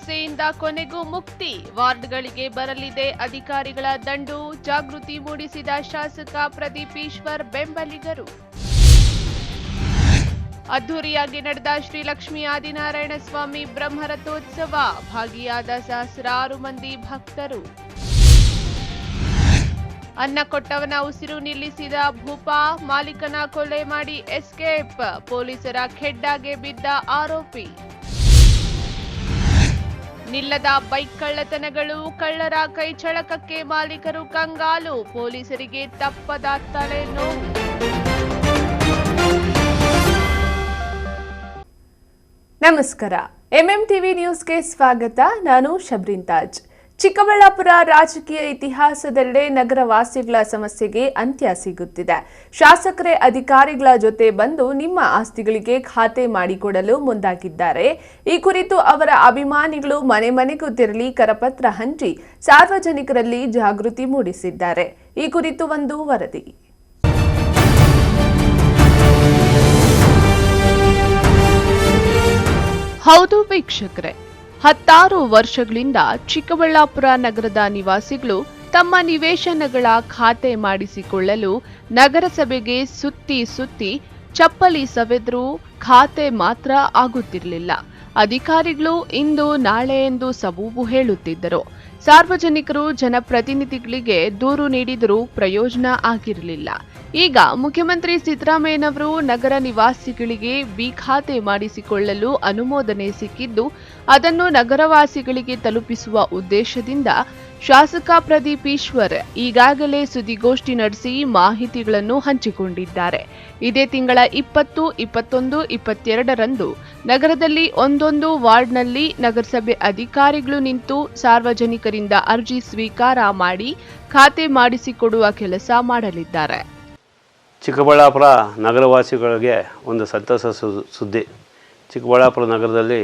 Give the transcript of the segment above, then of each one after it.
ಸಮಸ್ಯೆಯಿಂದ ಕೊನೆಗೂ ಮುಕ್ತಿ. ವಾರ್ಡ್ಗಳಿಗೆ ಬರಲಿದೆ ಅಧಿಕಾರಿಗಳ ದಂಡು. ಜಾಗೃತಿ ಮೂಡಿಸಿದ ಶಾಸಕ ಪ್ರದೀಪ್ ಈಶ್ವರ್ ಬೆಂಬಲಿಗರು. ಅದ್ದೂರಿಯಾಗಿ ನಡೆದ ಶ್ರೀ ಲಕ್ಷ್ಮೀ ಆದಿನಾರಾಯಣ ಸ್ವಾಮಿ ಬ್ರಹ್ಮರಥೋತ್ಸವ. ಭಾಗಿಯಾದ ಸಹಸ್ರಾರು ಮಂದಿ ಭಕ್ತರು. ಅನ್ನ ಕೊಟ್ಟವನ ಉಸಿರು ನಿಲ್ಲಿಸಿದ ಭೂಪ, ಮಾಲೀಕನ ಕೊಲೆ ಮಾಡಿ ಎಸ್ಕೇಪ್. ಪೊಲೀಸರ ಖೆಡ್ಡಾಗೆ ಬಿದ್ದ ಆರೋಪಿ. ನಿಲ್ಲದ ಬೈಕ್ ಕಳ್ಳತನಗಳು. ಕಳ್ಳರ ಕೈಚಳಕಕ್ಕೆ ಮಾಲೀಕರು ಕಂಗಾಲು. ಪೊಲೀಸರಿಗೆ ತಪ್ಪದ ತಲೆನೋವು. ನಮಸ್ಕಾರ, ಎಂಎಂಟಿವಿ ನ್ಯೂಸ್ಗೆ ಸ್ವಾಗತ. ನಾನು ಶಬ್ರಿನ್ ತಾಜ್. ಚಿಕ್ಕಬಳ್ಳಾಪುರ ರಾಜಕೀಯ ಇತಿಹಾಸದಲ್ಲೇ ನಗರವಾಸಿಗಳ ಸಮಸ್ಯೆಗೆ ಅಂತ್ಯ ಸಿಗುತ್ತಿದೆ. ಶಾಸಕರೇ ಅಧಿಕಾರಿಗಳ ಜೊತೆ ಬಂದು ನಿಮ್ಮ ಆಸ್ತಿಗಳಿಗೆ ಖಾತೆ ಮಾಡಿಕೊಡಲು ಮುಂದಾಗಿದ್ದಾರೆ. ಈ ಕುರಿತು ಅವರ ಅಭಿಮಾನಿಗಳು ಮನೆ ಮನೆಗೂ ತೆರಳಿ ಕರಪತ್ರ ಹಂಚಿ ಸಾರ್ವಜನಿಕರಲ್ಲಿ ಜಾಗೃತಿ ಮೂಡಿಸಿದ್ದಾರೆ. ಈ ಕುರಿತು ಒಂದು ವರದಿ. ಹೌದು ವೀಕ್ಷಕರೇ, 10 ವರ್ಷಗಳಿಂದ ಚಿಕ್ಕಬಳ್ಳಾಪುರ ನಗರದ ನಿವಾಸಿಗಳು ತಮ್ಮ ನಿವೇಶನಗಳ ಖಾತೆ ಮಾಡಿಸಿಕೊಳ್ಳಲು ನಗರಸಭೆಗೆ ಸುತ್ತಿ ಚಪ್ಪಲಿ ಸವೆದ್ರೂ ಖಾತೆ ಮಾತ್ರ ಆಗುತ್ತಿರಲಿಲ್ಲ. ಅಧಿಕಾರಿಗಳು ಇಂದು ನಾಳೆ ಎಂದು ಸಬೂಬು ಹೇಳುತ್ತಿದ್ದರು. ಸಾರ್ವಜನಿಕರು ಜನಪ್ರತಿನಿಧಿಗಳಿಗೆ ದೂರು ನೀಡಿದರೂ ಪ್ರಯೋಜನ ಆಗಿರಲಿಲ್ಲ. ಈಗ ಮುಖ್ಯಮಂತ್ರಿ ಸಿದ್ದರಾಮಯ್ಯನವರು ನಗರ ನಿವಾಸಿಗಳಿಗೆ ಖಾತೆ ಮಾಡಿಸಿಕೊಳ್ಳಲು ಅನುಮೋದನೆ ಸಿಕ್ಕಿದ್ದು, ಅದನ್ನು ನಗರವಾಸಿಗಳಿಗೆ ತಲುಪಿಸುವ ಉದ್ದೇಶದಿಂದ ಶಾಸಕ ಪ್ರದೀಪ್ ಈಶ್ವರ್ ಈಗಾಗಲೇ ಸುದ್ದಿಗೋಷ್ಠಿ ನಡೆಸಿ ಮಾಹಿತಿಗಳನ್ನು ಹಂಚಿಕೊಂಡಿದ್ದಾರೆ. ಇದೇ ತಿಂಗಳ 20, 21, 22ರಂದು ನಗರದಲ್ಲಿ ಒಂದೊಂದು ವಾರ್ಡ್ನಲ್ಲಿ ನಗರಸಭೆ ಅಧಿಕಾರಿಗಳು ನಿಂತು ಸಾರ್ವಜನಿಕರಿಂದ ಅರ್ಜಿ ಸ್ವೀಕಾರ ಮಾಡಿ ಖಾತೆ ಮಾಡಿಸಿಕೊಡುವ ಕೆಲಸ ಮಾಡಲಿದ್ದಾರೆ. ಚಿಕ್ಕಬಳ್ಳಾಪುರ ನಗರವಾಸಿಗಳಿಗೆ ಒಂದು ಸಂತಸ ಸುದ್ದಿ. ಚಿಕ್ಕಬಳ್ಳಾಪುರ ನಗರದಲ್ಲಿ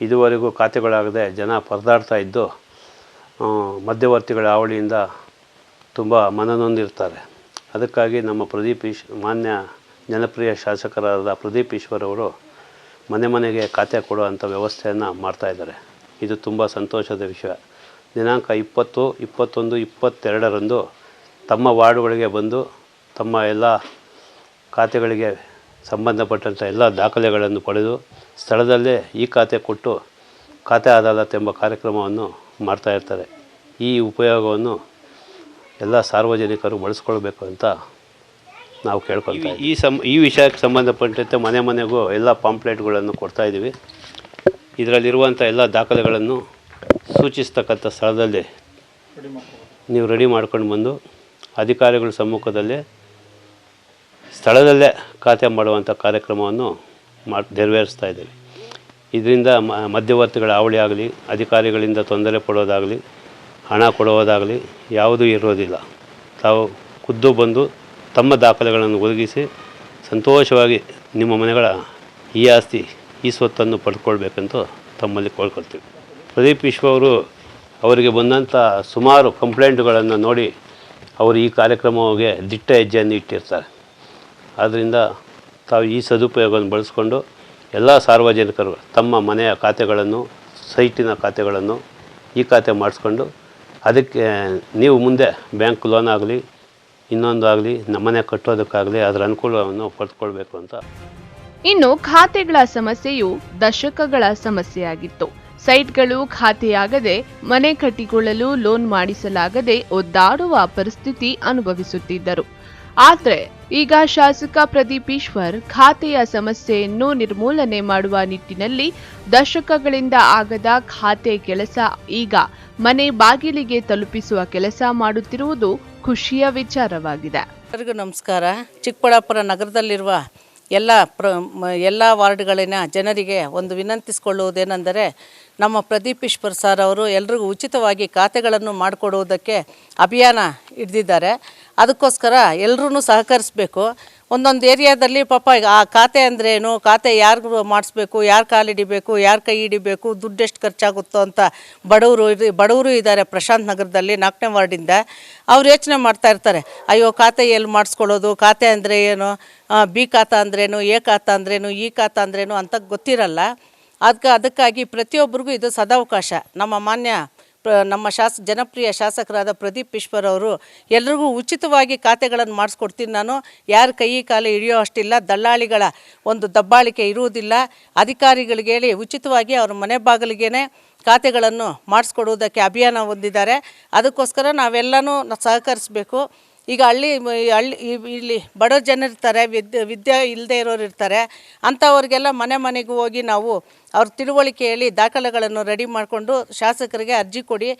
ಇದುವರೆಗೂ ಖಾತೆಗಳಾಗದೆ ಜನ ಪರದಾಡ್ತಾ ಇದ್ದು ಮಧ್ಯವರ್ತಿಗಳ ಹಾವಳಿಯಿಂದ ತುಂಬ ಮನನೊಂದಿರ್ತಾರೆ. ಅದಕ್ಕಾಗಿ ನಮ್ಮ ಮಾನ್ಯ ಜನಪ್ರಿಯ ಶಾಸಕರಾದ ಪ್ರದೀಪ್ ಈಶ್ವರ್ ಅವರು ಮನೆ ಮನೆಗೆ ಖಾತೆ ಕೊಡುವಂಥ ವ್ಯವಸ್ಥೆಯನ್ನು ಮಾಡ್ತಾಯಿದ್ದಾರೆ. ಇದು ತುಂಬ ಸಂತೋಷದ ವಿಷಯ. ದಿನಾಂಕ 20, 21, 22ರಂದು ತಮ್ಮ ವಾರ್ಡ್ಗಳಿಗೆ ಬಂದು ತಮ್ಮ ಎಲ್ಲ ಖಾತೆಗಳಿಗೆ ಸಂಬಂಧಪಟ್ಟಂಥ ಎಲ್ಲ ದಾಖಲೆಗಳನ್ನು ಪಡೆದು ಸ್ಥಳದಲ್ಲೇ ಈ ಖಾತೆ ಕೊಟ್ಟು ಖಾತೆ ಅದಾಲತ್ ಎಂಬ ಕಾರ್ಯಕ್ರಮವನ್ನು ಮಾಡ್ತಾಯಿರ್ತಾರೆ. ಈ ಉಪಯೋಗವನ್ನು ಎಲ್ಲ ಸಾರ್ವಜನಿಕರು ಬಳಸ್ಕೊಳ್ಬೇಕು ಅಂತ ನಾವು ಕೇಳ್ಕೊಳ್ತೀವಿ. ಈ ವಿಷಯಕ್ಕೆ ಸಂಬಂಧಪಟ್ಟಂತೆ ಮನೆ ಮನೆಗೂ ಎಲ್ಲ ಪಾಂಪ್ಲೆಟ್ಗಳನ್ನು ಕೊಡ್ತಾಯಿದ್ದೀವಿ. ಇದರಲ್ಲಿರುವಂಥ ಎಲ್ಲ ದಾಖಲೆಗಳನ್ನು ಸೂಚಿಸ್ತಕ್ಕಂಥ ಸ್ಥಳದಲ್ಲಿ ನೀವು ರೆಡಿ ಮಾಡ್ಕೊಂಡು ಬಂದು ಅಧಿಕಾರಿಗಳ ಸಮ್ಮುಖದಲ್ಲೇ ಸ್ಥಳದಲ್ಲೇ ಖಾತೆ ಮಾಡುವಂಥ ಕಾರ್ಯಕ್ರಮವನ್ನು ನೆರವೇರಿಸ್ತಾ ಇದ್ದೀವಿ. ಇದರಿಂದ ಮಧ್ಯವರ್ತಿಗಳ ಹಾವಳಿ ಆಗಲಿ, ಅಧಿಕಾರಿಗಳಿಂದ ತೊಂದರೆ ಪಡೋದಾಗಲಿ, ಹಣ ಕೊಡುವುದಾಗಲಿ ಯಾವುದೂ ಇರೋದಿಲ್ಲ. ತಾವು ಖುದ್ದು ಬಂದು ತಮ್ಮ ದಾಖಲೆಗಳನ್ನು ಒದಗಿಸಿ ಸಂತೋಷವಾಗಿ ನಿಮ್ಮ ಮನೆಗಳ ಈ ಆಸ್ತಿ, ಈ ಸ್ವತ್ತನ್ನು ಪಡ್ಕೊಳ್ಬೇಕಂತ ತಮ್ಮಲ್ಲಿ ಕೇಳ್ಕೊಳ್ತೀವಿ. ಪ್ರದೀಪ್ ಈಶ್ವರ್ ಅವರಿಗೆ ಬಂದಂಥ ಸುಮಾರು ಕಂಪ್ಲೇಂಟ್ಗಳನ್ನು ನೋಡಿ ಅವರು ಈ ಕಾರ್ಯಕ್ರಮಕ್ಕೆ ದಿಟ್ಟ ಹೆಜ್ಜೆಯನ್ನು ಇಟ್ಟಿರ್ತಾರೆ. ಆದ್ದರಿಂದ ತಾವು ಈ ಸದುಪಯೋಗವನ್ನು ಬಳಸ್ಕೊಂಡು ಎಲ್ಲ ಸಾರ್ವಜನಿಕರು ತಮ್ಮ ಮನೆಯ ಖಾತೆಗಳನ್ನು, ಸೈಟಿನ ಖಾತೆಗಳನ್ನು ಈ ಖಾತೆ ಮಾಡಿಸ್ಕೊಂಡು ಅದಕ್ಕೆ ನೀವು ಮುಂದೆ ಬ್ಯಾಂಕ್ ಲೋನ್ ಆಗಲಿ ಇನ್ನೊಂದು ಆಗಲಿ ನಮ್ಮನೆ ಕಟ್ಟೋದಕ್ಕಾಗಲಿ ಅದರ ಅನುಕೂಲವನ್ನು ಪಡೆದುಕೊಳ್ಬೇಕು ಅಂತ. ಇನ್ನು ಖಾತೆಗಳ ಸಮಸ್ಯೆಯು ದಶಕಗಳ ಸಮಸ್ಯೆಯಾಗಿತ್ತು. ಸೈಟ್ಗಳು ಖಾತೆಯಾಗದೆ, ಮನೆ ಕಟ್ಟಿಕೊಳ್ಳಲು ಲೋನ್ ಮಾಡಿಸಲಾಗದೆ ಒದ್ದಾಡುವ ಪರಿಸ್ಥಿತಿ ಅನುಭವಿಸುತ್ತಿದ್ದರು. ಆದರೆ ಈಗ ಶಾಸಕ ಪ್ರದೀಪ್ ಈಶ್ವರ್ ಖಾತೆಯ ಸಮಸ್ಯೆಯನ್ನು ನಿರ್ಮೂಲನೆ ಮಾಡುವ ನಿಟ್ಟಿನಲ್ಲಿ ದಶಕಗಳಿಂದ ಆಗದ ಖಾತೆ ಕೆಲಸ ಈಗ ಮನೆ ಬಾಗಿಲಿಗೆ ತಲುಪಿಸುವ ಕೆಲಸ ಮಾಡುತ್ತಿರುವುದು ಖುಷಿಯ ವಿಚಾರವಾಗಿದೆ. ಎಲ್ಲರಿಗೂ ನಮಸ್ಕಾರ. ಚಿಕ್ಕಬಳ್ಳಾಪುರ ನಗರದಲ್ಲಿರುವ ಎಲ್ಲ ವಾರ್ಡ್ಗಳಿನ ಜನರಿಗೆ ಒಂದು ವಿನಂತಿಸಿಕೊಳ್ಳುವುದೇನೆಂದರೆ, ನಮ್ಮ ಪ್ರದೀಪ್ ಈಶ್ವರ್ ಸರ್ ಅವರು ಎಲ್ರಿಗೂ ಉಚಿತವಾಗಿ ಖಾತೆಗಳನ್ನು ಮಾಡಿಕೊಡುವುದಕ್ಕೆ ಅಭಿಯಾನ ಹಿಡಿದಿದ್ದಾರೆ. ಅದಕ್ಕೋಸ್ಕರ ಎಲ್ಲರೂ ಸಹಕರಿಸಬೇಕು. ಒಂದೊಂದು ಏರಿಯಾದಲ್ಲಿ ಪಾಪ ಆ ಖಾತೆ ಅಂದ್ರೇನು, ಖಾತೆ ಯಾರಿಗೂ ಮಾಡಿಸ್ಬೇಕು, ಯಾರು ಕಾಲಿಡಿಬೇಕು, ಯಾರು ಕೈ ಹಿಡಿಬೇಕು, ದುಡ್ಡು ಎಷ್ಟು ಖರ್ಚಾಗುತ್ತೋ ಅಂತ ಬಡವರು ಇದ್ದಾರೆ. ಪ್ರಶಾಂತ್ ನಗರದಲ್ಲಿ 4ನೇ ವಾರ್ಡಿಂದ ಅವ್ರು ಯೋಚನೆ ಮಾಡ್ತಾ ಇರ್ತಾರೆ, ಅಯ್ಯೋ ಖಾತೆ ಎಲ್ಲಿ ಮಾಡಿಸ್ಕೊಳ್ಳೋದು, ಖಾತೆ ಅಂದರೆ ಏನು, ಬಿ ಖಾತಾ ಅಂದ್ರೇನು, ಎ ಖಾತಾ ಅಂದ್ರೇನು, ಈ ಖಾತಾ ಅಂದ್ರೇನು ಅಂತ ಗೊತ್ತಿರಲ್ಲ. ಅದಕ್ಕಾಗಿ ಪ್ರತಿಯೊಬ್ಬರಿಗೂ ಇದು ಸದಾವಕಾಶ. ನಮ್ಮ ಮಾನ್ಯ ನಮ್ಮ ಜನಪ್ರಿಯ ಶಾಸಕರಾದ ಪ್ರದೀಪ್ ಈಶ್ವರ್ ಅವರು ಎಲ್ರಿಗೂ ಉಚಿತವಾಗಿ ಖಾತೆಗಳನ್ನು ಮಾಡಿಸ್ಕೊಡ್ತೀನಿ ನಾನು. ಯಾರು ಕೈ ಕಾಲು ಹಿಡಿಯೋ ಅಷ್ಟಿಲ್ಲ, ದಲ್ಲಾಳಿಗಳ ಒಂದು ದಬ್ಬಾಳಿಕೆ ಇರುವುದಿಲ್ಲ. ಅಧಿಕಾರಿಗಳಿಗೆ ಹೇಳಿ ಉಚಿತವಾಗಿ ಅವ್ರ ಮನೆ ಬಾಗಿಲಿಗೇ ಖಾತೆಗಳನ್ನು ಮಾಡಿಸ್ಕೊಡುವುದಕ್ಕೆ ಅಭಿಯಾನ ಹೊಂದಿದ್ದಾರೆ. ಅದಕ್ಕೋಸ್ಕರ ನಾವೆಲ್ಲನೂ ಸಹಕರಿಸಬೇಕು. ಈಗ ಇಲ್ಲಿ ಬಡ ಜನರಿರ್ತಾರೆ, ವಿದ್ಯೆ ಇಲ್ಲದೆ ಇರೋರು ಇರ್ತಾರೆ. ಅಂಥವ್ರಿಗೆಲ್ಲ ಮನೆಗೂ ಹೋಗಿ ನಾವು ಅವ್ರ ತಿಳುವಳಿಕೆ ಹೇಳಿ ದಾಖಲೆಗಳನ್ನು ರೆಡಿ ಮಾಡಿಕೊಂಡು ಶಾಸಕರಿಗೆ ಅರ್ಜಿ ಕೊಡಿ,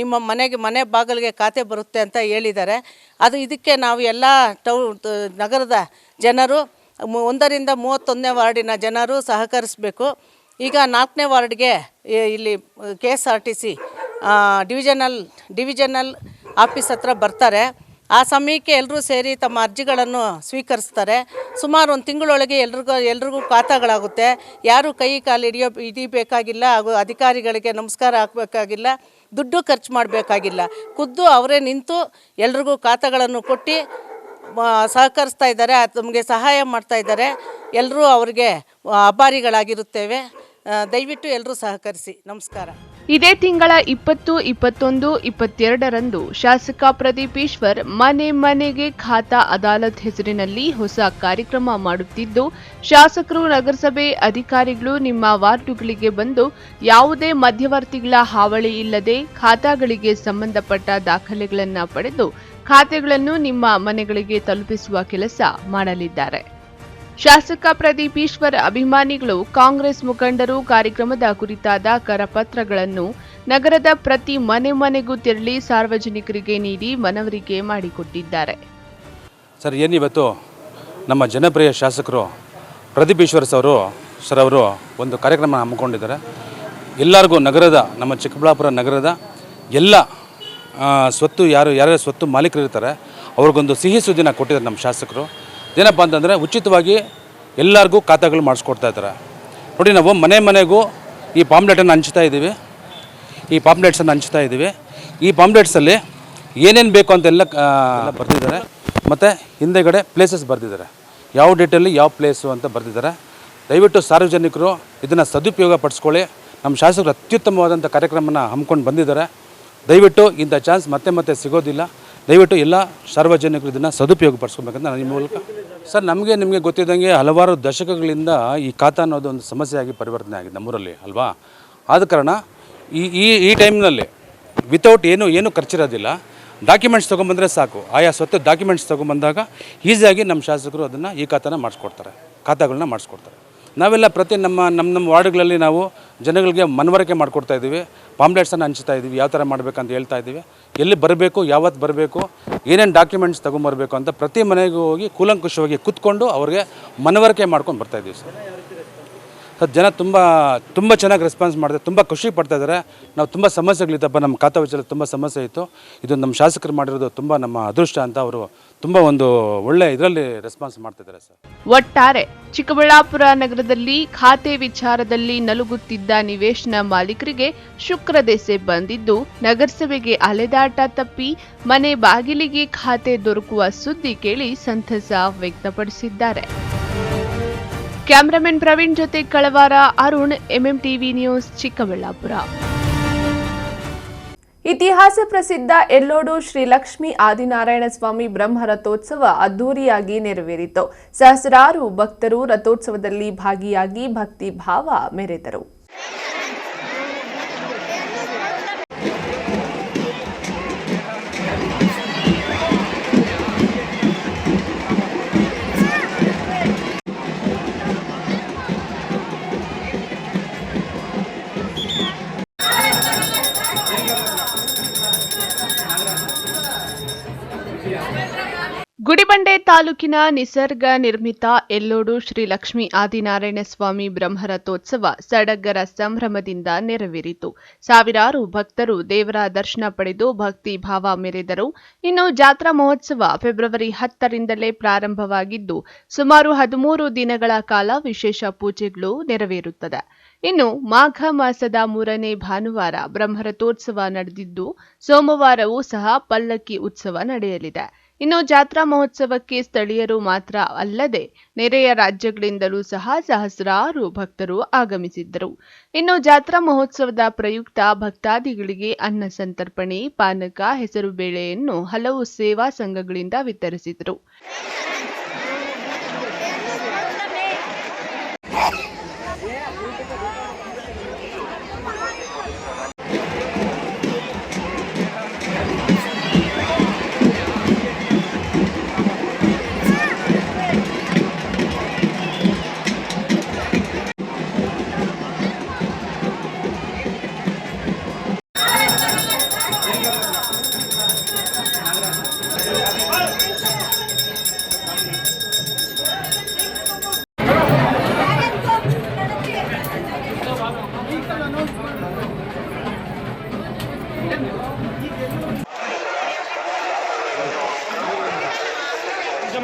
ನಿಮ್ಮ ಮನೆ ಬಾಗಿಲಿಗೆ ಖಾತೆ ಬರುತ್ತೆ ಅಂತ ಹೇಳಿದ್ದಾರೆ. ಇದಕ್ಕೆ ನಾವು ಎಲ್ಲ ನಗರದ ಜನರು 1ರಿಂದ 31ನೇ ವಾರ್ಡಿನ ಜನರು ಸಹಕರಿಸಬೇಕು. ಈಗ 4ನೇ ವಾರ್ಡ್ಗೆ ಇಲ್ಲಿ KSRTC ಡಿವಿಷನಲ್ ಆಫೀಸ್ ಹತ್ರ ಬರ್ತಾರೆ. ಆ ಸಮಯಕ್ಕೆ ಎಲ್ಲರೂ ಸೇರಿ ತಮ್ಮ ಅರ್ಜಿಗಳನ್ನು ಸ್ವೀಕರಿಸ್ತಾರೆ. ಸುಮಾರು 1 ತಿಂಗಳೊಳಗೆ ಎಲ್ರಿಗೂ ಖಾತೆಗಳಾಗುತ್ತೆ. ಯಾರು ಕೈ ಕಾಲು ಹಿಡಿಬೇಕಾಗಿಲ್ಲ, ಹಾಗೂ ಅಧಿಕಾರಿಗಳಿಗೆ ನಮಸ್ಕಾರ ಹಾಕಬೇಕಾಗಿಲ್ಲ, ದುಡ್ಡು ಖರ್ಚು ಮಾಡಬೇಕಾಗಿಲ್ಲ. ಖುದ್ದು ಅವರೇ ನಿಂತು ಎಲ್ರಿಗೂ ಖಾತೆಗಳನ್ನು ಕೊಟ್ಟು ಸಹಕರಿಸ್ತಾ ಇದ್ದಾರೆ, ನಮಗೆ ಸಹಾಯ ಮಾಡ್ತಾ ಇದ್ದಾರೆ. ಎಲ್ಲರೂ ಅವರಿಗೆ ಆಭಾರಿಗಳಾಗಿರುತ್ತೇವೆ. ದಯವಿಟ್ಟು ಎಲ್ಲರೂ ಸಹಕರಿಸಿ. ನಮಸ್ಕಾರ. ಇದೇ ತಿಂಗಳ 20, 21, 22ರಂದು ಶಾಸಕ ಪ್ರದೀಪ್ ಈಶ್ವರ್ ಮನೆಗೆ ಖಾತಾ ಅದಾಲತ್ ಹೆಸರಿನಲ್ಲಿ ಹೊಸ ಕಾರ್ಯಕ್ರಮ ಮಾಡುತ್ತಿದ್ದು, ಶಾಸಕರು, ನಗರಸಭೆ ಅಧಿಕಾರಿಗಳು ನಿಮ್ಮ ವಾರ್ಡುಗಳಿಗೆ ಬಂದು ಯಾವುದೇ ಮಧ್ಯವರ್ತಿಗಳ ಹಾವಳಿ ಇಲ್ಲದೆ ಖಾತಾಗಳಿಗೆ ಸಂಬಂಧಪಟ್ಟ ದಾಖಲೆಗಳನ್ನು ಪಡೆದು ಖಾತೆಗಳನ್ನು ನಿಮ್ಮ ಮನೆಗಳಿಗೆ ತಲುಪಿಸುವ ಕೆಲಸ ಮಾಡಲಿದ್ದಾರೆ. ಶಾಸಕ ಪ್ರದೀಪ್ ಈಶ್ವರ್ ಅಭಿಮಾನಿಗಳು, ಕಾಂಗ್ರೆಸ್ ಮುಖಂಡರು ಕಾರ್ಯಕ್ರಮದ ಕುರಿತಾದ ಕರಪತ್ರಗಳನ್ನು ನಗರದ ಪ್ರತಿ ಮನೆಗೂ ತೆರಳಿ ಸಾರ್ವಜನಿಕರಿಗೆ ನೀಡಿ ಮನವರಿಕೆ ಮಾಡಿಕೊಟ್ಟಿದ್ದಾರೆ. ಸರ್, ಏನಿವತ್ತು ನಮ್ಮ ಜನಪ್ರಿಯ ಶಾಸಕರು ಪ್ರದೀಪ್ ಈಶ್ವರ್ ಸರ್ ಅವರು ಒಂದು ಕಾರ್ಯಕ್ರಮ ಹಮ್ಮಿಕೊಂಡಿದ್ದಾರೆ. ಎಲ್ಲರಿಗೂ ನಮ್ಮ ಚಿಕ್ಕಬಳ್ಳಾಪುರ ನಗರದ ಎಲ್ಲ ಸ್ವತ್ತು ಯಾರ್ಯಾರು ಸ್ವತ್ತು ಮಾಲೀಕರಿರ್ತಾರೆ ಅವ್ರಿಗೊಂದು ಸಿಹಿ ಸುದ್ದಿನ ಕೊಟ್ಟಿದ್ದಾರೆ ನಮ್ಮ ಶಾಸಕರು. ಏನಪ್ಪ ಅಂತಂದರೆ ಉಚಿತವಾಗಿ ಎಲ್ಲರಿಗೂ ಖಾತೆಗಳು ಮಾಡಿಸ್ಕೊಡ್ತಾ ಇದ್ದಾರೆ. ನೋಡಿ, ನಾವು ಮನೆಗೂ ಈ ಪಾಂಪ್ಲೆಟನ್ನು ಹಂಚ್ತಾ ಇದ್ದೀವಿ. ಈ ಪಾಂಪ್ಲೆಟ್ಸಲ್ಲಿ ಏನೇನು ಬೇಕು ಅಂತೆಲ್ಲ ಬರೆದಿದ್ದಾರೆ. ಮತ್ತು ಹಿಂದೆಗಡೆ ಪ್ಲೇಸಸ್ ಬರೆದಿದ್ದಾರೆ, ಯಾವ ಡೇಟಲ್ಲಿ ಯಾವ ಪ್ಲೇಸು ಅಂತ ಬರೆದಿದ್ದಾರೆ. ದಯವಿಟ್ಟು ಸಾರ್ವಜನಿಕರು ಇದನ್ನು ಸದುಪಯೋಗ ಪಡಿಸ್ಕೊಳ್ಳಿ. ನಮ್ಮ ಶಾಸಕರು ಅತ್ಯುತ್ತಮವಾದಂಥ ಕಾರ್ಯಕ್ರಮನ ಹಮ್ಮಿಕೊಂಡು ಬಂದಿದ್ದಾರೆ. ದಯವಿಟ್ಟು ಇಂಥ ಚಾನ್ಸ್ ಮತ್ತೆ ಸಿಗೋದಿಲ್ಲ. ದಯವಿಟ್ಟು ಎಲ್ಲ ಸಾರ್ವಜನಿಕರು ಇದನ್ನು ಸದುಪಯೋಗ ಪಡಿಸ್ಕೊಬೇಕಂತ ನಾನು ಈ ಮೂಲಕ ಸರ್, ನಿಮಗೆ ಗೊತ್ತಿದ್ದಂಗೆ ಹಲವಾರು ದಶಕಗಳಿಂದ ಈ ಖಾತಾ ಅನ್ನೋದು ಒಂದು ಸಮಸ್ಯೆಯಾಗಿ ಪರಿವರ್ತನೆ ಆಗಿದೆ ನಮ್ಮೂರಲ್ಲಿ ಅಲ್ವಾ. ಆದ ಕಾರಣ ಈ ಟೈಮ್ನಲ್ಲಿ ವಿತೌಟ್ ಏನು ಖರ್ಚಿರೋದಿಲ್ಲ, ಡಾಕ್ಯುಮೆಂಟ್ಸ್ ತೊಗೊಂಬಂದರೆ ಸಾಕು. ಆಯಾ ಸ್ವತ್ತು ಡಾಕ್ಯುಮೆಂಟ್ಸ್ ತೊಗೊಂಬಂದಾಗ ಈಸಿಯಾಗಿ ನಮ್ಮ ಶಾಸಕರು ಅದನ್ನು ಈ ಖಾತೆಗಳನ್ನ ಮಾಡಿಸ್ಕೊಡ್ತಾರೆ. ನಾವೆಲ್ಲ ಪ್ರತಿ ನಮ್ಮ ವಾರ್ಡ್ಗಳಲ್ಲಿ ನಾವು ಜನಗಳಿಗೆ ಮನವರಿಕೆ ಮಾಡಿಕೊಡ್ತಾ ಇದ್ದೀವಿ, ಪಾಂಪ್ಲೆಟ್ಸನ್ನು ಹಂಚ್ತಾ ಇದ್ದೀವಿ, ಯಾವ ಥರ ಮಾಡಬೇಕಂತ ಹೇಳ್ತಾ ಇದ್ದೀವಿ. ಎಲ್ಲಿ ಬರಬೇಕು, ಯಾವತ್ತು ಬರಬೇಕು, ಏನೇನು ಡಾಕ್ಯುಮೆಂಟ್ಸ್ ತೊಗೊಂಬರ್ಬೇಕು ಅಂತ ಪ್ರತಿ ಮನೆಗೂ ಹೋಗಿ ಕೂಲಂಕುಷವಾಗಿ ಕೂತ್ಕೊಂಡು ಅವ್ರಿಗೆ ಮನವರಿಕೆ ಮಾಡ್ಕೊಂಡು ಬರ್ತಾಯಿದ್ದೀವಿ ಸರ್. ಜನ ತುಂಬ ಚೆನ್ನಾಗಿ ರೆಸ್ಪಾನ್ಸ್ ಮಾಡ್ತಾರೆ, ತುಂಬ ಖುಷಿ ಪಡ್ತಾ ಇದ್ದಾರೆ. ನಾವು ತುಂಬ ಸಮಸ್ಯೆಗಳಿತ್ತಪ್ಪ, ನಮ್ಮ ಖಾತಾ ವಿಚಾರದಲ್ಲಿ ತುಂಬ ಸಮಸ್ಯೆ ಇತ್ತು, ಇದು ನಮ್ಮ ಶಾಸಕರು ಮಾಡಿರೋದು ತುಂಬ ನಮ್ಮ ಅದೃಷ್ಟ ಅಂತ ಅವರು ತುಂಬ ಒಂದು ಒಳ್ಳೆ ಇದರಲ್ಲಿ ರೆಸ್ಪಾನ್ಸ್ ಮಾಡ್ತಿದ್ದಾರೆ ಸರ್. ಒಟ್ಟಾರೆ ಚಿಕ್ಕಬಳ್ಳಾಪುರ ನಗರದಲ್ಲಿ ಖಾತೆ ವಿಚಾರದಲ್ಲಿ ನಲುಗುತ್ತಿದ್ದ ನಿವೇಶನ ಮಾಲೀಕರಿಗೆ ಶುಕ್ರದೆಸೆ ಬಂದಿದ್ದು, ನಗರಸಭೆಗೆ ಅಲೆದಾಟ ತಪ್ಪಿ ಮನೆ ಬಾಗಿಲಿಗೆ ಖಾತೆ ದೊರಕುವ ಸುದ್ದಿ ಕೇಳಿ ಸಂತಸ ವ್ಯಕ್ತಪಡಿಸಿದ್ದಾರೆ. ಕ್ಯಾಮರಾಮನ್ ಪ್ರವೀಣ್ ಜೊತೆ ಕಳವಾರ ಅರುಣ್, MMTV ನ್ಯೂಸ್, ಚಿಕ್ಕಬಳ್ಳಾಪುರ. ಇತಿಹಾಸ ಪ್ರಸಿದ್ಧ ಎಲ್ಲೋಡು ಶ್ರೀ ಲಕ್ಷ್ಮೀ ಆದಿನಾರಾಯಣ ಸ್ವಾಮಿ ಬ್ರಹ್ಮ ರಥೋತ್ಸವ ಅದ್ದೂರಿಯಾಗಿ ನೆರವೇರಿತು. ಸಹಸ್ರಾರು ಭಕ್ತರು ರಥೋತ್ಸವದಲ್ಲಿ ಭಾಗಿಯಾಗಿ ಭಕ್ತಿ ಭಾವ ಮೆರೆದರು. ಗುಡಿಬಂಡೆ ತಾಲೂಕಿನ ನಿಸರ್ಗ ನಿರ್ಮಿತ ಎಲ್ಲೋಡು ಶ್ರೀ ಲಕ್ಷ್ಮೀ ಆದಿನಾರಾಯಣ ಸ್ವಾಮಿ ಬ್ರಹ್ಮರಥೋತ್ಸವ ಸಡಗರ ಸಂಭ್ರಮದಿಂದ ನೆರವೇರಿತು. ಸಾವಿರಾರು ಭಕ್ತರು ದೇವರ ದರ್ಶನ ಪಡೆದು ಭಕ್ತಿ ಭಾವ ಮೆರೆದರು. ಇನ್ನು ಜಾತ್ರಾ ಮಹೋತ್ಸವ ಫೆಬ್ರವರಿ 10ರಿಂದಲೇ ಪ್ರಾರಂಭವಾಗಿದ್ದು, ಸುಮಾರು 13 ದಿನಗಳ ಕಾಲ ವಿಶೇಷ ಪೂಜೆಗಳು ನೆರವೇರುತ್ತದೆ. ಇನ್ನು ಮಾಘ ಮಾಸದ 3ನೇ ಭಾನುವಾರ ಬ್ರಹ್ಮರಥೋತ್ಸವ ನಡೆದಿದ್ದು, ಸೋಮವಾರವೂ ಸಹ ಪಲ್ಲಕ್ಕಿ ಉತ್ಸವ ನಡೆಯಲಿದೆ. ಇನ್ನು ಜಾತ್ರಾ ಮಹೋತ್ಸವಕ್ಕೆ ಸ್ಥಳೀಯರು ಮಾತ್ರ ಅಲ್ಲದೆ ನೆರೆಯ ರಾಜ್ಯಗಳಿಂದಲೂ ಸಹ ಸಹಸ್ರಾರು ಭಕ್ತರು ಆಗಮಿಸಿದ್ದರು. ಇನ್ನು ಜಾತ್ರಾ ಮಹೋತ್ಸವದ ಪ್ರಯುಕ್ತ ಭಕ್ತಾದಿಗಳಿಗೆ ಅನ್ನ ಸಂತರ್ಪಣೆ, ಪಾನಕ, ಹೆಸರುಬೇಳೆಯನ್ನು ಹಲವು ಸೇವಾ ಸಂಘಗಳಿಂದ ವಿತರಿಸಿದರು.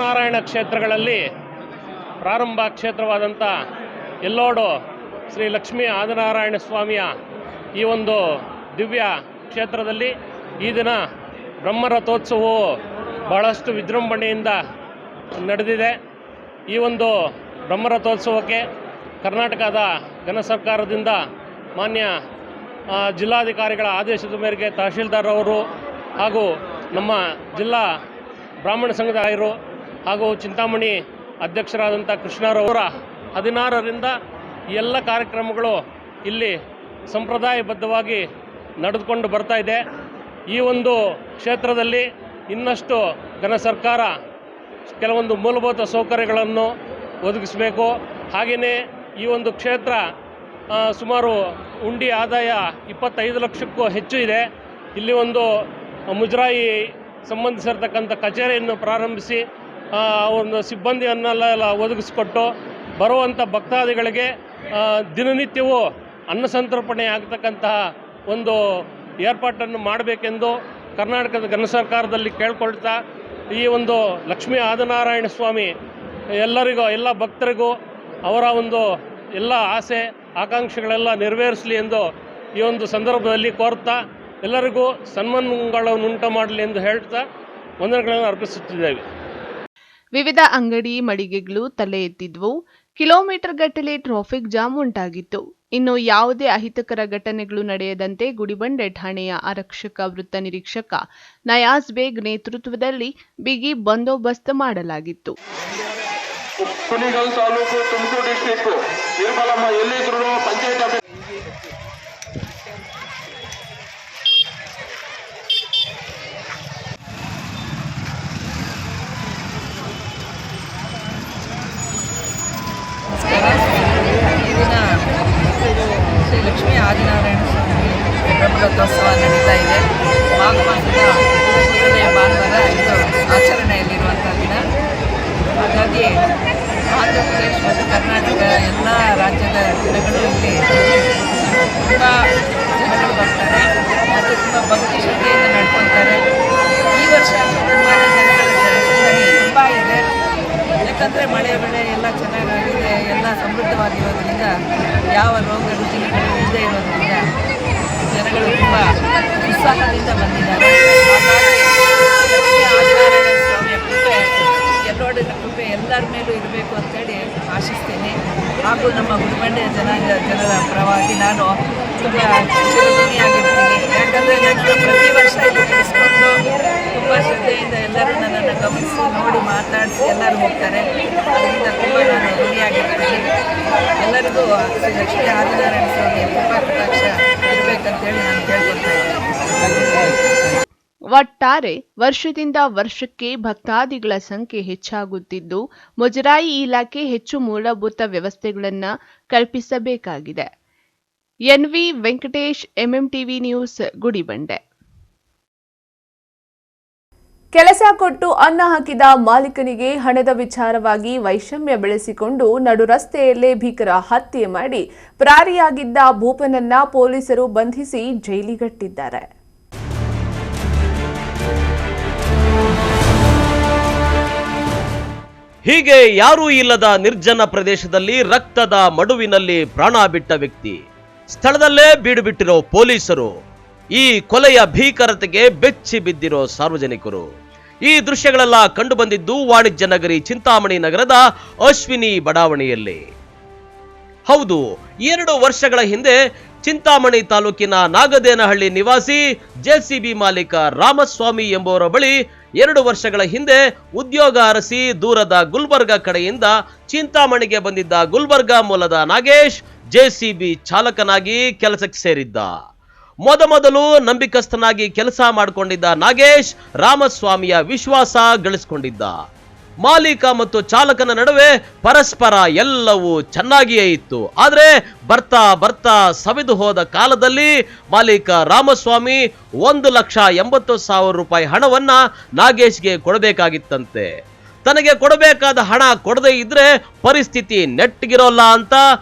ನಾರಾಯಣ ಕ್ಷೇತ್ರಗಳಲ್ಲಿ ಪ್ರಾರಂಭ ಕ್ಷೇತ್ರವಾದಂಥ ಎಲ್ಲೋಡು ಶ್ರೀ ಲಕ್ಷ್ಮೀ ಆದಿನಾರಾಯಣ ಸ್ವಾಮಿಯ ಈ ಒಂದು ದಿವ್ಯ ಕ್ಷೇತ್ರದಲ್ಲಿ ಈ ದಿನ ಬ್ರಹ್ಮರಥೋತ್ಸವವು ಬಹಳಷ್ಟು ವಿಜೃಂಭಣೆಯಿಂದ ನಡೆದಿದೆ. ಈ ಒಂದು ಬ್ರಹ್ಮರಥೋತ್ಸವಕ್ಕೆ ಕರ್ನಾಟಕದ ಘನ ಸರ್ಕಾರದಿಂದ ಮಾನ್ಯ ಜಿಲ್ಲಾಧಿಕಾರಿಗಳ ಆದೇಶದ ಮೇರೆಗೆ ತಹಶೀಲ್ದಾರ್ ಅವರು ಹಾಗೂ ನಮ್ಮ ಜಿಲ್ಲಾ ಬ್ರಾಹ್ಮಣ ಸಂಘದ ರಾಯರು ಹಾಗೂ ಚಿಂತಾಮಣಿ ಅಧ್ಯಕ್ಷರಾದಂಥ ಕೃಷ್ಣರವರ 16ರಿಂದ ಎಲ್ಲ ಕಾರ್ಯಕ್ರಮಗಳು ಇಲ್ಲಿ ಸಂಪ್ರದಾಯಬದ್ಧವಾಗಿ ನಡೆದುಕೊಂಡು ಬರ್ತಾ ಇದೆ. ಈ ಒಂದು ಕ್ಷೇತ್ರದಲ್ಲಿ ಇನ್ನಷ್ಟು ಘನ ಸರ್ಕಾರ ಕೆಲವೊಂದು ಮೂಲಭೂತ ಸೌಕರ್ಯಗಳನ್ನು ಒದಗಿಸಬೇಕು. ಹಾಗೆಯೇ ಈ ಒಂದು ಕ್ಷೇತ್ರ ಸುಮಾರು ಉಂಡಿ ಆದಾಯ 25 ಲಕ್ಷಕ್ಕೂ ಹೆಚ್ಚು ಇದೆ. ಇಲ್ಲಿ ಒಂದು ಮುಜರಾಯಿ ಸಂಬಂಧಿಸಿರ್ತಕ್ಕಂಥ ಕಚೇರಿಯನ್ನು ಪ್ರಾರಂಭಿಸಿ ಒಂದು ಸಿಬ್ಬಂದಿಯನ್ನೆಲ್ಲ ಒದಗಿಸಿಕೊಟ್ಟು ಬರುವಂಥ ಭಕ್ತಾದಿಗಳಿಗೆ ದಿನನಿತ್ಯವೂ ಅನ್ನ ಸಂತರ್ಪಣೆ ಆಗ್ತಕ್ಕಂತಹ ಒಂದು ಏರ್ಪಾಟನ್ನು ಮಾಡಬೇಕೆಂದು ಕರ್ನಾಟಕದ ಘನ ಸರ್ಕಾರದಲ್ಲಿ ಕೇಳ್ಕೊಳ್ತಾ ಈ ಒಂದು ಲಕ್ಷ್ಮೀ ಆದಿನಾರಾಯಣ ಸ್ವಾಮಿ ಎಲ್ಲರಿಗೂ, ಎಲ್ಲ ಭಕ್ತರಿಗೂ ಅವರ ಒಂದು ಎಲ್ಲ ಆಸೆ ಆಕಾಂಕ್ಷೆಗಳೆಲ್ಲ ನೆರವೇರಿಸಲಿ ಎಂದು ಈ ಒಂದು ಸಂದರ್ಭದಲ್ಲಿ ಕೋರ್ತಾ ಎಲ್ಲರಿಗೂ ಸನ್ಮಾನಗಳನ್ನು ಉಂಟು ಮಾಡಲಿ ಎಂದು ಹೇಳ್ತಾ ವಂದನೆಗಳನ್ನು ಅರ್ಪಿಸುತ್ತಿದ್ದೇವೆ. ವಿವಿಧ ಅಂಗಡಿ ಮಳಿಗೆಗಳು ತಲೆ ಎತ್ತಿದ್ವು. ಕಿಲೋಮೀಟರ್ ಗಟ್ಟಲೆ ಟ್ರಾಫಿಕ್ ಜಾಮ್ ಉಂಟಾಗಿತ್ತು. ಇನ್ನು ಯಾವುದೇ ಅಹಿತಕರ ಘಟನೆಗಳು ನಡೆಯದಂತೆ ಗುಡಿಬಂಡೆ ಠಾಣೆಯ ಆರಕ್ಷಕ ವೃತ್ತ ನಿರೀಕ್ಷಕ ನಯಾಜ್ ಬೇಗ್ ನೇತೃತ್ವದಲ್ಲಿ ಬಿಗಿ ಬಂದೋಬಸ್ತ್ ಮಾಡಲಾಗಿತ್ತು. ಕುಣಿಗಲ್ ತಾಲೂಕು, ತುಮಕೂರು ಡಿಸ್ಟಿಕ್, ನಿರ್ಮಲಮ್ಮ ಎಲ್ಲಿದ್ರು ಪಂಚಾಯತ್ ಶ್ರೀ ಲಕ್ಷ್ಮೀ ಆದಿನಾರಾಯಣ ಸ್ವಾಮಿ ಬ್ರಹ್ಮರಥೋತ್ಸವ ನಡೀತಾ ಇದೆ. ಮಾಘ ಮಾಸದ ಮೊದಲನೇ ಭಾನುವಾರ ಇದು ಆಚರಣೆಯಲ್ಲಿರುವಂಥ ದಿನ. ಹಾಗಾಗಿ ಆಂಧ್ರ ಪ್ರದೇಶ ಮತ್ತು ಕರ್ನಾಟಕ ಎಲ್ಲ ರಾಜ್ಯದ ಜನಗಳು ಇಲ್ಲಿ ತುಂಬ ಜನಗಳು ಬರ್ತಾರೆ ಮತ್ತು ತುಂಬ ಭಕ್ತಿ ಶ್ರದ್ಧೆಯಿಂದ ನಡ್ಕೊತಾರೆ. ಈ ವರ್ಷ ತುಂಬಾ ಜನಗಳ ಸಂದಣಿ ತುಂಬ ಇದೆ. ಯಾಕಂದರೆ ಮಳೆ ಬೆಳೆ ಎಲ್ಲ ಚೆನ್ನಾಗಾಗಿದೆ, ಎಲ್ಲ ಸಮೃದ್ಧವಾಗಿರೋದ್ರಿಂದ ಯಾವ ರೋಗ ರುಜಿನಗಳು ಇಲ್ಲದೆ ಇರೋದ್ರಿಂದ ಜನಗಳು ತುಂಬ ಉತ್ಸಾಹದಿಂದ ಬಂದಿದ್ದಾರೆ. ಹಾಗಾಗಿ ಆದಿನಾರಾಯಣ ಸ್ವಾಮಿಯ ಕೃಪೆ, ಎಲ್ಲೋಡಿನ ಕೃಪೆ ಎಲ್ಲರ ಮೇಲೂ ಇರಬೇಕು ಅಂತೇಳಿ ಆಶಿಸ್ತೀನಿ. ಹಾಗೂ ನಮ್ಮ ಗುಡಿಬಂಡೆ ಜನರ ಪರವಾಗಿ ನಾನು ತುಂಬ ಚಿರಋಣಿಯಾಗಿರ್ತೀನಿ. ಯಾಕಂದರೆ ನನ್ನನ್ನು ಪ್ರತಿ ವರ್ಷ ಇಲ್ಲಿ ನಡೆಸ್ಕೊಂಡು ತುಂಬ ಶ್ರದ್ಧೆಯಿಂದ ಎಲ್ಲರೂ ನನ್ನನ್ನು ಗಮನಿಸಿ ನೋಡಿ ಮಾತಾಡಿಸಿ ಎಲ್ಲರೂ ಹೋಗ್ತಾರೆ. ಅದರಿಂದ ತುಂಬ ನಾನು ಋಣಿಯಾಗಿರ್ತೀನಿ. ಎಲ್ಲರಿಗೂ ಶ್ರೀ ಲಕ್ಷ್ಮೀ ಆದಿನಾರಾಯಣ ಸ್ವಾಮಿಯ ಕೃಪಾ ಕಟಾಕ್ಷ ಇರಬೇಕಂತೇಳಿ ನಾನು ಕೇಳ್ಕೊಳ್ತಾ ಇದ್ದೀನಿ. ಒಟ್ಟಾರೆ ವರ್ಷದಿಂದ ವರ್ಷಕ್ಕೆ ಭಕ್ತಾದಿಗಳ ಸಂಖ್ಯೆ ಹೆಚ್ಚಾಗುತ್ತಿದ್ದು, ಮುಜರಾಯಿ ಇಲಾಖೆ ಹೆಚ್ಚು ಮೂಲಭೂತ ವ್ಯವಸ್ಥೆಗಳನ್ನು ಕಲ್ಪಿಸಬೇಕಾಗಿದೆ. N V Venkatesh, MMTV news, Gudibande. ಕೆಲಸ ಕೊಟ್ಟು ಅನ್ನ ಹಾಕಿದ ಮಾಲೀಕನಿಗೆ ಹಣದ ವಿಚಾರವಾಗಿ ವೈಷಮ್ಯ ಬೆಳೆಸಿಕೊಂಡು ನಡು ರಸ್ತೆಯಲ್ಲೇ ಭೀಕರ ಹತ್ಯೆ ಮಾಡಿ ಪರಾರಿಯಾಗಿದ್ದ ಭೂಪನನ್ನ ಪೊಲೀಸರು ಬಂಧಿಸಿ ಜೈಲಿಗಟ್ಟಿದ್ದಾರೆ. ಹೀಗೆ ಯಾರೂ ಇಲ್ಲದ ನಿರ್ಜನ ಪ್ರದೇಶದಲ್ಲಿ ರಕ್ತದ ಮಡುವಿನಲ್ಲಿ ಪ್ರಾಣ ಬಿಟ್ಟ ವ್ಯಕ್ತಿ, ಸ್ಥಳದಲ್ಲೇ ಬೀಡು ಬಿಟ್ಟಿರೋ ಪೊಲೀಸರು, ಈ ಕೊಲೆಯ ಭೀಕರತೆಗೆ ಬೆಚ್ಚಿ ಬಿದ್ದಿರೋ ಸಾರ್ವಜನಿಕರು, ಈ ದೃಶ್ಯಗಳೆಲ್ಲ ಕಂಡು ಬಂದಿದ್ದು ವಾಣಿಜ್ಯ ನಗರಿ ಚಿಂತಾಮಣಿ ನಗರದ ಅಶ್ವಿನಿ ಬಡಾವಣೆಯಲ್ಲಿ. ಹೌದು, 2 ವರ್ಷಗಳ ಹಿಂದೆ ಚಿಂತಾಮಣಿ ತಾಲೂಕಿನ ನಾಗದೇನಹಳ್ಳಿ ನಿವಾಸಿ ಜೆಸಿಬಿ ಮಾಲೀಕ ರಾಮಸ್ವಾಮಿ ಎಂಬುವರ ಬಳಿ 2 ವರ್ಷಗಳ ಹಿಂದೆ ಉದ್ಯೋಗ ಅರಸಿ ದೂರದ ಗುಲ್ಬರ್ಗಾ ಕಡೆಯಿಂದ ಚಿಂತಾಮಣಿಗೆ ಬಂದಿದ್ದ ಗುಲ್ಬರ್ಗಾ ಮೂಲದ ನಾಗೇಶ್ ಜೆಸಿಬಿ ಚಾಲಕನಾಗಿ ಕೆಲಸಕ್ಕೆ ಸೇರಿದ್ದ. ಮೊದಲು ನಂಬಿಕಸ್ಥನಾಗಿ ಕೆಲಸ ಮಾಡಿಕೊಂಡಿದ್ದ ನಾಗೇಶ್ ರಾಮಸ್ವಾಮಿಯ ವಿಶ್ವಾಸ ಗಳಿಸಿಕೊಂಡಿದ್ದ. ಮಾಲೀಕ ಮತ್ತು ಚಾಲಕನ ನಡುವೆ ಪರಸ್ಪರ ಎಲ್ಲವೂ ಚೆನ್ನಾಗಿಯೇ ಇತ್ತು. ಆದರೆ ಬರ್ತಾ ಸವಿದು ಹೋದ ಕಾಲದಲ್ಲಿ ಮಾಲೀಕ ರಾಮಸ್ವಾಮಿ 1,80,000 ರೂಪಾಯಿ ಹಣವನ್ನ ನಾಗೇಶ್ಗೆ ಕೊಡಬೇಕಾಗಿತ್ತಂತೆ. ತನಗೆ ಕೊಡಬೇಕಾದ ಹಣ ಕೊಡದೇ ಇದ್ರೆ ಪರಿಸ್ಥಿತಿ ನೆಟ್ಟಗಿರೋಲ್ಲ ಅಂತ,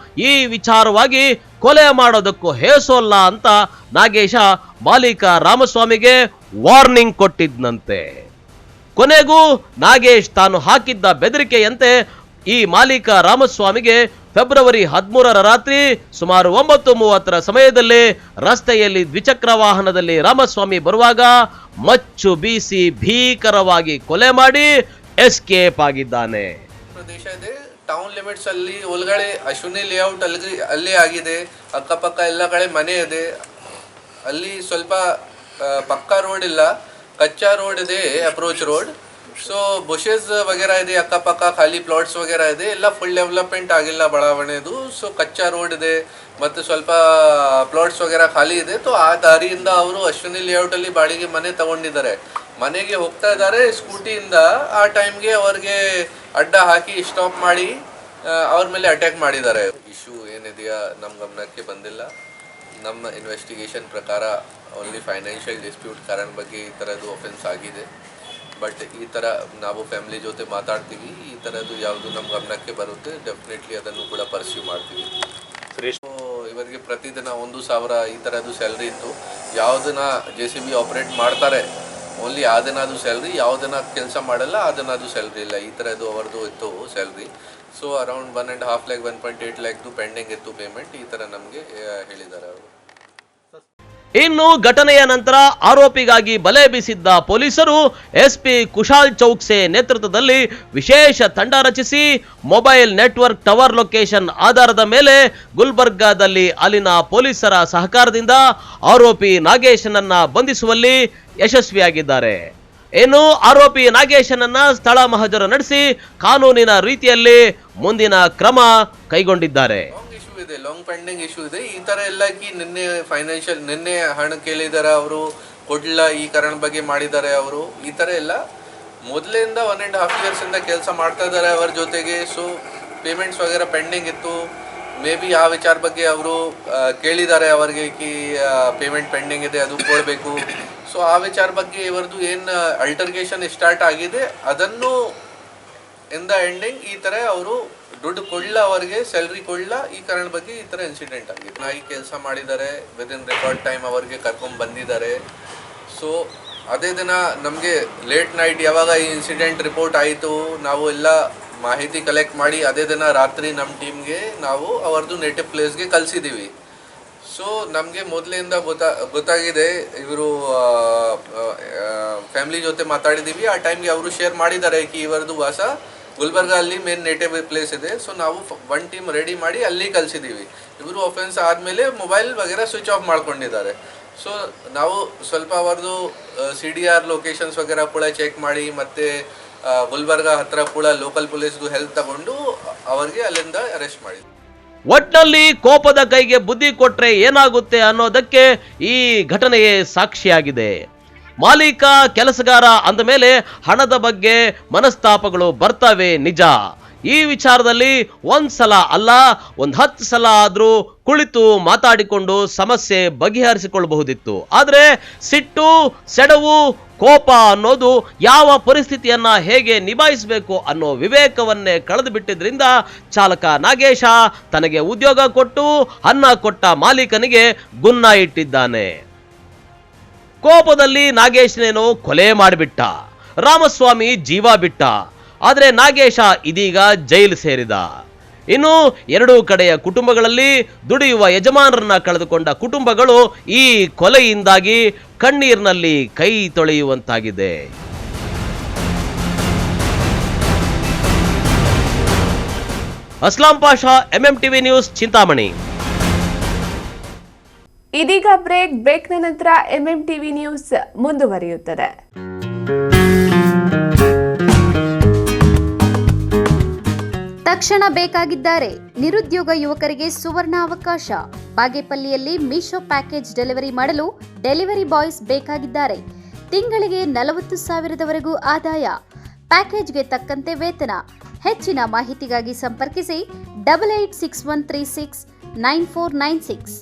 ಈ ವಿಚಾರವಾಗಿ ಕೊಲೆ ಮಾಡೋದಕ್ಕೂ ಹೇಸೋಲ್ಲ ಅಂತ ನಾಗೇಶ ಮಾಲೀಕ ರಾಮಸ್ವಾಮಿಗೆ ವಾರ್ನಿಂಗ್ ಕೊಟ್ಟಿದ್ನಂತೆ. ಕೊನೆಗೂ ನಾಗೇಶ್ ತಾನು ಹಾಕಿದ್ದ ಬೆದರಿಕೆಯಂತೆ ಈ ಮಾಲೀಕ ರಾಮಸ್ವಾಮಿಗೆ ಫೆಬ್ರವರಿ 13ರ ರಾತ್ರಿ ಸುಮಾರು 9:30 ಸಮಯದಲ್ಲಿ ರಸ್ತೆಯಲ್ಲಿ ದ್ವಿಚಕ್ರ ವಾಹನದಲ್ಲಿ ರಾಮಸ್ವಾಮಿ ಬರುವಾಗ ಮಚ್ಚು ಬೀಸಿ ಭೀಕರವಾಗಿ ಕೊಲೆ ಮಾಡಿ ಎಸ್ಕೇಪ್ ಆಗಿದ್ದಾನೆ. ಪ್ರದೇಶ ಇದೆ, ಟೌನ್ ಲಿಮಿಟ್ಸ್ ಅಲ್ಲಿ ಒಳಗಡೆ ಅಶ್ವಿನಿ ಲೇಔಟ್ ಅಲ್ಲಿ ಆಗಿದೆ. ಅಕ್ಕಪಕ್ಕ ಎಲ್ಲ ಕಡೆ ಮನೆ ಇದೆ. ಅಲ್ಲಿ ಸ್ವಲ್ಪ ಪಕ್ಕಾ ರೋಡ್ ಇಲ್ಲ, ಕಚ್ಚಾ ರೋಡ್ ಇದೆ, ಅಪ್ರೋಚ್ ರೋಡ್. ಸೊ ಬುಷಸ್ ವಗೇರಾ ಇದೆ, ಅಕ್ಕಪಕ್ಕ ಖಾಲಿ ಪ್ಲಾಟ್ಸ್ ವಗೇರಾ ಇದೆ, ಎಲ್ಲ ಫುಲ್ ಡೆವಲಪ್ಮೆಂಟ್ ಆಗಿಲ್ಲ ಬಡಾವಣೆದು. ಸೊ ಕಚ್ಚಾ ರೋಡ್ ಇದೆ ಮತ್ತು ಸ್ವಲ್ಪ ಪ್ಲಾಟ್ಸ್ ವಗೇರಾ ಖಾಲಿ ಇದೆ. ಸೊ ಆ ದಾರಿಯಿಂದ ಅವರು ಅಶ್ವಿನಿ ಲೇಔಟ್ ಅಲ್ಲಿ ಬಾಡಿಗೆ ಮನೆ ತಗೊಂಡಿದ್ದಾರೆ. ಮನೆಗೆ ಹೋಗ್ತಾ ಇದ್ದಾರೆ ಸ್ಕೂಟಿಯಿಂದ. ಆ ಟೈಮ್ಗೆ ಅವ್ರಿಗೆ ಅಡ್ಡ ಹಾಕಿ ಸ್ಟಾಪ್ ಮಾಡಿ ಅವ್ರ ಮೇಲೆ ಅಟ್ಯಾಕ್ ಮಾಡಿದ್ದಾರೆ. ಇಶ್ಯೂ ಏನಿದೆಯಾ ನಮ್ಮ ಗಮನಕ್ಕೆ ಬಂದಿಲ್ಲ. ನಮ್ಮ ಇನ್ವೆಸ್ಟಿಗೇಷನ್ ಪ್ರಕಾರ ಓನ್ಲಿ ಫೈನಾನ್ಷಿಯಲ್ ಡಿಸ್ಪ್ಯೂಟ್ ಕಾರಣ ಬಗ್ಗೆ ಈ ಥರದ್ದು ಒಫೆನ್ಸ್ ಆಗಿದೆ. ಬಟ್ ಈ ಥರ ನಾವು ಫ್ಯಾಮಿಲಿ ಜೊತೆ ಮಾತಾಡ್ತೀವಿ, ಈ ಥರದ್ದು ಯಾವುದು ನಮ್ಮ ಗಮನಕ್ಕೆ ಬರುತ್ತೆ ಡೆಫಿನೆಟ್ಲಿ ಅದನ್ನು ಕೂಡ ಪರ್ಸ್ಯೂ ಮಾಡ್ತೀವಿ. ಇವರಿಗೆ ಪ್ರತಿದಿನ 1,000 ಈ ಥರದ್ದು ಸ್ಯಾಲ್ರಿ ಇತ್ತು. ಯಾವುದನ್ನ JCB ಆಪ್ರೇಟ್ ಮಾಡ್ತಾರೆ ಓನ್ಲಿ ಆ ದಿನ ಅದು ಸ್ಯಾಲ್ರಿ, ಯಾವ ದಿನ ಕೆಲಸ ಮಾಡಲ್ಲ ಆ ದಿನ ಅದು ಸ್ಯಾಲ್ರಿ ಇಲ್ಲ. ಈ ಥರದ್ದು ಅವರದು ಇತ್ತು salary. So around 1.5 lakh 1.8 lakh pending ಇತ್ತು ಪೇಮೆಂಟ್, ಈ ಥರ ನಮಗೆ ಹೇಳಿದ್ದಾರೆ ಅವರು. ಇನ್ನು ಘಟನೆಯ ನಂತರ ಆರೋಪಿಗಾಗಿ ಬಲೆ ಬೀಸಿದ್ದ ಪೊಲೀಸರು ಎಸ್ಪಿ ಕುಶಾಲ್ ಚೌಕ್ಸೆ ನೇತೃತ್ವದಲ್ಲಿ ವಿಶೇಷ ತಂಡ ರಚಿಸಿ ಮೊಬೈಲ್ ನೆಟ್ವರ್ಕ್ ಟವರ್ ಲೊಕೇಶನ್ ಆಧಾರದ ಮೇಲೆ ಗುಲ್ಬರ್ಗಾದಲ್ಲಿ ಅಲ್ಲಿನ ಪೊಲೀಸರ ಸಹಕಾರದಿಂದ ಆರೋಪಿ ನಾಗೇಶನನ್ನ ಬಂಧಿಸುವಲ್ಲಿ ಯಶಸ್ವಿಯಾಗಿದ್ದಾರೆ. ಇನ್ನು ಆರೋಪಿ ನಾಗೇಶನನ್ನ ಸ್ಥಳ ಮಹಜರು ನಡೆಸಿ ಕಾನೂನಿನ ರೀತಿಯಲ್ಲಿ ಮುಂದಿನ ಕ್ರಮ ಕೈಗೊಂಡಿದ್ದಾರೆ. ಲಾಂಗ್ ಪೆಂಡಿಂಗ್ ಇಶ್ಯೂ ಇದೆ. ಈ ತರ ಎಲ್ಲ ನಿನ್ನೆ ಹಣ ಕೇಳಿದಾರೆ ಅವರು, ಕೊಡ್ಲ ಈ ಕಾರಣ ಬಗ್ಗೆ ಮಾಡಿದ್ದಾರೆ ಅವರು. ಈ ತರ ಎಲ್ಲ ಮೊದಲಿಂದ 1.5 years ಇಂದ ಕೆಲಸ ಮಾಡ್ತಾ ಇದ್ದಾರೆ ಅವರ ಜೊತೆಗೆ. ಸೊ ಪೇಮೆಂಟ್ಸ್ ವಗೇರಾ ಪೆಂಡಿಂಗ್ ಇತ್ತು. ಮೇ ಬಿ ಆ ವಿಚಾರ ಬಗ್ಗೆ ಅವರು ಕೇಳಿದ್ದಾರೆ ಅವರಿಗೆ ಕಿ ಪೇಮೆಂಟ್ ಪೆಂಡಿಂಗ್ ಇದೆ, ಅದು ಕೊಡಬೇಕು. ಸೊ ಆ ವಿಚಾರ ಬಗ್ಗೆ ಇವರದು ಏನು ಅಲ್ಟರ್ಗೇಷನ್ ಸ್ಟಾರ್ಟ್ ಆಗಿದೆ ಅದನ್ನು ಇಂದ ಎಂಡಿಂಗ್ ಈ ಥರ ಅವರು ದುಡ್ಡು ಕೊಡಲ್ಲ, ಅವರಿಗೆ ಸ್ಯಾಲ್ರಿ ಕೊಡಲ್ಲ, ಈ ಕಾರಣ ಬಗ್ಗೆ ಈ ಥರ ಇನ್ಸಿಡೆಂಟ್ ಆಗಿದೆ. ಚೆನ್ನಾಗಿ ಕೆಲಸ ಮಾಡಿದ್ದಾರೆ, ವಿದಿನ್ ರೆಕಾರ್ಡ್ ಟೈಮ್ ಅವರಿಗೆ ಕರ್ಕೊಂಡು ಬಂದಿದ್ದಾರೆ. ಸೊ ಅದೇ ದಿನ ನಮಗೆ ಲೇಟ್ ನೈಟ್ ಯಾವಾಗ ಈ ಇನ್ಸಿಡೆಂಟ್ ರಿಪೋರ್ಟ್ ಆಯಿತು, ನಾವು ಎಲ್ಲ ಮಾಹಿತಿ ಕಲೆಕ್ಟ್ ಮಾಡಿ ಅದೇ ದಿನ ರಾತ್ರಿ ನಮ್ಮ ಟೀಮ್ಗೆ ನಾವು ಅವರದು ನೇಟಿವ್ ಪ್ಲೇಸ್ಗೆ ಕಳಿಸಿದ್ದೀವಿ. ಸೊ ನಮಗೆ ಮೊದಲಿಂದ ಗೊತ್ತಾಗಿದೆ, ಇವರು ಫ್ಯಾಮಿಲಿ ಜೊತೆ ಮಾತಾಡಿದ್ದೀವಿ. ಆ ಟೈಮ್ಗೆ ಅವರು ಶೇರ್ ಮಾಡಿದ್ದಾರೆ ಕಿ ಇವರದು ವಾಸ ಗುಲ್ಬರ್ಗಾ ಅಲ್ಲಿ ಮೇನ್ ನೇಟಿವ್ ಪ್ಲೇಸ್ ಇದೆ. ಸೊ ನಾವು 1 ಟೀಮ್ ರೆಡಿ ಮಾಡಿ ಅಲ್ಲಿ ಕಳಿಸಿದ್ದೀವಿ. ಇವರು ಒಫೆನ್ಸ್ ಆದಮೇಲೆ ಮೊಬೈಲ್ ವಗೇರಾ ಸ್ವಿಚ್ ಆಫ್ ಮಾಡ್ಕೊಂಡಿದ್ದಾರೆ. ಸೊ ನಾವು ಸ್ವಲ್ಪ ಅವರದು CDR ಲೊಕೇಶನ್ಸ್ ವಗೇರಾ ಕೂಡ ಚೆಕ್ ಮಾಡಿ ಮತ್ತು ಗುಲ್ಬರ್ಗಾ ಹತ್ರ ಕೂಡ ಲೋಕಲ್ ಪೊಲೀಸ್ದು ಹೆಲ್ಪ್ ತಗೊಂಡು ಅವರಿಗೆ ಅಲ್ಲಿಂದ ಅರೆಸ್ಟ್ ಮಾಡಿದ್ವಿ. ಒಟ್ನಲ್ಲಿ ಕೋಪದ ಕೈಗೆ ಬುದ್ಧಿ ಕೊಟ್ರೆ ಏನಾಗುತ್ತೆ ಅನ್ನೋದಕ್ಕೆ ಈ ಘಟನೆಯೇ ಸಾಕ್ಷಿಯಾಗಿದೆ. ಮಾಲೀಕ ಕೆಲಸಗಾರ ಅಂದ ಮೇಲೆ ಹಣದ ಬಗ್ಗೆ ಮನಸ್ತಾಪಗಳು ಬರ್ತವೆ ನಿಜ. ಈ ವಿಚಾರದಲ್ಲಿ ಒಂದ್ಸಲ ಅಲ್ಲ 10 ಸಲ ಆದ್ರೂ ಕುಳಿತು ಮಾತಾಡಿಕೊಂಡು ಸಮಸ್ಯೆ ಬಗೆಹರಿಸಿಕೊಳ್ಳಬಹುದಿತ್ತು. ಆದ್ರೆ ಸಿಟ್ಟು, ಸೆಡವು, ಕೋಪ ಅನ್ನೋದು ಯಾವ ಪರಿಸ್ಥಿತಿಯನ್ನ ಹೇಗೆ ನಿಭಾಯಿಸಬೇಕು ಅನ್ನೋ ವಿವೇಕವನ್ನೇ ಕಳೆದು ಬಿಟ್ಟಿದ್ರಿಂದ ಚಾಲಕ ನಾಗೇಶ ತನಗೆ ಉದ್ಯೋಗ ಕೊಟ್ಟು ಅನ್ನ ಕೊಟ್ಟ ಮಾಲೀಕನಿಗೆ ಗುನ್ನ ಇಟ್ಟಿದ್ದಾನೆ. ಕೋಪದಲ್ಲಿ ನಾಗೇಶನೇನೋ ಕೊಲೆ ಮಾಡಿಬಿಟ್ಟ, ರಾಮಸ್ವಾಮಿ ಜೀವ ಬಿಟ್ಟ. ಆದರೆ ನಾಗೇಶ ಇದೀಗ ಜೈಲು ಸೇರಿದ. ಇನ್ನು ಎರಡೂ ಕಡೆಯ ಕುಟುಂಬಗಳಲ್ಲಿ ದುಡಿಯುವ ಯಜಮಾನರನ್ನ ಕಳೆದುಕೊಂಡ ಕುಟುಂಬಗಳು ಈ ಕೊಲೆಯಿಂದಾಗಿ ಕಣ್ಣೀರಿನಲ್ಲಿ ಕೈ ತೊಳೆಯುವಂತಾಗಿದೆ. Aslam Pasha, MMTV news, Chintamani. ಇದೀಗ ಬ್ರೇಕ್ನ ನಂತರ MMTV ನ್ಯೂಸ್ ಮುಂದುವರಿಯುತ್ತದೆ. ತಕ್ಷಣ ಬೇಕಾಗಿದ್ದಾರೆ ನಿರುದ್ಯೋಗ ಯುವಕರಿಗೆ ಸುವರ್ಣ ಅವಕಾಶ. ಬಾಗೇಪಲ್ಲಿಯಲ್ಲಿ ಮೀಶೋ ಪ್ಯಾಕೇಜ್ ಡೆಲಿವರಿ ಮಾಡಲು ಡೆಲಿವರಿ ಬಾಯ್ಸ್ ಬೇಕಾಗಿದ್ದಾರೆ. ತಿಂಗಳಿಗೆ 40,000ವರೆಗೂ ಆದಾಯ. ಪ್ಯಾಕೇಜ್ಗೆ ತಕ್ಕಂತೆ ವೇತನ. ಹೆಚ್ಚಿನ ಮಾಹಿತಿಗಾಗಿ ಸಂಪರ್ಕಿಸಿ 8861369496.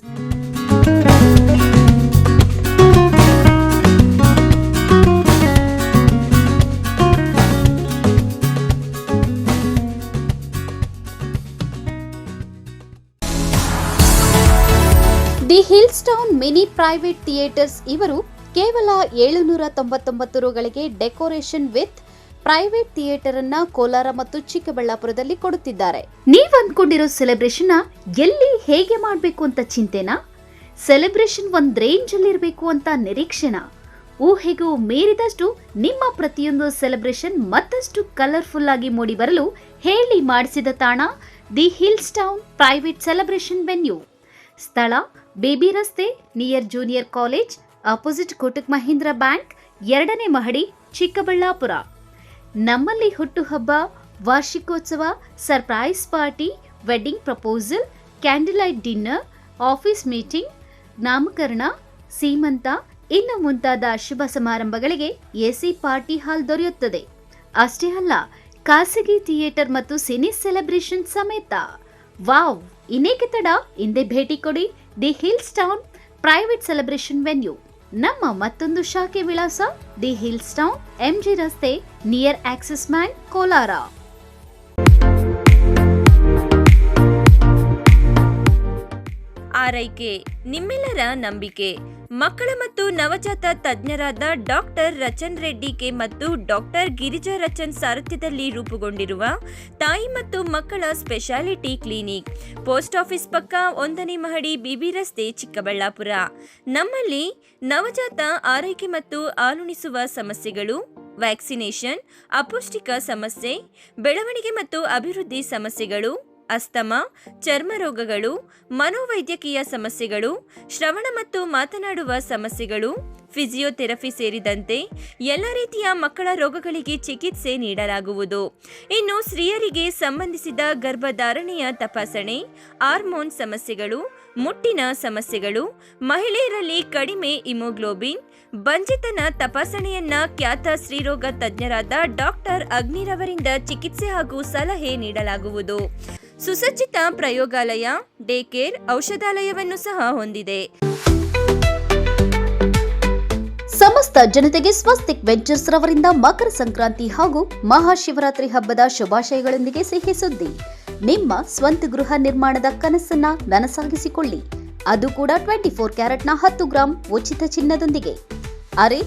The hills town mini private theatres ಇವರು ಕೇವಲ 799 ರುಗಳಿಗೆ ಡೆಕೋರೇಷನ್ ವಿತ್ ಪ್ರೈವೇಟ್ ಥಿಯೇಟರ್ ಅನ್ನ ಕೋಲಾರ ಮತ್ತು ಚಿಕ್ಕಬಳ್ಳಾಪುರದಲ್ಲಿ ಕೊಡುತ್ತಿದ್ದಾರೆ. ನೀವ್ ಅಂದ್ಕೊಂಡಿರೋ ಸೆಲೆಬ್ರೇಷನ್ ಎಲ್ಲಿ ಹೇಗೆ ಮಾಡಬೇಕು ಅಂತ ಚಿಂತೆನಾ? ಸೆಲೆಬ್ರೇಷನ್ ಒಂದ್ ರೇಂಜ್ ಅಲ್ಲಿ ಇರಬೇಕು ಅಂತ ನಿರೀಕ್ಷೆನಾ? ಊಹೆಗೂ ಮೀರಿದಷ್ಟು ನಿಮ್ಮ ಪ್ರತಿಯೊಂದು ಸೆಲೆಬ್ರೇಷನ್ ಮತ್ತಷ್ಟು ಕಲರ್ಫುಲ್ ಆಗಿ ಮೂಡಿ ಬರಲು ಹೇಳಿ ಮಾಡಿಸಿದ ತಾಣ the hills town private celebration venue. ಸ್ಥಳ ಬೇಬಿ ರಸ್ತೆ near junior college, opposite Kotak Mahindra bank, 2ನೇ ಮಹಡಿ, ಚಿಕ್ಕಬಳ್ಳಾಪುರ. ನಮ್ಮಲ್ಲಿ ಹುಟ್ಟುಹಬ್ಬ, ವಾರ್ಷಿಕೋತ್ಸವ, surprise party, wedding proposal, candle light dinner, office meeting, ನಾಮಕರಣ, ಸೀಮಂತ ಇನ್ನು ಮುಂತಾದ ಶುಭ ಸಮಾರಂಭಗಳಿಗೆ ಎಸಿ ಪಾರ್ಟಿ ಹಾಲ್ ದೊರೆಯುತ್ತದೆ. ಅಷ್ಟೇ ಅಲ್ಲ, ಖಾಸಗಿ ಥಿಯೇಟರ್ ಮತ್ತು ಸಿನಿ ಸೆಲೆಬ್ರೇಷನ್ ಸಮೇತ. ವಾವ್! ಇನ್ನೇಕೆ ತಡ, ಹಿಂದೆ ಭೇಟಿ ಕೊಡಿ the hills town private celebration venue. ನಮ್ಮ ಮತ್ತೊಂದು ಶಾಖೆ ವಿಳಾಸ ದಿ ಹಿಲ್ಸ್ ಟೌನ್, MG ರಸ್ತೆ, ನಿಯರ್ ಆಕ್ಸಿಸ್ ಬ್ಯಾಂಕ್, ಕೋಲಾರ. ಆರೈಕೆ ನಿಮ್ಮೆಲ್ಲರ ನಂಬಿಕೆ. ಮಕ್ಕಳ ಮತ್ತು ನವಜಾತ ತಜ್ಞರಾದ ಡಾಕ್ಟರ್ ರಚನ್ ರೆಡ್ಡಿ ಕೆ ಮತ್ತು ಡಾಕ್ಟರ್ ಗಿರಿಜಾ ರಚನ್ ಸಾರಥ್ಯದಲ್ಲಿ ರೂಪುಗೊಂಡಿರುವ ತಾಯಿ ಮತ್ತು ಮಕ್ಕಳ ಸ್ಪೆಷಾಲಿಟಿ ಕ್ಲಿನಿಕ್, ಪೋಸ್ಟ್ ಆಫೀಸ್ ಪಕ್ಕ, 1ನೇ ಮಹಡಿ, ಬಿಬಿ ರಸ್ತೆ, ಚಿಕ್ಕಬಳ್ಳಾಪುರ. ನಮ್ಮಲ್ಲಿ ನವಜಾತ ಆರೈಕೆ ಮತ್ತು ಹಾಲುಣಿಸುವ ಸಮಸ್ಯೆಗಳು, ವ್ಯಾಕ್ಸಿನೇಷನ್, ಅಪೌಷ್ಟಿಕ ಸಮಸ್ಯೆ, ಬೆಳವಣಿಗೆ ಮತ್ತು ಅಭಿವೃದ್ಧಿ ಸಮಸ್ಯೆಗಳು, ಅಸ್ತಮಾ, ಚರ್ಮ ರೋಗಗಳು, ಮನೋವೈದ್ಯಕೀಯ ಸಮಸ್ಯೆಗಳು, ಶ್ರವಣ ಮತ್ತು ಮಾತನಾಡುವ ಸಮಸ್ಯೆಗಳು, ಫಿಸಿಯೋಥೆರಪಿ ಸೇರಿದಂತೆ ಎಲ್ಲ ರೀತಿಯ ಮಕ್ಕಳ ರೋಗಗಳಿಗೆ ಚಿಕಿತ್ಸೆ ನೀಡಲಾಗುವುದು. ಇನ್ನು ಸ್ತ್ರೀಯರಿಗೆ ಸಂಬಂಧಿಸಿದ ಗರ್ಭಧಾರಣೆಯ ತಪಾಸಣೆ, ಹಾರ್ಮೋನ್ ಸಮಸ್ಯೆಗಳು, ಮುಟ್ಟಿನ ಸಮಸ್ಯೆಗಳು, ಮಹಿಳೆಯರಲ್ಲಿ ಕಡಿಮೆ ಹಿಮೋಗ್ಲೋಬಿನ್, ಬಂಜಿತನ ತಪಾಸಣೆಯನ್ನ ಖ್ಯಾತ ಸ್ತ್ರೀರೋಗ ತಜ್ಞರಾದ ಡಾಕ್ಟರ್ ಅಗ್ನಿರವರಿಂದ ಚಿಕಿತ್ಸೆ ಹಾಗೂ ಸಲಹೆ ನೀಡಲಾಗುವುದು. ಸುಸಜ್ಜಿತ ಪ್ರಯೋಗಾಲಯ, ಡೇ ಕೇರ್, ಔಷಧಾಲಯವನ್ನು ಸಹ ಹೊಂದಿದೆ. ಸಮಸ್ತ ಜನತೆಗೆ ಸ್ವಸ್ತಿಕ್ ವೆಂಚರ್ಸ್ ರವರಿಂದ ಮಕರ ಸಂಕ್ರಾಂತಿ ಹಾಗೂ ಮಹಾಶಿವರಾತ್ರಿ ಹಬ್ಬದ ಶುಭಾಶಯಗಳೊಂದಿಗೆ ಸಿಹಿ ಸುದ್ದಿ. ನಿಮ್ಮ ಸ್ವಂತ ಗೃಹ ನಿರ್ಮಾಣದ ಕನಸನ್ನ ನನಸಾಗಿಸಿಕೊಳ್ಳಿ, ಅದು ಕೂಡ 24 ಕ್ಯಾರೆಟ್ನ 10 ಗ್ರಾಂ ಉಚಿತ ಚಿನ್ನದೊಂದಿಗೆ. ಅರೆ,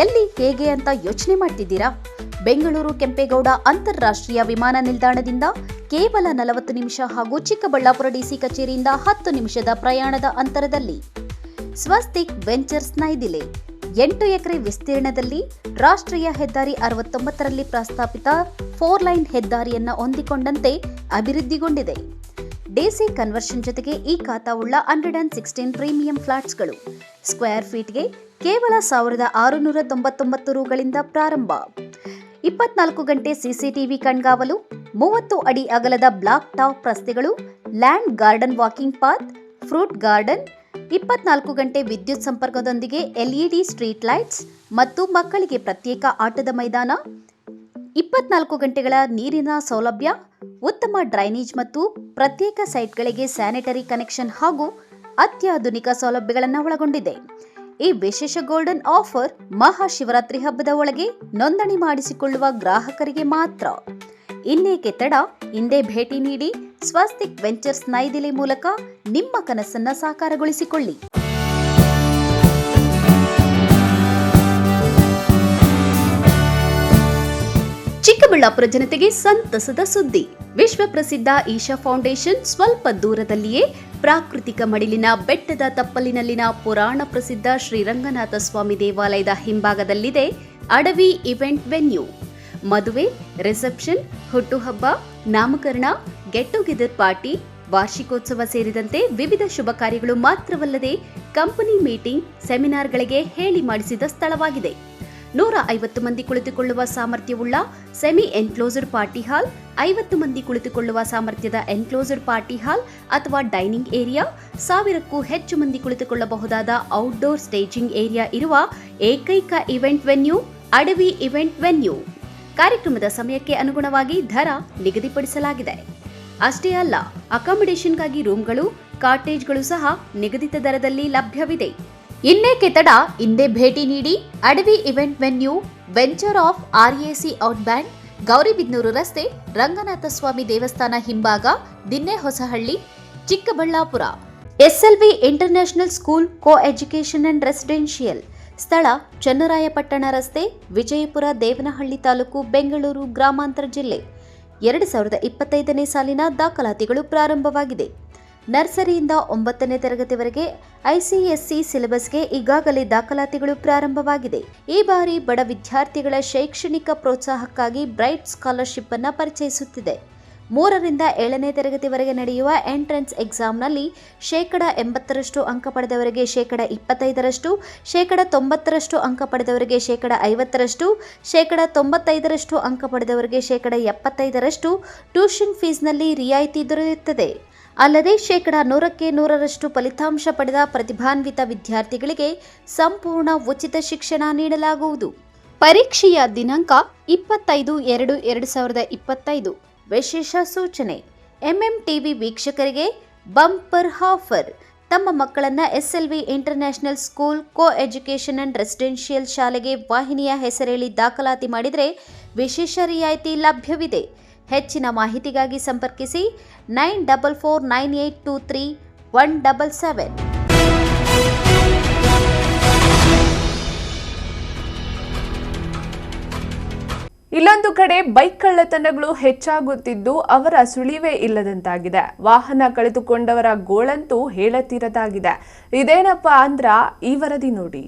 ಎಲ್ಲಿ ಹೇಗೆ ಅಂತ ಯೋಚನೆ ಮಾಡ್ತಿದ್ದೀರಾ? ಬೆಂಗಳೂರು ಕೆಂಪೇಗೌಡ ಅಂತಾರಾಷ್ಟ್ರೀಯ ವಿಮಾನ ನಿಲ್ದಾಣದಿಂದ ಕೇವಲ 40 ನಿಮಿಷ ಹಾಗೂ ಚಿಕ್ಕಬಳ್ಳಾಪುರ ಡಿಸಿ ಕಚೇರಿಯಿಂದ 10 ನಿಮಿಷದ ಪ್ರಯಾಣದ ಅಂತರದಲ್ಲಿ ಸ್ವಸ್ತಿಕ್ ವೆಂಚರ್ಸ್ ನೈದಿಲೆ 8 ಎಕರೆ ವಿಸ್ತೀರ್ಣದಲ್ಲಿ ರಾಷ್ಟ್ರೀಯ ಹೆದ್ದಾರಿ 69ರಲ್ಲಿ ಪ್ರಸ್ತಾಪಿತ 4 ಲೈನ್ ಹೆದ್ದಾರಿಯನ್ನ ಹೊಂದಿಕೊಂಡಂತೆ ಅಭಿವೃದ್ಧಿಗೊಂಡಿದೆ. ಡಿಸಿ ಕನ್ವರ್ಷನ್ ಜೊತೆಗೆ ಈ ಖಾತಾವುಳ್ಳ 116 ಪ್ರೀಮಿಯಂ ಫ್ಲಾಟ್ಸ್ಗಳು ಸ್ಕ್ವೇರ್ ಫೀಟ್ಗೆ ಕೇವಲ 1699 ರುಗಳಿಂದ ಪ್ರಾರಂಭ. 24 ಗಂಟೆ ಸಿಸಿಟಿವಿ ಕಣ್ಗಾವಲು, 30 ಅಡಿ ಅಗಲದ ಬ್ಲಾಕ್ ಟಾಪ್ ರಸ್ತೆಗಳು, land garden walking path, fruit garden, 24 ಗಂಟೆ ವಿದ್ಯುತ್ ಸಂಪರ್ಕದೊಂದಿಗೆ LED ಸ್ಟ್ರೀಟ್ ಲೈಟ್ಸ್ ಮತ್ತು ಮಕ್ಕಳಿಗೆ ಪ್ರತ್ಯೇಕ ಆಟದ ಮೈದಾನ, 24 ಗಂಟೆಗಳ ನೀರಿನ ಸೌಲಭ್ಯ, ಉತ್ತಮ ಡ್ರೈನೇಜ್ ಮತ್ತು ಪ್ರತ್ಯೇಕ ಸೈಟ್ಗಳಿಗೆ ಸ್ಯಾನಿಟರಿ ಕನೆಕ್ಷನ್ ಹಾಗೂ ಅತ್ಯಾಧುನಿಕ ಸೌಲಭ್ಯಗಳನ್ನು ಒಳಗೊಂಡಿದೆ. ಈ ವಿಶೇಷ ಗೋಲ್ಡನ್ ಆಫರ್ ಮಹಾಶಿವರಾತ್ರಿ ಹಬ್ಬದ ಒಳಗೆ ನೋಂದಣಿ ಮಾಡಿಸಿಕೊಳ್ಳುವ ಗ್ರಾಹಕರಿಗೆ ಮಾತ್ರ. ಇನ್ನೇಕೆ ತಡ, ಹಿಂದೆ ಭೇಟಿ ನೀಡಿ ಸ್ವಸ್ತಿಕ್ ವೆಂಚರ್ಸ್ ನೈದಿಲೆ ಮೂಲಕ ನಿಮ್ಮ ಕನಸನ್ನ ಸಾಕಾರಗೊಳಿಸಿಕೊಳ್ಳಿ. ಚಿಕ್ಕಬಳ್ಳಾಪುರ ಜನತೆಗೆ ಸಂತಸದ ಸುದ್ದಿ. ವಿಶ್ವ ಪ್ರಸಿದ್ಧ ಈಶಾ ಫೌಂಡೇಶನ್ ಸ್ವಲ್ಪ ದೂರದಲ್ಲಿಯೇ ಪ್ರಾಕೃತಿಕ ಮಡಿಲಿನ ಬೆಟ್ಟದ ತಪ್ಪಲಿನಲ್ಲಿನ ಪುರಾಣ ಪ್ರಸಿದ್ಧ ಶ್ರೀರಂಗನಾಥ ಸ್ವಾಮಿ ದೇವಾಲಯದ ಹಿಂಭಾಗದಲ್ಲಿದೆ ಅಡವಿ ಇವೆಂಟ್ ವೆನ್ಯೂ. ಮದುವೆ, ರಿಸೆಪ್ಷನ್, ಹುಟ್ಟುಹಬ್ಬ, ನಾಮಕರಣ, ಗೆಟ್ ಟುಗೆದರ್ ಪಾರ್ಟಿ, ವಾರ್ಷಿಕೋತ್ಸವ ಸೇರಿದಂತೆ ವಿವಿಧ ಶುಭ ಕಾರ್ಯಗಳು ಮಾತ್ರವಲ್ಲದೆ ಕಂಪನಿ ಮೀಟಿಂಗ್, ಸೆಮಿನಾರ್ಗಳಿಗೆ ಹೇಳಿ ಮಾಡಿಸಿದ ಸ್ಥಳವಾಗಿದೆ. 150 ಮಂದಿ ಕುಳಿತುಕೊಳ್ಳುವ ಸಾಮರ್ಥ್ಯವುಳ್ಳ ಸೆಮಿ ಎನ್ಕ್ಲೋಸ್ಡ್ ಪಾರ್ಟಿ ಹಾಲ್, 50 ಮಂದಿ ಕುಳಿತುಕೊಳ್ಳುವ ಸಾಮರ್ಥ್ಯದ ಎನ್ಕ್ಲೋಸ್ಡ್ ಪಾರ್ಟಿ ಹಾಲ್ ಅಥವಾ ಡೈನಿಂಗ್ ಏರಿಯಾ, 1000ಕ್ಕೂ ಹೆಚ್ಚು ಮಂದಿ ಕುಳಿತುಕೊಳ್ಳಬಹುದಾದ ಔಟ್ಡೋರ್ ಸ್ಟೇಜಿಂಗ್ ಏರಿಯಾ ಇರುವ ಏಕೈಕ ಇವೆಂಟ್ ವೆನ್ಯೂ ಅಡವಿ ಇವೆಂಟ್ ವೆನ್ಯೂ. ಕಾರ್ಯಕ್ರಮದ ಸಮಯಕ್ಕೆ ಅನುಗುಣವಾಗಿ ದರ ನಿಗದಿಪಡಿಸಲಾಗಿದೆ. ಅಷ್ಟೇ ಅಲ್ಲ, ಅಕಾಮಿಡೇಷನ್ಗಾಗಿ ರೂಮ್ಗಳು, ಕಾಟೇಜ್ಗಳು ಸಹ ನಿಗದಿತ ದರದಲ್ಲಿ ಲಭ್ಯವಿದೆ. ಇನ್ನೇಕೆ ತಡ, ಇಂದೇ ಭೇಟಿ ನೀಡಿ Adavi event venue, venture of RAC outbound, Gauribidanur ರಸ್ತೆ, ರಂಗನಾಥ ಸ್ವಾಮಿ ದೇವಸ್ಥಾನ ಹಿಂಭಾಗ, Dinne Hosahalli, Chikkaballapur. SLV international school co education and residential. ಸ್ಥಳ ಚನ್ನರಾಯಪಟ್ಟಣ ರಸ್ತೆ, ವಿಜಯಪುರ, ದೇವನಹಳ್ಳಿ ತಾಲೂಕು, ಬೆಂಗಳೂರು ಗ್ರಾಮಾಂತರ ಜಿಲ್ಲೆ. 2025ನೇ ಸಾಲಿನ ದಾಖಲಾತಿಗಳು ಪ್ರಾರಂಭವಾಗಿದೆ. ನರ್ಸರಿಯಿಂದ 9ನೇ ತರಗತಿವರೆಗೆ ICSC ಸಿಲೆಬಸ್ಗೆ ಈಗಾಗಲೇ ದಾಖಲಾತಿಗಳು ಪ್ರಾರಂಭವಾಗಿದೆ. ಈ ಬಾರಿ ಬಡ ವಿದ್ಯಾರ್ಥಿಗಳ ಶೈಕ್ಷಣಿಕ ಪ್ರೋತ್ಸಾಹಕ್ಕಾಗಿ ಬ್ರೈಟ್ ಸ್ಕಾಲರ್ಶಿಪ್ ಅನ್ನು ಪರಿಚಯಿಸುತ್ತಿದೆ. 3ರಿಂದ 7ನೇ ತರಗತಿವರೆಗೆ ನಡೆಯುವ ಎಂಟ್ರೆನ್ಸ್ ಎಕ್ಸಾಮ್ನಲ್ಲಿ 80% ಅಂಕ ಪಡೆದವರಿಗೆ 25%, 90% ಅಂಕ ಪಡೆದವರಿಗೆ 50%, 95% ಅಂಕ ಪಡೆದವರಿಗೆ 75% ಟ್ಯೂಷನ್ ಫೀಸ್ನಲ್ಲಿ ರಿಯಾಯಿತಿ ದೊರೆಯುತ್ತದೆ. ಅಲ್ಲದೆ 100ಕ್ಕೆ 100ರಷ್ಟು ಫಲಿತಾಂಶ ಪಡೆದ ಪ್ರತಿಭಾನ್ವಿತ ವಿದ್ಯಾರ್ಥಿಗಳಿಗೆ ಸಂಪೂರ್ಣ ಉಚಿತ ಶಿಕ್ಷಣ ನೀಡಲಾಗುವುದು. ಪರೀಕ್ಷೆಯ ದಿನಾಂಕ 25/2/2025. ವಿಶೇಷ ಸೂಚನೆ: MMTV ವೀಕ್ಷಕರಿಗೆ ಬಂಪರ್ ಆಫರ್. ತಮ್ಮ ಮಕ್ಕಳನ್ನ SLV international school co education and residential ಶಾಲೆಗೆ ವಾಹಿನಿಯ ಹೆಸರೇಳಿ ದಾಖಲಾತಿ ಮಾಡಿದರೆ ವಿಶೇಷ ರಿಯಾಯಿತಿ ಲಭ್ಯವಿದೆ. ಹೆಚ್ಚಿನ ಮಾಹಿತಿಗಾಗಿ ಸಂಪರ್ಕಿಸಿ 9449823177. ಇಲ್ಲೊಂದು ಕಡೆ ಬೈಕ್ ಕಳ್ಳತನಗಳು ಹೆಚ್ಚಾಗುತ್ತಿದ್ದು ಅವರ ಸುಳಿವೇ ಇಲ್ಲದಂತಾಗಿದೆ. ವಾಹನ ಕಳೆದುಕೊಂಡವರ ಗೋಳಂತೂ ಹೇಳತೀರದಾಗಿದೆ. ಇದೇನಪ್ಪ ಅಂದ್ರ ಈ ವರದಿ ನೋಡಿ.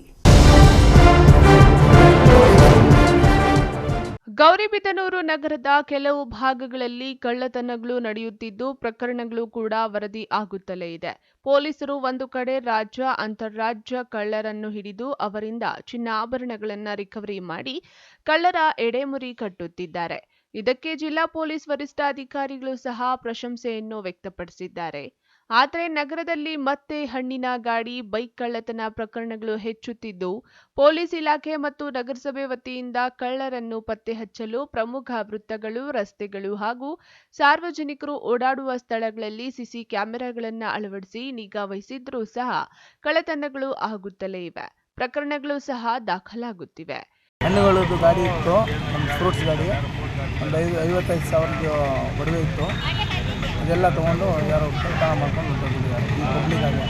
ಗೌರಿಬಿದನೂರು ನಗರದ ಕೆಲವು ಭಾಗಗಳಲ್ಲಿ ಕಳ್ಳತನಗಳು ನಡೆಯುತ್ತಿದ್ದು ಪ್ರಕರಣಗಳು ಕೂಡ ವರದಿ ಆಗುತ್ತಲೇ ಇದೆ. ಪೊಲೀಸರು ಒಂದು ಕಡೆ ರಾಜ್ಯ ಅಂತಾರಾಜ್ಯ ಕಳ್ಳರನ್ನು ಹಿಡಿದು ಅವರಿಂದ ಚಿನ್ನಾಭರಣಗಳನ್ನು ರಿಕವರಿ ಮಾಡಿ ಕಳ್ಳರ ಎಡೆಮುರಿ ಕಟ್ಟುತ್ತಿದ್ದಾರೆ. ಇದಕ್ಕೆ ಜಿಲ್ಲಾ ಪೊಲೀಸ್ ವರಿಷ್ಠಾಧಿಕಾರಿಗಳು ಸಹ ಪ್ರಶಂಸೆಯನ್ನು ವ್ಯಕ್ತಪಡಿಸಿದ್ದಾರೆ. ಆದರೆ ನಗರದಲ್ಲಿ ಮತ್ತೆ ಹಣ್ಣಿನ ಗಾಡಿ, ಬೈಕ್ ಕಳ್ಳತನ ಪ್ರಕರಣಗಳು ಹೆಚ್ಚುತ್ತಿದ್ದು ಪೊಲೀಸ್ ಇಲಾಖೆ ಮತ್ತು ನಗರಸಭೆ ವತಿಯಿಂದ ಕಳ್ಳರನ್ನು ಪತ್ತೆ ಹಚ್ಚಲು ಪ್ರಮುಖ ವೃತ್ತಗಳು, ರಸ್ತೆಗಳು ಹಾಗೂ ಸಾರ್ವಜನಿಕರು ಓಡಾಡುವ ಸ್ಥಳಗಳಲ್ಲಿ ಸಿಸಿ ಕ್ಯಾಮೆರಾಗಳನ್ನು ಅಳವಡಿಸಿ ನಿಗಾ ವಹಿಸಿದ್ರೂ ಸಹ ಕಳ್ಳತನಗಳು ಆಗುತ್ತಲೇ ಇವೆ. ಪ್ರಕರಣಗಳು ಸಹ ದಾಖಲಾಗುತ್ತಿವೆ. ಹಣ್ಣುಗಳದ್ದು ಗಾಡಿ ಇತ್ತು, ನಮ್ಮ ಫ್ರೂಟ್ಸ್ ಗಾಡಿ, ಒಂದು 55,000 ಒಡವೆ ಇತ್ತು. ಇದೆಲ್ಲ ತೊಗೊಂಡು ಯಾರೋ ಕಳ್ತನ ಮಾಡ್ಕೊಂಡು ಹೋಗಿದ್ದಾರೆ. ಈ ಪಬ್ಲಿಕ್ ಆಗಿ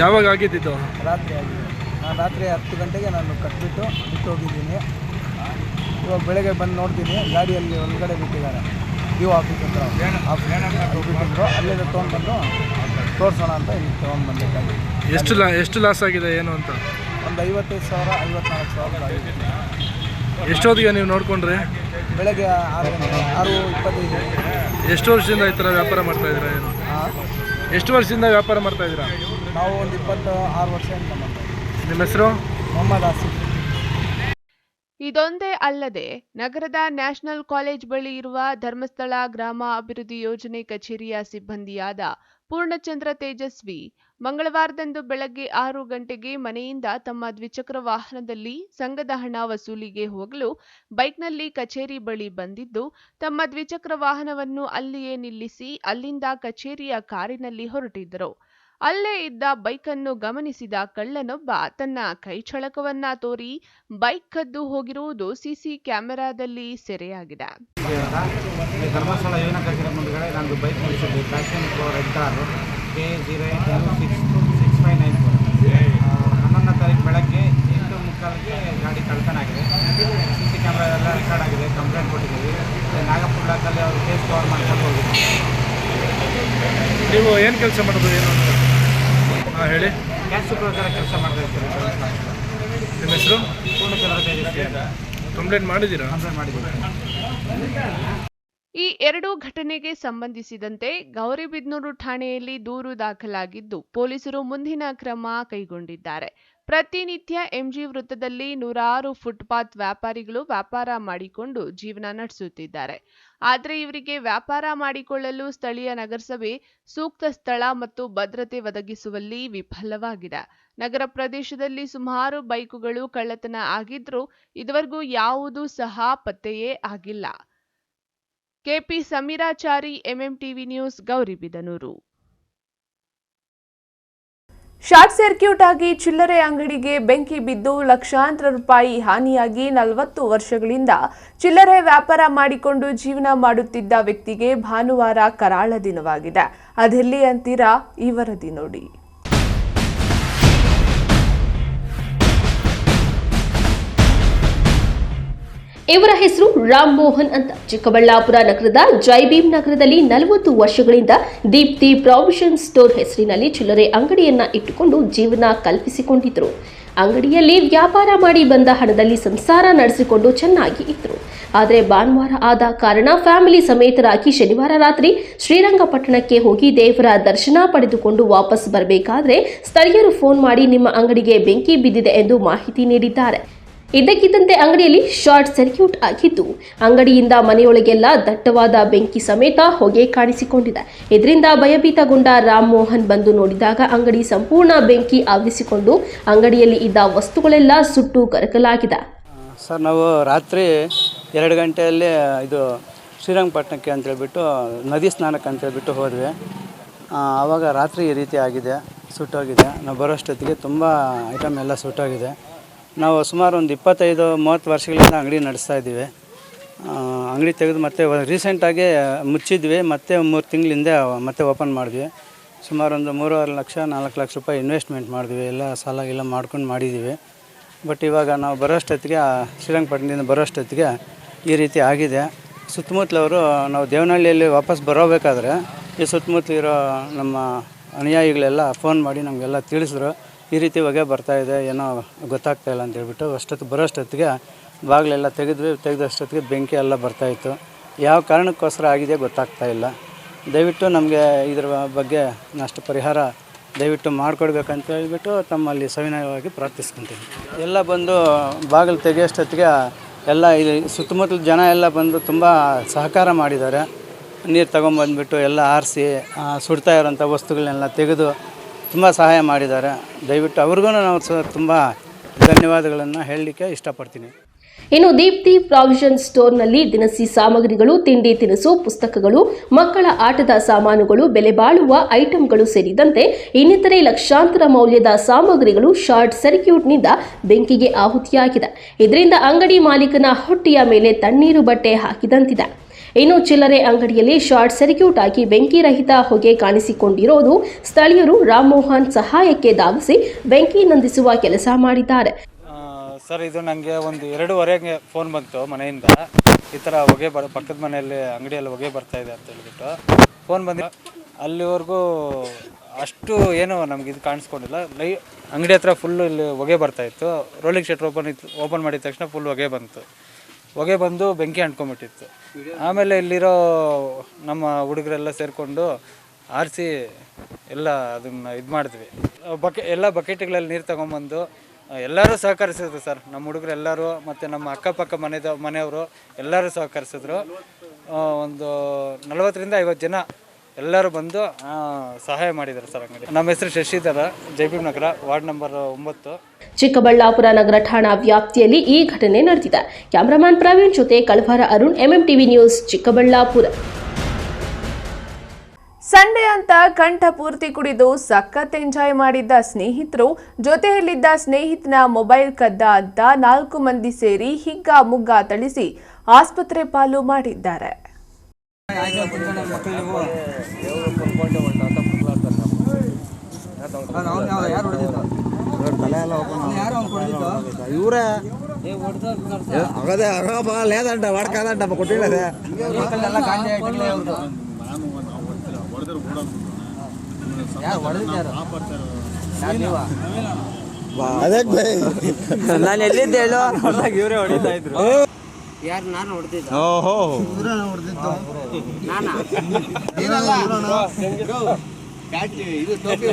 ಯಾವಾಗ ಆಗಿದ್ದು? ರಾತ್ರಿ ಆಗಿದೆ. ನಾನು ರಾತ್ರಿ 10 ಗಂಟೆಗೆ ನಾನು ಕಟ್ಬಿಟ್ಟು ಬಿಟ್ಟು ಹೋಗಿದ್ದೀನಿ. ಇವಾಗ ಬೆಳಗ್ಗೆ ಬಂದು ನೋಡ್ತೀನಿ, ಗಾಡಿಯಲ್ಲಿ ಒಳಗಡೆ ಬಿಟ್ಟಿದ್ದಾರೆ. DO ಆಫೀಸ್ ಹತ್ರ ಬಿಟ್ಟಿದ್ರು. ಅಲ್ಲಿಂದ ತೊಗೊಂಡ್ಬಂದು ತೋರಿಸೋಣ ಅಂತ ಇಲ್ಲಿ ತೊಗೊಂಡ್ಬಂದೆ ಗಾಡಿ. ಎಷ್ಟು ಲಾಸ್ ಆಗಿದೆ ಏನು ಅಂತ? ಒಂದು 55,000, 54,000 ಆಗಿದೆ. ಎಷ್ಟೊತ್ತಿಗೆ ನೀವು ನೋಡ್ಕೊಂಡ್ರಿ? ಬೆಳಗ್ಗೆ 6 ಗಂಟೆ, 6:25. ಎಷ್ಟು ವರ್ಷದಿಂದ ಈ ಥರ ವ್ಯಾಪಾರ ಮಾಡ್ತಾ ಇದ್ದೀರಾ? ಏನು ಎಷ್ಟು ವರ್ಷದಿಂದ ವ್ಯಾಪಾರ ಮಾಡ್ತಾ ಇದ್ದೀರಾ? ನಾವು ಒಂದು 26 ವರ್ಷದಿಂದ ಮಾಡ್ತಾ ಇದ್ದೀವಿ. ನಿಮ್ಮ ಹೆಸರು? ಮೊಹಮ್ಮದ್ ಆಸಿಫ್. ಇದೊಂದೇ ಅಲ್ಲದೆ ನಗರದ ನ್ಯಾಷನಲ್ ಕಾಲೇಜ್ ಬಳಿ ಇರುವ ಧರ್ಮಸ್ಥಳ ಗ್ರಾಮ ಅಭಿವೃದ್ಧಿ ಯೋಜನೆ ಕಚೇರಿಯ ಸಿಬ್ಬಂದಿಯಾದ ಪೂರ್ಣಚಂದ್ರ ತೇಜಸ್ವಿ ಮಂಗಳವಾರದಂದು ಬೆಳಗ್ಗೆ 6 ಗಂಟೆಗೆ ಮನೆಯಿಂದ ತಮ್ಮ ದ್ವಿಚಕ್ರ ವಾಹನದಲ್ಲಿ ಸಂಘದ ಹಣ ವಸೂಲಿಗೆ ಹೋಗಲು ಬೈಕ್ನಲ್ಲಿ ಕಚೇರಿ ಬಳಿ ಬಂದಿದ್ದು ತಮ್ಮ ದ್ವಿಚಕ್ರ ವಾಹನವನ್ನು ಅಲ್ಲಿಯೇ ನಿಲ್ಲಿಸಿ ಅಲ್ಲಿಂದ ಕಚೇರಿಯ ಕಾರಿನಲ್ಲಿ ಹೊರಟಿದ್ದರು. ಅಲ್ಲೇ ಇದ್ದ ಬೈಕನ್ನು ಗಮನಿಸಿದ ಕಳ್ಳನೊಬ್ಬ ತನ್ನ ಕೈಚಳಕವನ್ನ ತೋರಿ ಬೈಕ್ ಕದ್ದು ಹೋಗಿರುವುದು ಸಿಸಿ ಕ್ಯಾಮೆರಾದಲ್ಲಿ ಸೆರೆಯಾಗಿದೆ. ಧರ್ಮಸ್ಥಳ ಯೋಜನಾ ಕಚೇರಿ ಮುಂದುಗಡೆ ನಾನು ಬೈಕ್ ನಿಲ್ಲಿಸಿದ್ದೆ. ಪ್ಯಾಷನ್ ಪ್ರೋ ರೆಡ್ ಕಾರು K086594. 11ನೇ ತಾರೀಕು ಬೆಳಗ್ಗೆ 8:45ಗೆ ಗಾಡಿ ಕಳ್ತನ ಆಗಿದೆ. CC ಕ್ಯಾಮ್ರಾದೆಲ್ಲ ರೆಕಾರ್ಡ್ ಆಗಿದೆ. ಕಂಪ್ಲೇಂಟ್ ಕೊಟ್ಟಿದ್ದೀವಿ. ನಾಗಪುರ ಬ್ಲಾಕಲ್ಲಿ ಅವರು ಕೇಸ್ ಕವರ್ ಮಾಡ್ಕೊಂಡು ಹೋಗಿದ್ದೀವಿ. ನೀವು ಏನು ಕೆಲಸ ಮಾಡೋದು? ಏನು ಹೇಳಿ. ಗ್ಯಾಸ್ ಸೂಪರ್ವೈಸರ್ ಕೆಲಸ ಮಾಡ್ತಾ ಇರ್ತೀವಿ. ನಿಮ್ಮ ಹೆಸರು? ಪೂರ್ಣಚಂದ್ರ ತೇಜಸ್ವಿ. ಕಂಪ್ಲೇಂಟ್ ಮಾಡಿದ್ದೀರಾ? ಕಂಪ್ಲೇಂಟ್ ಮಾಡಿದ್ದೀವಿ. ಈ ಎರಡೂ ಘಟನೆಗೆ ಸಂಬಂಧಿಸಿದಂತೆ ಗೌರಿಬಿದನೂರು ಠಾಣೆಯಲ್ಲಿ ದೂರು ದಾಖಲಾಗಿದ್ದು ಪೊಲೀಸರು ಮುಂದಿನ ಕ್ರಮ ಕೈಗೊಂಡಿದ್ದಾರೆ. ಪ್ರತಿನಿತ್ಯ ಎಂಜಿ ವೃತ್ತದಲ್ಲಿ ನೂರಾರು ಫುಟ್ಪಾತ್ ವ್ಯಾಪಾರಿಗಳು ವ್ಯಾಪಾರ ಮಾಡಿಕೊಂಡು ಜೀವನ ನಡೆಸುತ್ತಿದ್ದಾರೆ. ಆದರೆ ಇವರಿಗೆ ವ್ಯಾಪಾರ ಮಾಡಿಕೊಳ್ಳಲು ಸ್ಥಳೀಯ ನಗರಸಭೆ ಸೂಕ್ತ ಸ್ಥಳ ಮತ್ತು ಭದ್ರತೆ ಒದಗಿಸುವಲ್ಲಿ ವಿಫಲವಾಗಿದೆ. ನಗರ ಪ್ರದೇಶದಲ್ಲಿ ಸುಮಾರು ಬೈಕುಗಳು ಕಳ್ಳತನ ಆಗಿದ್ರೂ ಇದುವರೆಗೂ ಯಾವುದೂ ಸಹ ಪತ್ತೆಯೇ ಆಗಿಲ್ಲ. KP Sameerachari, MMTV news, Gauribidanur. Short circuit ಆಗಿ ಚಿಲ್ಲರೆ ಅಂಗಡಿಗೆ ಬೆಂಕಿ ಬಿದ್ದು ಲಕ್ಷಾಂತರ ರೂಪಾಯಿ ಹಾನಿಯಾಗಿ 40 ವರ್ಷಗಳಿಂದ ಚಿಲ್ಲರೆ ವ್ಯಾಪಾರ ಮಾಡಿಕೊಂಡು ಜೀವನ ಮಾಡುತ್ತಿದ್ದ ವ್ಯಕ್ತಿಗೆ ಭಾನುವಾರ ಕರಾಳ ದಿನವಾಗಿದೆ. ಅದೆಲ್ಲಿ ಅಂತೀರಾ? ಈ ವರದಿ ನೋಡಿ. ಇವರ ಹೆಸರು ರಾಮ್ ಮೋಹನ್ ಅಂತ. ಚಿಕ್ಕಬಳ್ಳಾಪುರ ನಗರದ ಜೈಭೀಮ್ ನಗರದಲ್ಲಿ 40 ವರ್ಷಗಳಿಂದ ದೀಪ್ತಿ ಪ್ರಾವಿಷನ್ ಸ್ಟೋರ್ ಹೆಸರಿನಲ್ಲಿ ಚಿಲ್ಲರೆ ಅಂಗಡಿಯನ್ನ ಇಟ್ಟುಕೊಂಡು ಜೀವನ ಕಲ್ಪಿಸಿಕೊಂಡಿದ್ರು. ಅಂಗಡಿಯಲ್ಲಿ ವ್ಯಾಪಾರ ಮಾಡಿ ಬಂದ ಹಣದಲ್ಲಿ ಸಂಸಾರ ನಡೆಸಿಕೊಂಡು ಚೆನ್ನಾಗಿ ಇದ್ರು. ಆದರೆ ಭಾನುವಾರ ಆದ ಕಾರಣ ಫ್ಯಾಮಿಲಿ ಸಮೇತರಾಗಿ ಶನಿವಾರ ರಾತ್ರಿ ಶ್ರೀರಂಗಪಟ್ಟಣಕ್ಕೆ ಹೋಗಿ ದೇವರ ದರ್ಶನ ಪಡೆದುಕೊಂಡು ವಾಪಸ್ ಬರಬೇಕಾದ್ರೆ ಸ್ಥಳೀಯರು ಫೋನ್ ಮಾಡಿ ನಿಮ್ಮ ಅಂಗಡಿಗೆ ಬೆಂಕಿ ಬಿದ್ದಿದೆ ಎಂದು ಮಾಹಿತಿ ನೀಡಿದ್ದಾರೆ. ಇದ್ದಕ್ಕಿದ್ದಂತೆ ಅಂಗಡಿಯಲ್ಲಿ ಶಾರ್ಟ್ ಸರ್ಕ್ಯೂಟ್ ಆಗಿದ್ದು ಅಂಗಡಿಯಿಂದ ಮನೆಯೊಳಗೆಲ್ಲ ದಟ್ಟವಾದ ಬೆಂಕಿ ಸಮೇತ ಹೊಗೆ ಕಾಣಿಸಿಕೊಂಡಿದೆ. ಇದರಿಂದ ಭಯಭೀತಗೊಂಡ ರಾಮ್ ಮೋಹನ್ ಬಂದು ನೋಡಿದಾಗ ಅಂಗಡಿ ಸಂಪೂರ್ಣ ಬೆಂಕಿ ಆವರಿಸಿಕೊಂಡು ಅಂಗಡಿಯಲ್ಲಿ ಇದ್ದ ವಸ್ತುಗಳೆಲ್ಲ ಸುಟ್ಟು ಕರಕಲಾಗಿದೆ. ಸರ್, ನಾವು ರಾತ್ರಿ 2 ಗಂಟೆಯಲ್ಲಿ ಇದು ಶ್ರೀರಂಗಪಟ್ಟಣಕ್ಕೆ ಅಂತೇಳ್ಬಿಟ್ಟು ನದಿ ಸ್ನಾನಕ್ಕೆ ಅಂತೇಳ್ಬಿಟ್ಟು ಹೋದ್ವಿ. ಆವಾಗ ರಾತ್ರಿ ಈ ರೀತಿ ಆಗಿದೆ, ಸುಟ್ಟೋಗಿದೆ. ನಾವು ಬರೋಷ್ಟೊತ್ತಿಗೆ ತುಂಬ ಐಟಮ್ ಎಲ್ಲ ಸುಟ್ಟೋಗಿದೆ. ನಾವು ಸುಮಾರು ಒಂದು 25-30 ವರ್ಷಗಳಿಂದ ಅಂಗಡಿ ನಡೆಸ್ತಾ ಇದ್ದೀವಿ. ಅಂಗಡಿ ತೆಗೆದು ಮತ್ತೆ ರೀಸೆಂಟಾಗಿ ಮುಚ್ಚಿದ್ವಿ. ಮತ್ತೆ 3 ತಿಂಗಳಿಂದ ಮತ್ತೆ ಓಪನ್ ಮಾಡಿದ್ವಿ. ಸುಮಾರು ಒಂದು 3.5 ಲಕ್ಷ 4 ಲಕ್ಷ ರೂಪಾಯಿ ಇನ್ವೆಸ್ಟ್ಮೆಂಟ್ ಮಾಡಿದ್ವಿ. ಎಲ್ಲ ಸಾಲ ಎಲ್ಲ ಮಾಡ್ಕೊಂಡು ಮಾಡಿದ್ದೀವಿ. ಬಟ್ ಇವಾಗ ನಾವು ಬರೋಷ್ಟೊತ್ತಿಗೆ ಶ್ರೀರಂಗಪಟ್ಟಣದಿಂದ ಬರೋಷ್ಟೊತ್ತಿಗೆ ಈ ರೀತಿ ಆಗಿದೆ. ಸುತ್ತಮುತ್ತಲವರು ನಾವು ದೇವನಹಳ್ಳಿಯಲ್ಲಿ ವಾಪಸ್ ಬರೋಬೇಕಾದ್ರೆ ಈ ಸುತ್ತಮುತ್ತಲಿರೋ ನಮ್ಮ ಅನುಯಾಯಿಗಳೆಲ್ಲ ಫೋನ್ ಮಾಡಿ ನಮಗೆಲ್ಲ ತಿಳಿಸಿದ್ರು, ಈ ರೀತಿ ಹೊಗೆ ಬರ್ತಾಯಿದೆ, ಏನೋ ಗೊತ್ತಾಗ್ತಾಯಿಲ್ಲ ಅಂತೇಳ್ಬಿಟ್ಟು. ಬರೋಷ್ಟೊತ್ತಿಗೆ ಬಾಗಿಲೆಲ್ಲ ತೆಗೆದಷ್ಟೊತ್ತಿಗೆ ಬೆಂಕಿ ಎಲ್ಲ ಬರ್ತಾಯಿತ್ತು. ಯಾವ ಕಾರಣಕ್ಕೋಸ್ಕರ ಆಗಿದೆ ಗೊತ್ತಾಗ್ತಾಯಿಲ್ಲ. ದಯವಿಟ್ಟು ನಮಗೆ ಇದರ ಬಗ್ಗೆ ನಷ್ಟ ಪರಿಹಾರ ದಯವಿಟ್ಟು ಮಾಡಿಕೊಡ್ಬೇಕಂತ ಹೇಳ್ಬಿಟ್ಟು ತಮ್ಮಲ್ಲಿ ಸವಿನಯವಾಗಿ ಪ್ರಾರ್ಥಿಸ್ಕೊತೀನಿ. ಎಲ್ಲ ಬಂದು ಬಾಗಿಲು ತೆಗೆಯೋಷ್ಟೊತ್ತಿಗೆ ಎಲ್ಲ ಇದು ಸುತ್ತಮುತ್ತಲ ಜನ ಎಲ್ಲ ಬಂದು ತುಂಬ ಸಹಕಾರ ಮಾಡಿದ್ದಾರೆ. ನೀರು ತಗೊಂಬಂದ್ಬಿಟ್ಟು ಎಲ್ಲ ಆರಿಸಿ ಸುಡ್ತಾ ಇರೋಂಥ ವಸ್ತುಗಳನ್ನೆಲ್ಲ ತೆಗೆದು ತುಂಬ ಸಹಾಯ ಮಾಡಿದ್ದಾರೆ. ದಯವಿಟ್ಟು ಅವ್ರಿಗೂ ನಾವು ತುಂಬ ಧನ್ಯವಾದಗಳನ್ನು ಹೇಳಲಿಕ್ಕೆ ಇಷ್ಟಪಡ್ತೀನಿ. ಇನ್ನು ದೀಪ್ತಿ ಪ್ರಾವಿಷನ್ ಸ್ಟೋರ್ನಲ್ಲಿ ದಿನಸಿ ಸಾಮಗ್ರಿಗಳು, ತಿಂಡಿ ತಿನಿಸು, ಪುಸ್ತಕಗಳು, ಮಕ್ಕಳ ಆಟದ ಸಾಮಾನುಗಳು, ಬೆಲೆ ಬಾಳುವ ಐಟಂಗಳು ಸೇರಿದಂತೆ ಇನ್ನಿತರೆ ಲಕ್ಷಾಂತರ ಮೌಲ್ಯದ ಸಾಮಗ್ರಿಗಳು ಶಾರ್ಟ್ ಸರ್ಕ್ಯೂಟ್ನಿಂದ ಬೆಂಕಿಗೆ ಆಹುತಿಯಾಗಿದೆ. ಇದರಿಂದ ಅಂಗಡಿ ಮಾಲೀಕನ ಹೊಟ್ಟೆಯ ಮೇಲೆ ತಣ್ಣೀರು ಬಟ್ಟೆ ಹಾಕಿದಂತಿದೆ. ಇನ್ನು ಚಿಲ್ಲರೆ ಅಂಗಡಿಯಲ್ಲಿ ಶಾರ್ಟ್ ಸರ್ಕ್ಯೂಟ್ ಆಗಿ ಬೆಂಕಿ ರಹಿತ ಹೊಗೆ ಕಾಣಿಸಿಕೊಂಡಿರೋದು ಸ್ಥಳೀಯರು ರಾಮ್ ಮೋಹನ್ ಸಹಾಯಕ್ಕೆ ಧಾವಿಸಿ ಬೆಂಕಿ ನಂದಿಸುವ ಕೆಲಸ ಮಾಡಿದ್ದಾರೆ. ಸರ್, ಇದು ನನಗೆ ಒಂದು 2:15 ಫೋನ್ ಬಂತು ಮನೆಯಿಂದ. ಈ ಥರ ಹೊಗೆ ಪಕ್ಕದ ಮನೆಯಲ್ಲಿ ಅಂಗಡಿಯಲ್ಲಿ ಹೊಗೆ ಬರ್ತಾಯಿದೆ ಅಂತ ಹೇಳ್ಬಿಟ್ಟು ಫೋನ್ ಬಂದು ಅಲ್ಲಿವರೆಗೂ ಅಷ್ಟು ಏನೋ ನಮ್ಗೆ ಇದು ಕಾಣಿಸ್ಕೊಂಡಿಲ್ಲ. ಅಂಗಡಿ ಹತ್ರ ಫುಲ್ಲು ಇಲ್ಲಿ ಹೊಗೆ ಬರ್ತಾಯಿತ್ತು. ರೋಲಿಂಗ್ ಶಟರ್ ಓಪನ್ ಮಾಡಿದ ತಕ್ಷಣ ಫುಲ್ ಹೊಗೆ ಬಂತು. ಹೊಗೆ ಬಂದು ಬೆಂಕಿ ಅಂಟ್ಕೊಂಬಿಟ್ಟಿತ್ತು. ಆಮೇಲೆ ಇಲ್ಲಿರೋ ನಮ್ಮ ಹುಡುಗರೆಲ್ಲ ಸೇರಿಕೊಂಡು ಆರಿಸಿ ಎಲ್ಲ ಅದನ್ನು ಇದು ಮಾಡಿದ್ವಿ. ಎಲ್ಲ ಬಕೆಟ್ಗಳಲ್ಲಿ ನೀರು ತಗೊಂಬಂದು ಎಲ್ಲರೂ ಸಹಕರಿಸಿದ್ರು ಸರ್. ನಮ್ಮ ಹುಡುಗರು ಎಲ್ಲರೂ ಮತ್ತು ನಮ್ಮ ಅಕ್ಕಪಕ್ಕ ಮನೆಯವರು ಎಲ್ಲರೂ ಸಹಕರಿಸಿದ್ರು. ಒಂದು 40-50 ಜನ ಎಲ್ಲರೂ ಬಂದು ಸಹಾಯ ಮಾಡಿದ್ದಾರೆ ಸರ್ ಅಂಗಡಿ. ನಮ್ಮ ಹೆಸರು ಶಶಿಧರ, ಜೈಭೀಮ್ ನಗರ, ವಾರ್ಡ್ ನಂಬರ್ 9. ಚಿಕ್ಕಬಳ್ಳಾಪುರ ನಗರ ಠಾಣಾ ವ್ಯಾಪ್ತಿಯಲ್ಲಿ ಈ ಘಟನೆ ನಡೆದಿದೆ. ಕ್ಯಾಮರಾಮನ್ ಪ್ರವೀಣ್ ಜೊತೆ Kalavara Arun, MMTV news, Chikkaballapur. Sunday ಅಂತ ಕಂಠ ಪೂರ್ತಿ ಕುಡಿದು ಸಖತ್ ಎಂಜಾಯ್ ಮಾಡಿದ್ದ ಸ್ನೇಹಿತರು ಜೊತೆಯಲ್ಲಿದ್ದ ಸ್ನೇಹಿತನ ಮೊಬೈಲ್ ಕದ್ದ ಅಂತ 4 ಮಂದಿ ಸೇರಿ ಹಿಗ್ಗ ಮುಗ್ಗ ಥಳಿಸಿ ಆಸ್ಪತ್ರೆ ಪಾಲು ಮಾಡಿದ್ದಾರೆ. ಇವರೇ లేదంట వాడు కాదంట కొట్టినదే ನಾನು ಎಲ್ಲಿದ್ದೆ ಹೇಳು, ಇವರೇ ಹೊಡಿತಾ ಇದ್ರು. ಯಾರು ನಾನು ಹೊಡೆದಿದ್ದ ಓಹೋ ನಾನಾ ಇದು ಟೋಪಿ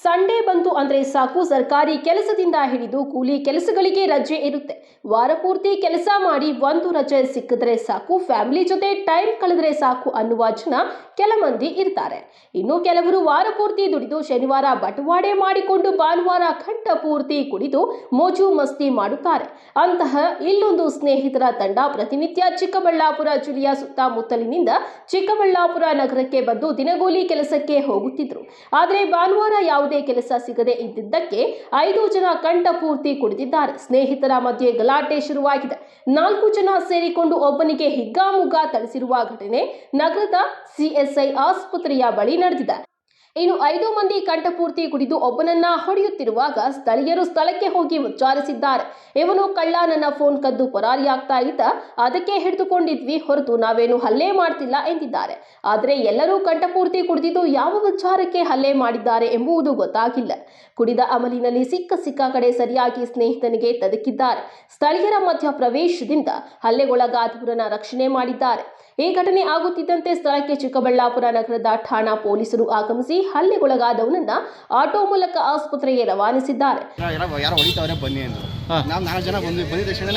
ಸಂಡೇ ಬಂತು ಅಂದ್ರೆ ಸಾಕು, ಸರ್ಕಾರಿ ಕೆಲಸದಿಂದ ಹಿಡಿದು ಕೂಲಿ ಕೆಲಸಗಳಿಗೆ ರಜೆ ಇರುತ್ತೆ. ವಾರ ಪೂರ್ತಿ ಕೆಲಸ ಮಾಡಿ ಒಂದು ರಜೆ ಸಿಕ್ಕಿದ್ರೆ ಸಾಕು, ಫ್ಯಾಮಿಲಿ ಜೊತೆ ಟೈಮ್ ಕಳೆದ್ರೆ ಸಾಕು ಅನ್ನುವ ಜನ ಕೆಲ ಮಂದಿ ಇರ್ತಾರೆ. ಇನ್ನು ಕೆಲವರು ವಾರ ಪೂರ್ತಿ ದುಡಿದು ಶನಿವಾರ ಬಟವಾಡೆ ಮಾಡಿಕೊಂಡು ಭಾನುವಾರ ಕಂಠ ಪೂರ್ತಿ ಕುಡಿದು ಮೋಜು ಮಸ್ತಿ ಮಾಡುತ್ತಾರೆ. ಅಂತಹ ಇಲ್ಲೊಂದು ಸ್ನೇಹಿತರ ತಂಡ ಪ್ರತಿನಿತ್ಯ ಚಿಕ್ಕಬಳ್ಳಾಪುರ ಜಿಲ್ಲೆಯ ಸುತ್ತಮುತ್ತಲಿನಿಂದ ಚಿಕ್ಕಬಳ್ಳಾಪುರ ನಗರಕ್ಕೆ ಬಂದು ದಿನಗೂಲಿ ಕೆಲಸಕ್ಕೆ ಹೋಗುತ್ತಿದ್ರು. ಆದರೆ ಭಾನುವಾರ ಯಾವುದೇ ಕೆಲಸ ಸಿಗದೆ ಇದ್ದಿದ್ದಕ್ಕೆ 5 ಜನ ಕಂಠ ಪೂರ್ತಿ ಕುಡಿದಿದ್ದಾರೆ. ಸ್ನೇಹಿತರ ಮಧ್ಯೆ ಗಲಾಟೆ ಶುರುವಾಗಿದೆ. 4 ಜನ ಸೇರಿಕೊಂಡು ಒಬ್ಬನಿಗೆ ಹಿಗ್ಗಾಮುಗ್ಗಾ ಥಳಿಸಿರುವ ಘಟನೆ ನಗರದ ಸಿಎಸ್ಐ ಆಸ್ಪತ್ರೆಯ ಬಳಿ ನಡೆದಿದೆ. ಇನ್ನು 5 ಮಂದಿ ಕಂಠಪೂರ್ತಿ ಕುಡಿದು ಒಬ್ಬನನ್ನ ಹೊಡೆಯುತ್ತಿರುವಾಗ ಸ್ಥಳೀಯರು ಸ್ಥಳಕ್ಕೆ ಹೋಗಿ ವಿಚಾರಿಸಿದ್ದಾರೆ. ಇವನು ಕಳ್ಳ, ನನ್ನ ಫೋನ್ ಕದ್ದು ಪರಾರಿಯಾಗ್ತಾ ಇದ್ದ, ಅದಕ್ಕೆ ಹಿಡಿದುಕೊಂಡಿದ್ವಿ ಹೊರತು ನಾವೇನು ಹಲ್ಲೆ ಮಾಡ್ತಿಲ್ಲ ಎಂದಿದ್ದಾರೆ. ಆದರೆ ಎಲ್ಲರೂ ಕಂಠಪೂರ್ತಿ ಕುಡಿದಿದ್ದು ಯಾವ ವಿಚಾರಕ್ಕೆ ಹಲ್ಲೆ ಮಾಡಿದ್ದಾರೆ ಎಂಬುದು ಗೊತ್ತಾಗಿಲ್ಲ. ಕುಡಿದ ಅಮಲಿನಲ್ಲಿ ಸಿಕ್ಕ ಕಡೆ ಸರಿಯಾಗಿ ಸ್ನೇಹಿತನಿಗೆ ತದಕಿದ್ದಾರೆ. ಸ್ಥಳೀಯರ ಮಧ್ಯ ಪ್ರವೇಶದಿಂದ ಹಲ್ಲೆಗೊಳಗಾದವರನ್ನ ರಕ್ಷಣೆ ಮಾಡಿದ್ದಾರೆ. ಈ ಘಟನೆ ಆಗುತ್ತಿದ್ದಂತೆ ಸ್ಥಳಕ್ಕೆ ಚಿಕ್ಕಬಳ್ಳಾಪುರ ನಗರದ ಠಾಣಾ ಪೊಲೀಸರು ಆಗಮಿಸಿ ಹಲ್ಲೆಗೊಳಗಾದವನನ್ನ ಆಟೋ ಮೂಲಕ ಆಸ್ಪತ್ರೆಗೆ ರವಾನಿಸಿದ್ದಾರೆ. ಯಾರೋ ಹೊಡಿತಾವ್ರೆ ಬನ್ನಿ ಅಂದ್ರು. ನಾವು 4 ಜನ ಬಂದಿದ ತಕ್ಷಣ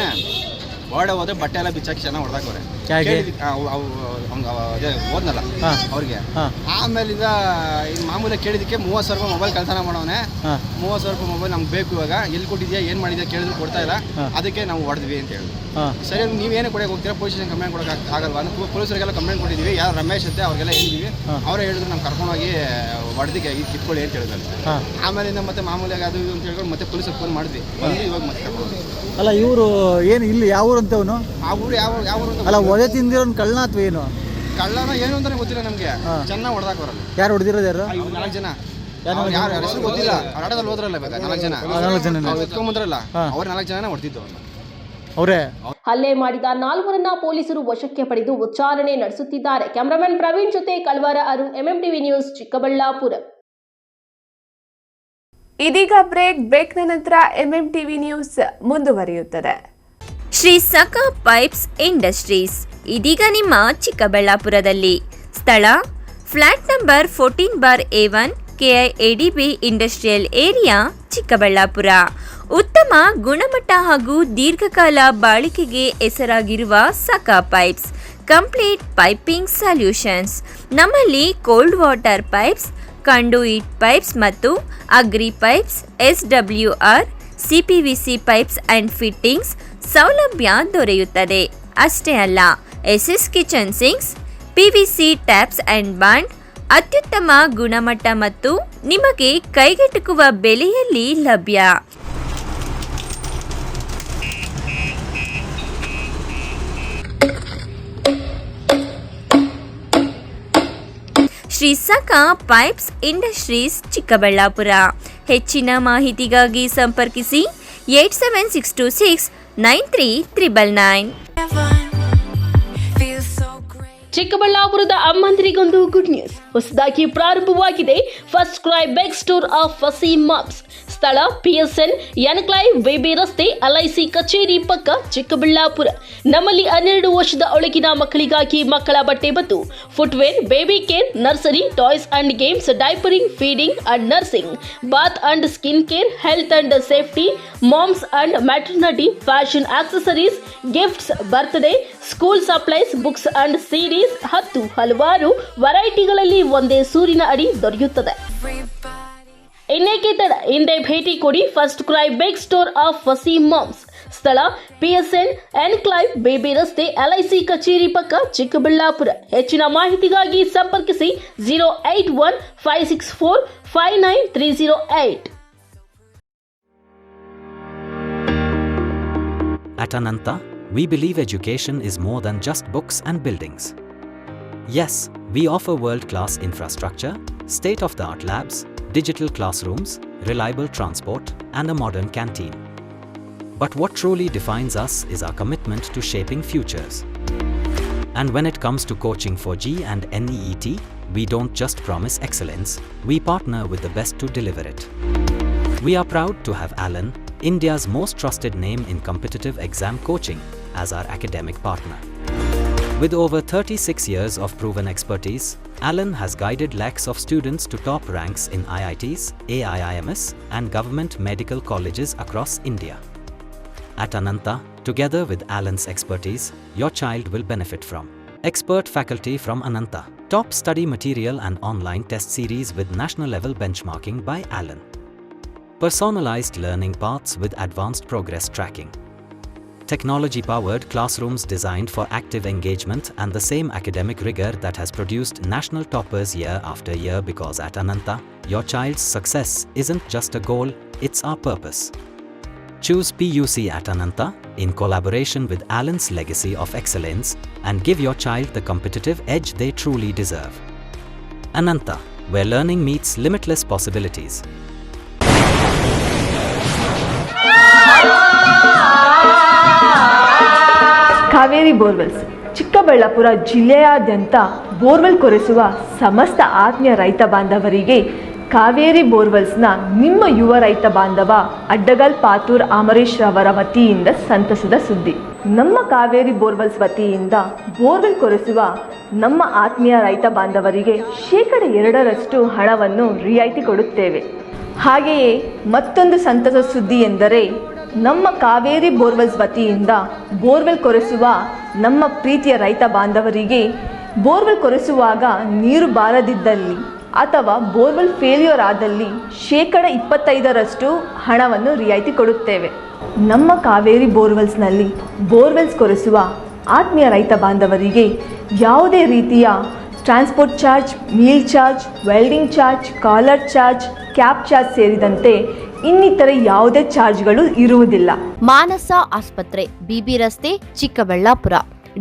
ಹೊರಡೆ ಹೋದ್ರೆ ಬಟ್ಟೆ ಎಲ್ಲ ಬಿಚ್ಚಾಕಿ ಚೆನ್ನಾಗಿ ಹೊಡೆದಾಕವ್ರೆ. ಅದೇ ಹೋದ್ನಲ್ಲ ಅವ್ರಿಗೆ. ಆಮೇಲಿಂದ ಮಾಮೂಲಿ ಕೇಳಿದಕ್ಕೆ 30,000 ರೂಪಾಯಿ ಮೊಬೈಲ್ ಕಳ್ತನ ಮಾಡೋನೆ. 30,000 ರೂಪಾಯಿ ಮೊಬೈಲ್ ನಮ್ಗೆ ಬೇಕು, ಇವಾಗ ಎಲ್ಲಿ ಕೊಟ್ಟಿದ್ಯಾ, ಏನು ಮಾಡಿದ್ಯಾ ಕೇಳಿದ್ರು ಕೊಡ್ತಾ ಇಲ್ಲ, ಅದಕ್ಕೆ ನಾವು ಹೊಡೆದ್ವಿ ಅಂತ ಹೇಳಿದ್ರು. ಸರಿ, ನೀವೇನೇ ಕೊಡಕ್ಕೆ ಹೋಗ್ತೀರಾ, ಪೊಲೀಸ್ ಸ್ಟೇಷನ್ ಕಂಪ್ಲೇಂಟ್ ಕೊಡೋಕೆ ಆಗಲ್ವಾ? ನಾವು ಪೊಲೀಸರಿಗೆಲ್ಲ ಕಂಪ್ಲೇಂಟ್ ಕೊಟ್ಟಿದ್ದೀವಿ, ಯಾರು ರಮೇಶ್ ಅಂತೆ ಅವ್ರಿಗೆಲ್ಲ ಹೇಳಿದ್ವಿ. ಅವರೇ ಹೇಳಿದ್ರು ನಮ್ಮ ಕರ್ಕೊಂಡೋಗಿ ಹೊಡೆದಿಗೆ ಇದು ಕಿತ್ಕೊಳ್ಳಿ ಅಂತ ಹೇಳಿದ್ರು. ಆಮೇಲಿಂದ ಮತ್ತೆ ಮಾಮೂಲಿಯಾಗಿ ಅದು ಇದು ಅಂತ ಹೇಳ್ಕೊಂಡು ಮತ್ತೆ ಪೊಲೀಸರಿಗೆ ಫೋನ್ ಮಾಡಿದ್ವಿ. ಬಂದು ಇವಾಗ ಮತ್ತೆ ಅಲ್ಲ, ಇವರು ಏನು ಇಲ್ಲಿ ಯಾವ ಊರು ಅಂತ ಅವನು? ಆ ಊರು ಯಾವ ಅಲ್ಲ, ಒದೆ ತಿಂದಿರೋ ಕಳ್ಳನ ಅಥವಾ ಏನು? ಕಳ್ಳನ ಏನು ಅಂತಾನೆ ಗೊತ್ತಿಲ್ಲ ನಮಗೆ. ಚೆನ್ನಾಗಿ ಹೊಡೆದಾಕೋರಲ್ಲ. ಯಾರು ಹೊಡೆದಿರೋದು? ಯಾರು? 4 ಜನ. ಯಾರು ಹೆಸರು ಗೊತ್ತಿಲ್ಲ. ಆಟದಲ್ಲಿ ಹೋದ್ರಲ್ಲ ಇವಾಗ 4 ಜನ ಎತ್ಕೊಂಡ್ಬಂದ್ರಲ್ಲ, ಅವ್ರು 4 ಜನ ಹೊಡೆದಿದ್ದು ಅವರೇ. ಹಲ್ಲೆ ಮಾಡಿದ 4ರನ್ನ ಪೊಲೀಸರು ವಶಕ್ಕೆ ಪಡೆದು ವಿಚಾರಣೆ ನಡೆಸುತ್ತಿದ್ದಾರೆ. ಕ್ಯಾಮರಾಮನ್ ಪ್ರವೀಣ್ ಜೊತೆ ಕಲ್ವಾರ ಅರುಣ್, ಎಂಎಂಟಿವಿ ನ್ಯೂಸ್, ಚಿಕ್ಕಬಳ್ಳಾಪುರ. ಇದೀಗ ಬ್ರೇಕ್ನ ನಂತರ ಎಂಎಂಟಿವಿ ನ್ಯೂಸ್ ಮುಂದುವರಿಯುತ್ತದೆ. ಶ್ರೀ ಸಖಾ ಪೈಪ್ಸ್ ಇಂಡಸ್ಟ್ರೀಸ್ ಇದೀಗ ನಿಮ್ಮ ಚಿಕ್ಕಬಳ್ಳಾಪುರದಲ್ಲಿ. ಸ್ಥಳ flat number 14/A1 KIADB industrial area, Chikkaballapur. ಉತ್ತಮ ಗುಣಮಟ್ಟ ಹಾಗೂ ದೀರ್ಘಕಾಲ ಬಾಳಿಕೆಗೆ ಹೆಸರಾಗಿರುವ Sakha pipes complete piping solutions. ನಮ್ಮಲ್ಲಿ cold water pipes, conduit pipes ಮತ್ತು agri pipes, SWR, CPVC pipes and fittings ಸೌಲಭ್ಯ ದೊರೆಯುತ್ತದೆ. ಅಷ್ಟೇ ಅಲ್ಲ, SS kitchen sinks, PVC taps and bond ಅತ್ಯುತ್ತಮ ಗುಣಮಟ್ಟ ಮತ್ತು ನಿಮಗೆ ಕೈಗೆಟುಕುವ ಬೆಲೆಯಲ್ಲಿ ಲಭ್ಯ. Shri Sakha pipes industries, Chikkaballapur. ಹೆಚ್ಚಿನ ಮಾಹಿತಿಗಾಗಿ ಸಂಪರ್ಕಿಸಿ 8762693999. ಚಿಕ್ಕಬಳ್ಳಾಪುರದ ಅಮ್ಮಂದಿರಿಗೊಂದು ಗುಡ್ ನ್ಯೂಸ್. ಹೊಸದಾಗಿ ಪ್ರಾರಂಭವಾಗಿದೆ first CRY beg store of Waseem moms. ಸ್ಥಳ PSN ಎನ್ಕ್ಲೈವ್ ಬೇಬಿ ರಸ್ತೆ, LIC ಕಚೇರಿ ಪಕ್ಕ, ಚಿಕ್ಕಬಳ್ಳಾಪುರ. ನಮ್ಮಲ್ಲಿ 12 ವರ್ಷದ ಒಳಗಿನ ಮಕ್ಕಳಿಗಾಗಿ ಮಕ್ಕಳ ಬಟ್ಟೆ ಮತ್ತು footwear, baby care, nursery, toys and games, diapering, feeding and nursing, bath and skin care, health and safety, moms and maternity, fashion accessories, gifts, birthday, school supplies, books and CDs, ಹಲವಾರು ವೆರೈಟಿಗಳಲ್ಲಿ ಒಂದೇ ಸೂರಿನ ಅಡಿ ದೊರೆಯುತ್ತದೆ. ಇನ್ನೇಕೆ ತಡ, ಹಿಂದೆ ಭೇಟಿ ಕೊಡಿ first CRY beg store of Waseem moms. ಸ್ಥಳ PSN ಎನ್ಕ್ಲೈವ್ ಬೇಬಿ ರಸ್ತೆ, LIC ಕಚೇರಿ ಪಕ್ಕ, ಚಿಕ್ಕಬಳ್ಳಾಪುರ. ಹೆಚ್ಚಿನ ಮಾಹಿತಿಗಾಗಿ ಸಂಪರ್ಕಿಸಿ 08156459308. At Ananta, we believe education is more than just books and buildings. Yes, we offer world-class infrastructure, state-of-the-art labs, digital classrooms, reliable transport, and a modern canteen. But what truly defines us is our commitment to shaping futures. And when it comes to coaching for G and NEET, we don't just promise excellence, we partner with the best to deliver it. We are proud to have Alan, India's most trusted name in competitive exam coaching, as our academic partner. With over 36 years of proven expertise, Alan has guided lakhs of students to top ranks in IITs, AIIMS, and government medical colleges across India. At Ananta, together with Alan's expertise, your child will benefit from expert faculty from Ananta, top study material and online test series with national level benchmarking by Alan, personalized learning paths with advanced progress tracking, technology-powered classrooms designed for active engagement and the same academic rigor that has produced national toppers year after year, because at Ananta, your child's success isn't just a goal, it's our purpose. Choose PUC at Ananta in collaboration with Alan's legacy of excellence and give your child the competitive edge they truly deserve. Ananta, where learning meets limitless possibilities. Kaveri borewells Chikkaballapur ಜಿಲ್ಲೆಯಾದ್ಯಂತ borewell ಕೊರೆಸುವ ಸಮಸ್ತ ಆತ್ಮೀಯ ರೈತ ಬಾಂಧವರಿಗೆ ಕಾವೇರಿ ಬೋರ್ವೆಲ್ಸ್ನ ನಿಮ್ಮ ಯುವ ರೈತ ಬಾಂಧವ ಅಡ್ಡಗಲ್ ಪಾತೂರ್ ಅಮರೀಶ್ ರವರ ವತಿಯಿಂದ ಸಂತಸದ ಸುದ್ದಿ. ನಮ್ಮ ಕಾವೇರಿ ಬೋರ್ವೆಲ್ಸ್ ವತಿಯಿಂದ ಬೋರ್ವೆಲ್ ಕೊರೆಸುವ ನಮ್ಮ ಆತ್ಮೀಯ ರೈತ ಬಾಂಧವರಿಗೆ 2% ಹಣವನ್ನು ರಿಯಾಯಿತಿ ಕೊಡುತ್ತೇವೆ. ಹಾಗೆಯೇ ಮತ್ತೊಂದು ಸಂತಸ ಸುದ್ದಿ ಎಂದರೆ, ನಮ್ಮ ಕಾವೇರಿ ಬೋರ್ವೆಲ್ಸ್ ವತಿಯಿಂದ ಬೋರ್ವೆಲ್ ಕೊರೆಸುವ ನಮ್ಮ ಪ್ರೀತಿಯ ರೈತ ಬಾಂಧವರಿಗೆ ಬೋರ್ವೆಲ್ ಕೊರೆಸುವಾಗ ನೀರು ಬಾರದಿದ್ದಲ್ಲಿ ಅಥವಾ ಬೋರ್ವೆಲ್ ಫೇಲ್ಯೂರ್ ಆದಲ್ಲಿ 25% ಹಣವನ್ನು ರಿಯಾಯಿತಿ ಕೊಡುತ್ತೇವೆ. ನಮ್ಮ ಕಾವೇರಿ ಬೋರ್ವೆಲ್ಸ್ನಲ್ಲಿ ಬೋರ್ವೆಲ್ಸ್ ಕೊರೆಸುವ ಆತ್ಮೀಯ ರೈತ ಬಾಂಧವರಿಗೆ ಯಾವುದೇ ರೀತಿಯ transport charge, meal charge, welding charge, collar charge, cab charge ಸೇರಿದಂತೆ ಇನ್ನಿತರೆ ಯಾವುದೇ ಚಾರ್ಜ್ಗಳು ಇರುವುದಿಲ್ಲ. ಮಾನಸ ಆಸ್ಪತ್ರೆ, ಬಿಬಿ ರಸ್ತೆ, ಚಿಕ್ಕಬಳ್ಳಾಪುರ.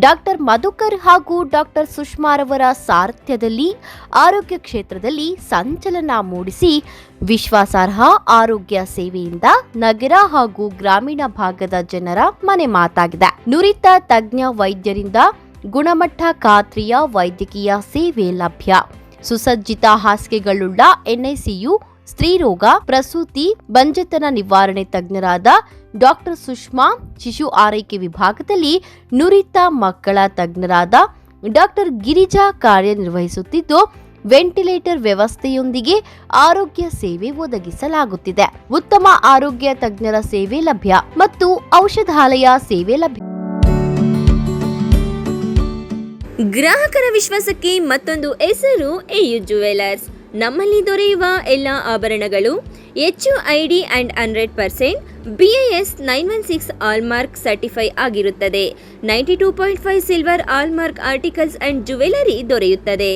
ಡಾಕ್ಟರ್ ಮಧುಕರ್ ಹಾಗೂ ಡಾಕ್ಟರ್ ಸುಷ್ಮಾರವರ ಸಾರಥ್ಯದಲ್ಲಿ ಆರೋಗ್ಯ ಕ್ಷೇತ್ರದಲ್ಲಿ ಸಂಚಲನ ಮೂಡಿಸಿ ವಿಶ್ವಾಸಾರ್ಹ ಆರೋಗ್ಯ ಸೇವೆಯಿಂದ ನಗರ ಹಾಗೂ ಗ್ರಾಮೀಣ ಭಾಗದ ಜನರ ಮನೆ ಮಾತಾಗಿದೆ. ನುರಿತ ತಜ್ಞ ವೈದ್ಯರಿಂದ ಗುಣಮಟ್ಟ ಖಾತ್ರಿಯ ವೈದ್ಯಕೀಯ ಸೇವೆ ಲಭ್ಯ. ಸುಸಜ್ಜಿತ ಹಾಸಿಗೆಗಳುಳ್ಳ NICU, ಸ್ತ್ರೀರೋಗ, ಪ್ರಸೂತಿ, ಬಂಜೆತನ ನಿವಾರಣೆ ತಜ್ಞರಾದ ಡಾಕ್ಟರ್ ಸುಷ್ಮಾ, ಶಿಶು ಆರೈಕೆ ವಿಭಾಗದಲ್ಲಿ ನುರಿತ ಮಕ್ಕಳ ತಜ್ಞರಾದ ಡಾಕ್ಟರ್ ಗಿರಿಜಾ ಕಾರ್ಯನಿರ್ವಹಿಸುತ್ತಿದ್ದು, ವೆಂಟಿಲೇಟರ್ ವ್ಯವಸ್ಥೆಯೊಂದಿಗೆ ಆರೋಗ್ಯ ಸೇವೆ ಒದಗಿಸಲಾಗುತ್ತಿದೆ. ಉತ್ತಮ ಆರೋಗ್ಯ ತಜ್ಞರ ಸೇವೆ ಲಭ್ಯ ಮತ್ತು ಔಷಧಾಲಯ ಸೇವೆ ಲಭ್ಯ. ಗ್ರಾಹಕರ ವಿಶ್ವಾಸಕ್ಕೆ ಮತ್ತೊಂದು ಹೆಸರು AU ಜುವೆಲರ್ಸ್. ನಮ್ಮಲ್ಲಿ ದೊರೆಯುವ ಎಲ್ಲ ಆಭರಣಗಳು HUID and 100% BIS 916 hallmark certify ಆಗಿರುತ್ತದೆ. 92.5 silver hallmark articles and jewellery ದೊರೆಯುತ್ತದೆ.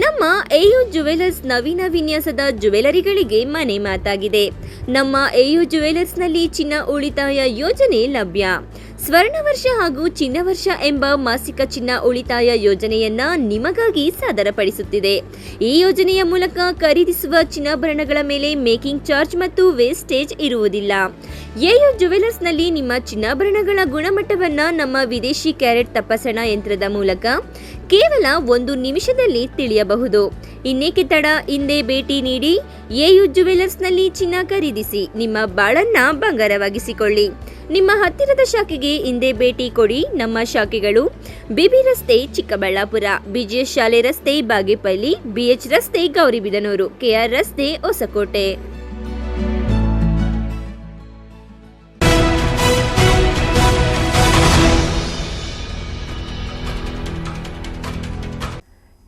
ನಮ್ಮ AU ಜುವೆಲರ್ಸ್ ನವೀನ ವಿನ್ಯಾಸದ ಜುವೆಲರಿಗಳಿಗೆ ಮನೆ ಮಾತಾಗಿದೆ. ನಮ್ಮ AU ಜುವೆಲರ್ಸ್ನಲ್ಲಿ ಚಿನ್ನ ಉಳಿತಾಯ ಯೋಜನೆ ಲಭ್ಯ. ಸ್ವರ್ಣ ವರ್ಷ ಹಾಗೂ ಚಿನ್ನ ವರ್ಷ ಎಂಬ ಮಾಸಿಕ ಚಿನ್ನ ಉಳಿತಾಯ ಯೋಜನೆಯನ್ನ ನಿಮಗಾಗಿ ಸಾದರಪಡಿಸುತ್ತಿದೆ. ಈ ಯೋಜನೆಯ ಮೂಲಕ ಖರೀದಿಸುವ ಚಿನ್ನಾಭರಣಗಳ ಮೇಲೆ ಮೇಕಿಂಗ್ ಚಾರ್ಜ್ ಮತ್ತು ವೇಸ್ಟೇಜ್ ಇರುವುದಿಲ್ಲ. AU ಜುವೆಲರ್ಸ್ನಲ್ಲಿ ನಿಮ್ಮ ಚಿನ್ನಾಭರಣಗಳ ಗುಣಮಟ್ಟವನ್ನ ನಮ್ಮ ವಿದೇಶಿ ಕ್ಯಾರೆಟ್ ತಪಾಸಣಾ ಯಂತ್ರದ ಮೂಲಕ ಕೇವಲ 1 ನಿಮಿಷದಲ್ಲಿ ತಿಳಿಯಬಹುದು. ಇನ್ನೇಕೆ ತಡ, ಹಿಂದೆ ಭೇಟಿ ನೀಡಿ. AU ಜುವೆಲರ್ಸ್ನಲ್ಲಿ ಚಿನ್ನ ಖರೀದಿಸಿ, ನಿಮ್ಮ ಬಾಳನ್ನ ಬಂಗಾರವಾಗಿಸಿಕೊಳ್ಳಿ. ನಿಮ್ಮ ಹತ್ತಿರದ ಶಾಖೆಗೆ ಹಿಂದೆ ಭೇಟಿ ಕೊಡಿ. ನಮ್ಮ ಶಾಖೆಗಳು ಬಿಬಿ ರಸ್ತೆ ಚಿಕ್ಕಬಳ್ಳಾಪುರ, BGS ಶಾಲೆ ರಸ್ತೆ ಬಾಗೇಪಲ್ಲಿ, BH ರಸ್ತೆ ಗೌರಿಬಿದನೂರು, KR ರಸ್ತೆ ಹೊಸಕೋಟೆ.